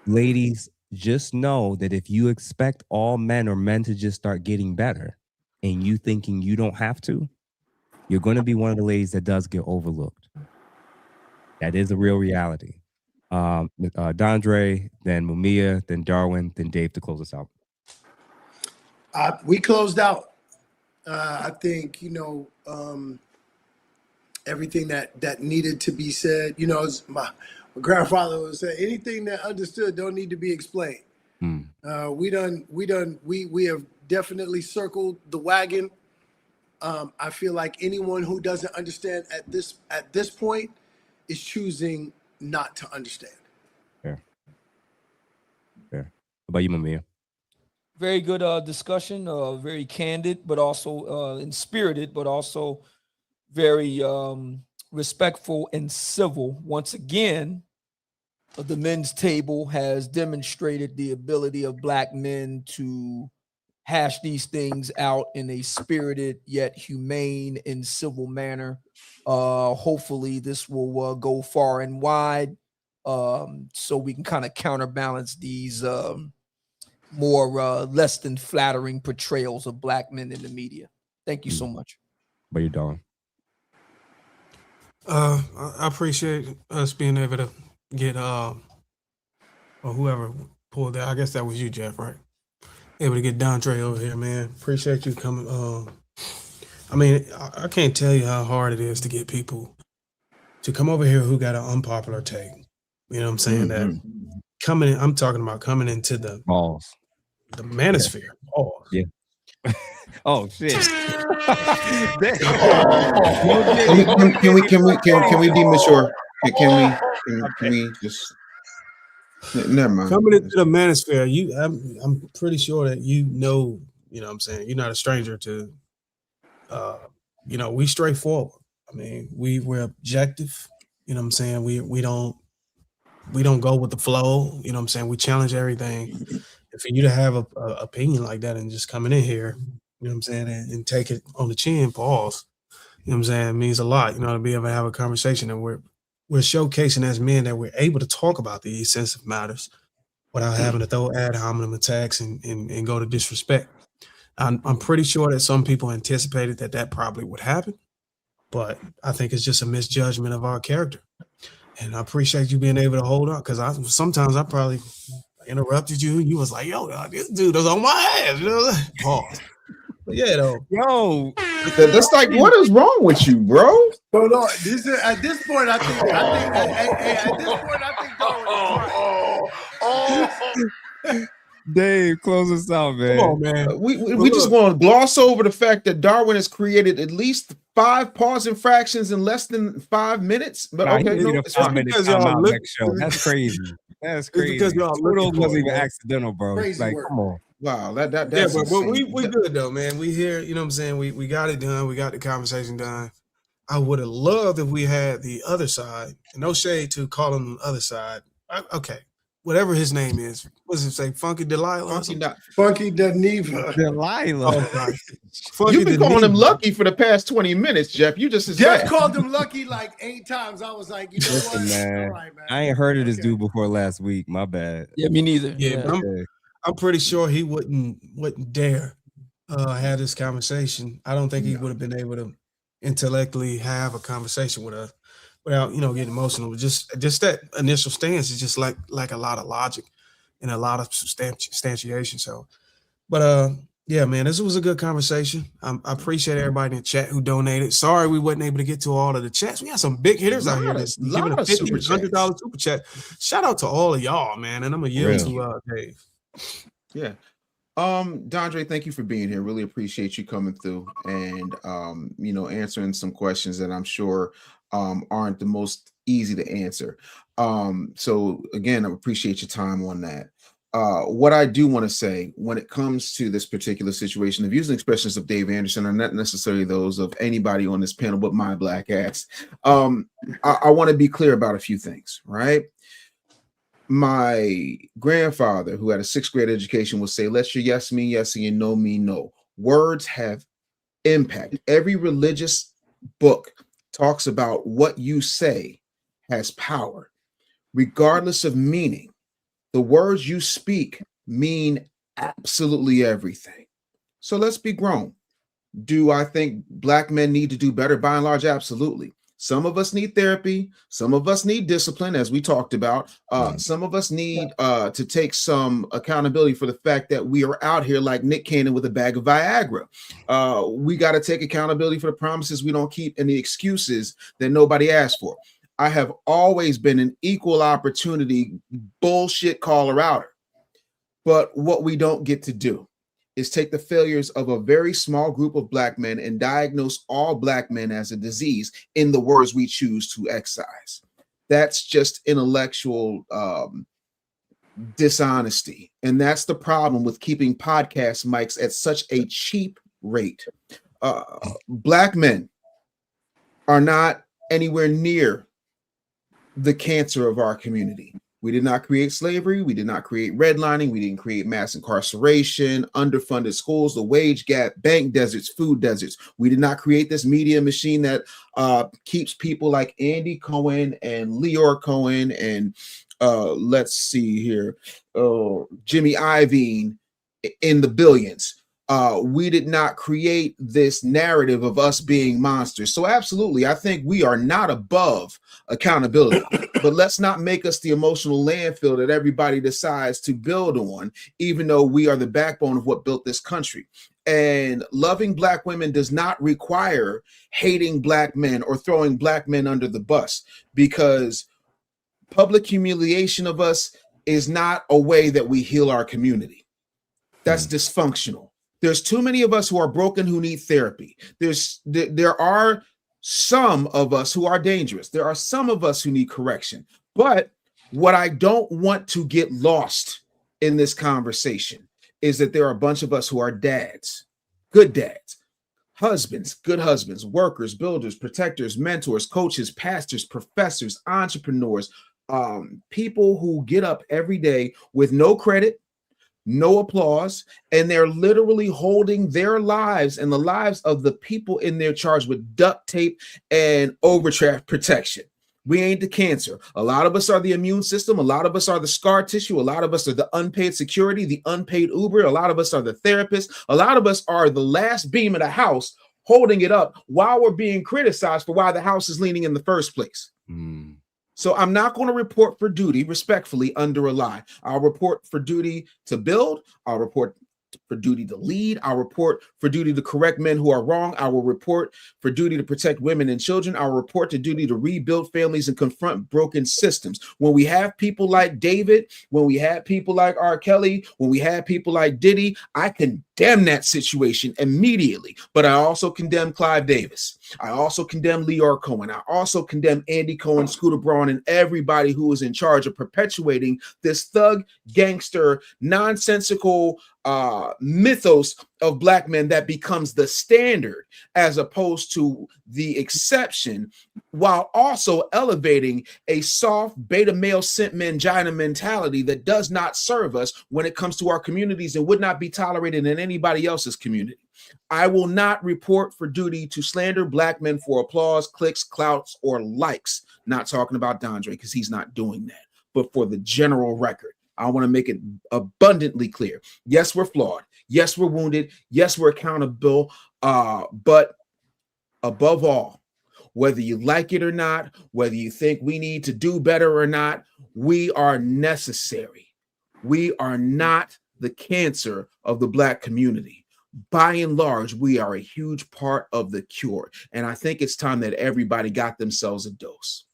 ladies, just know that if you expect all men or men to just start getting better and you thinking you don't have to, you're going to be one of the ladies that does get overlooked. That is a real reality. Dondré, then Mumia, then Darwin, then Dave to close us out. We closed out. I think, everything that needed to be said, as my grandfather would say, anything that understood don't need to be explained. We have definitely circled the wagon. I feel like anyone who doesn't understand at this point is choosing not to understand. Fair. How about you, Mumia? Very good discussion, very candid, but also inspirited, but also very respectful and civil. Once again, the men's table has demonstrated the ability of Black men to hash these things out in a spirited yet humane and civil manner. Hopefully this will go far and wide, so we can kind of counterbalance these more less than flattering portrayals of Black men in the media. Thank you so much. What are you doing? I appreciate us being able to get or whoever pulled that. I guess that was you, Jeff, right? Able to get Dondré over here, man. Appreciate you coming. I can't tell you how hard it is to get people to come over here who got an unpopular take. You know what I'm saying? That coming in, I'm talking about coming into the balls, the manosphere. Oh, yeah. Oh shit. Can we be mature? Can we just never mind. Coming into the manosphere, I'm pretty sure that you know what I'm saying, you're not a stranger to we straightforward. I mean, we're objective, you know what I'm saying? We don't go with the flow, you know what I'm saying? We challenge everything. for you to have a opinion like that and just coming in here, you know what I'm saying, and take it on the chin, pause. You know what I'm saying? It means a lot, you know, to be able to have a conversation, and we're showcasing as men that we're able to talk about these sensitive matters without having to throw ad hominem attacks and go to disrespect. I'm pretty sure that some people anticipated that probably would happen, but I think it's just a misjudgment of our character. And I appreciate you being able to hold on, because sometimes I probably interrupted you. You was like, yo, this dude was on my ass. You know, pause. But yeah, though. Yo, that's like, what is wrong with you, bro? Hold on. At this point, I think Darwin. Dave, close us out, man. Come on, man. We just want to gloss over the fact that Darwin has created at least 5 pause infractions in less than 5 minutes. But okay, no, it's fine. Because y'all next show. That's crazy. That's crazy. Because y'all wasn't even accidental, bro. Like, come on. Wow, that's yeah, but we good though, man. We here, you know what I'm saying? We got it done. We got the conversation done. I would have loved if we had the other side. No shade to call him the other side. Okay. Whatever his name is. What does it say? Funky Delilah? Funky Dineva. Delilah. Oh, you've been calling him Lucky for the past 20 minutes, Jeff. You just Jeff called him Lucky like 8 times. I was like, you know Listen, what? man. All right, man. I ain't heard of this dude before last week. My bad. Yeah, me neither. Yeah, I'm pretty sure he wouldn't dare have this conversation. I don't think he would have been able to intellectually have a conversation with us without, you know, getting emotional. Just that initial stance is just like a lot of logic and a lot of substantiation. So, but yeah, man, this was a good conversation. I appreciate everybody in the chat who donated. Sorry we wasn't able to get to all of the chats. We had some big hitters out here that's giving a $50, $100 super chat. Shout out to all of y'all, man. And I'm gonna yield to Dave. Yeah. Dondré, thank you for being here. Really appreciate you coming through and you know, answering some questions that I'm sure aren't the most easy to answer. So again, I appreciate your time on that. What I do want to say when it comes to this particular situation, the views and expressions of Dave Anderson are not necessarily those of anybody on this panel but my black ass. I want to be clear about a few things, right? My grandfather, who had a 6th grade education, would say, let your yes mean yes and your no mean no. Words have impact. Every religious book talks about what you say has power, regardless of meaning. The words you speak mean absolutely everything. So let's be grown. Do I think black men need to do better? By and large, absolutely. Some of us need therapy. Some of us need discipline, as we talked about. Some of us need to take some accountability for the fact that we are out here like Nick Cannon with a bag of Viagra. We got to take accountability for the promises we don't keep and the excuses that nobody asked for. I have always been an equal opportunity bullshit caller outer. But what we don't get to do is take the failures of a very small group of black men and diagnose all black men as a disease in the words we choose to excise. That's just intellectual dishonesty. And that's the problem with keeping podcast mics at such a cheap rate. Black men are not anywhere near the cancer of our community. We did not create slavery. We did not create redlining. We didn't create mass incarceration, underfunded schools, the wage gap, bank deserts, food deserts. We did not create this media machine that keeps people like Andy Cohen and Leor Cohen and let's see here, Jimmy Iovine in the billions. We did not create this narrative of us being monsters. So absolutely, I think we are not above accountability, but let's not make us the emotional landfill that everybody decides to build on, even though we are the backbone of what built this country. And loving black women does not require hating black men or throwing black men under the bus, because public humiliation of us is not a way that we heal our community. That's dysfunctional. There's too many of us who are broken who need therapy. There are some of us who are dangerous. There are some of us who need correction. But what I don't want to get lost in this conversation is that there are a bunch of us who are dads, good dads, husbands, good husbands, workers, builders, protectors, mentors, coaches, pastors, professors, entrepreneurs, people who get up every day with no credit, no applause, and they're literally holding their lives and the lives of the people in their charge with duct tape and overdraft protection. We ain't the cancer. A lot of us are the immune system. A lot of us are the scar tissue. A lot of us are the unpaid security, the unpaid Uber. A lot of us are the therapists. A lot of us are the last beam of the house holding it up while we're being criticized for why the house is leaning in the first place. So I'm not going to report for duty respectfully under a lie. I'll report for duty to build. I'll report for duty to lead. I'll report for duty to correct men who are wrong. I will report for duty to protect women and children. I'll report to duty to rebuild families and confront broken systems. When we have people like David, when we have people like R. Kelly, when we have people like Diddy, I condemn that situation immediately. But I also condemn Clive Davis. I also condemn Leor Cohen. I also condemn Andy Cohen, Scooter Braun, and everybody who is in charge of perpetuating this thug, gangster, nonsensical mythos of black men that becomes the standard as opposed to the exception, while also elevating a soft beta male scent mangina mentality that does not serve us when it comes to our communities and would not be tolerated in anybody else's community. I will not report for duty to slander black men for applause, clicks, clouts, or likes. Not talking about Dondré because he's not doing that, but for the general record. I want to make it abundantly clear. Yes, we're flawed. Yes, we're wounded. Yes, we're accountable. But above all, whether you like it or not, whether you think we need to do better or not, we are necessary. We are not the cancer of the black community. By and large, we are a huge part of the cure. And I think it's time that everybody got themselves a dose.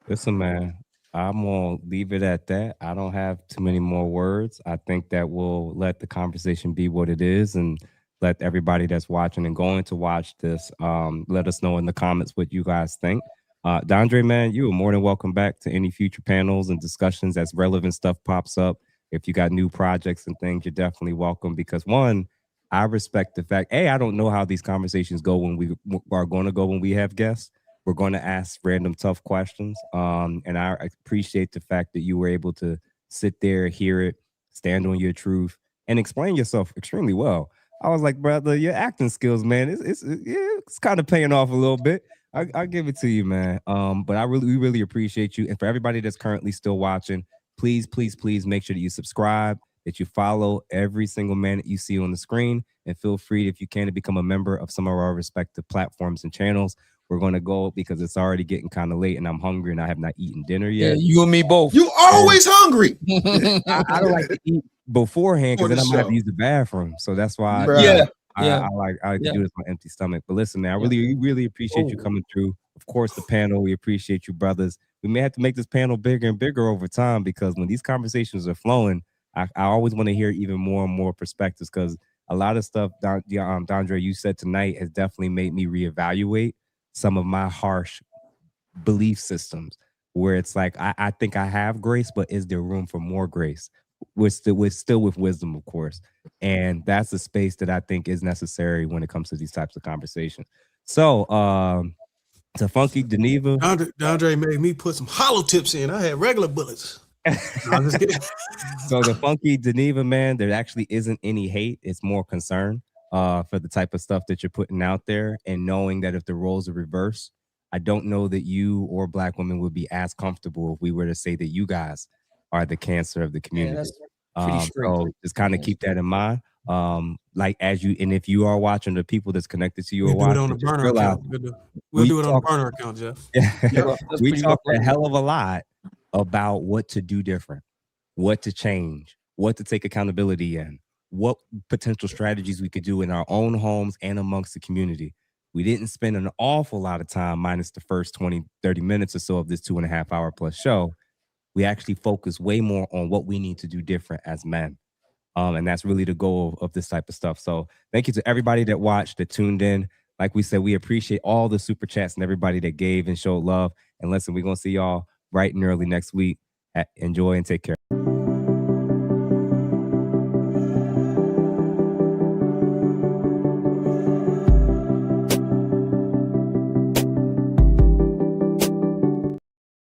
Listen, man, I'm going to leave it at that. I don't have too many more words. I think that we'll let the conversation be what it is and let everybody that's watching and going to watch this let us know in the comments what you guys think. Dondré, man, you are more than welcome back to any future panels and discussions as relevant stuff pops up. If you got new projects and things, you're definitely welcome because one, I respect the fact, I don't know how these conversations go when we are going to go when we have guests. We're going to ask random tough questions. And I appreciate the fact that you were able to sit there, hear it, stand on your truth, and explain yourself extremely well. I was like, brother, your acting skills, man, it's kind of paying off a little bit. I'll give it to you, man. But we really appreciate you. And for everybody that's currently still watching, please, please, please make sure that you subscribe, that you follow every single man that you see on the screen, and feel free, if you can, to become a member of some of our respective platforms and channels. We're going to go because it's already getting kind of late and I'm hungry and I have not eaten dinner yet. Yeah, you and me both. You always hungry. I don't like to eat beforehand because then I'm going to have to use the bathroom. So that's why I like to do this on empty stomach. But listen, man, I really appreciate you coming through. Of course, the panel, we appreciate you, brothers. We may have to make this panel bigger and bigger over time because when these conversations are flowing, I always want to hear even more and more perspectives because a lot of stuff, Dondré, you said tonight has definitely made me reevaluate some of my harsh belief systems where it's like, I think I have grace, but is there room for more grace? We're still with wisdom, of course. And that's a space that I think is necessary when it comes to these types of conversations. So, to Funky Dineva. Dondré made me put some hollow tips in. I had regular bullets. I'm just kidding. So the Funky Dineva, man, there actually isn't any hate. It's more concern for the type of stuff that you're putting out there and knowing that if the roles are reversed, I don't know that you or black women would be as comfortable if we were to say that you guys are the cancer of the community. So just kind of keep that in mind. Like as you, and if you are watching, the people that's connected to you are watching, on the burner account. We'll do it on the burner account, Jeff. We talk a hell of a lot about what to do different, what to change, what to take accountability in, what potential strategies we could do in our own homes and amongst the community. We didn't spend an awful lot of time, minus the first 20, 30 minutes or so of this 2.5 hour plus show. We actually focus way more on what we need to do different as men. And that's really the goal of this type of stuff. So thank you to everybody that watched, that tuned in. Like we said, we appreciate all the super chats and everybody that gave and showed love. And listen, we're going to see y'all bright and early next week. Enjoy and take care.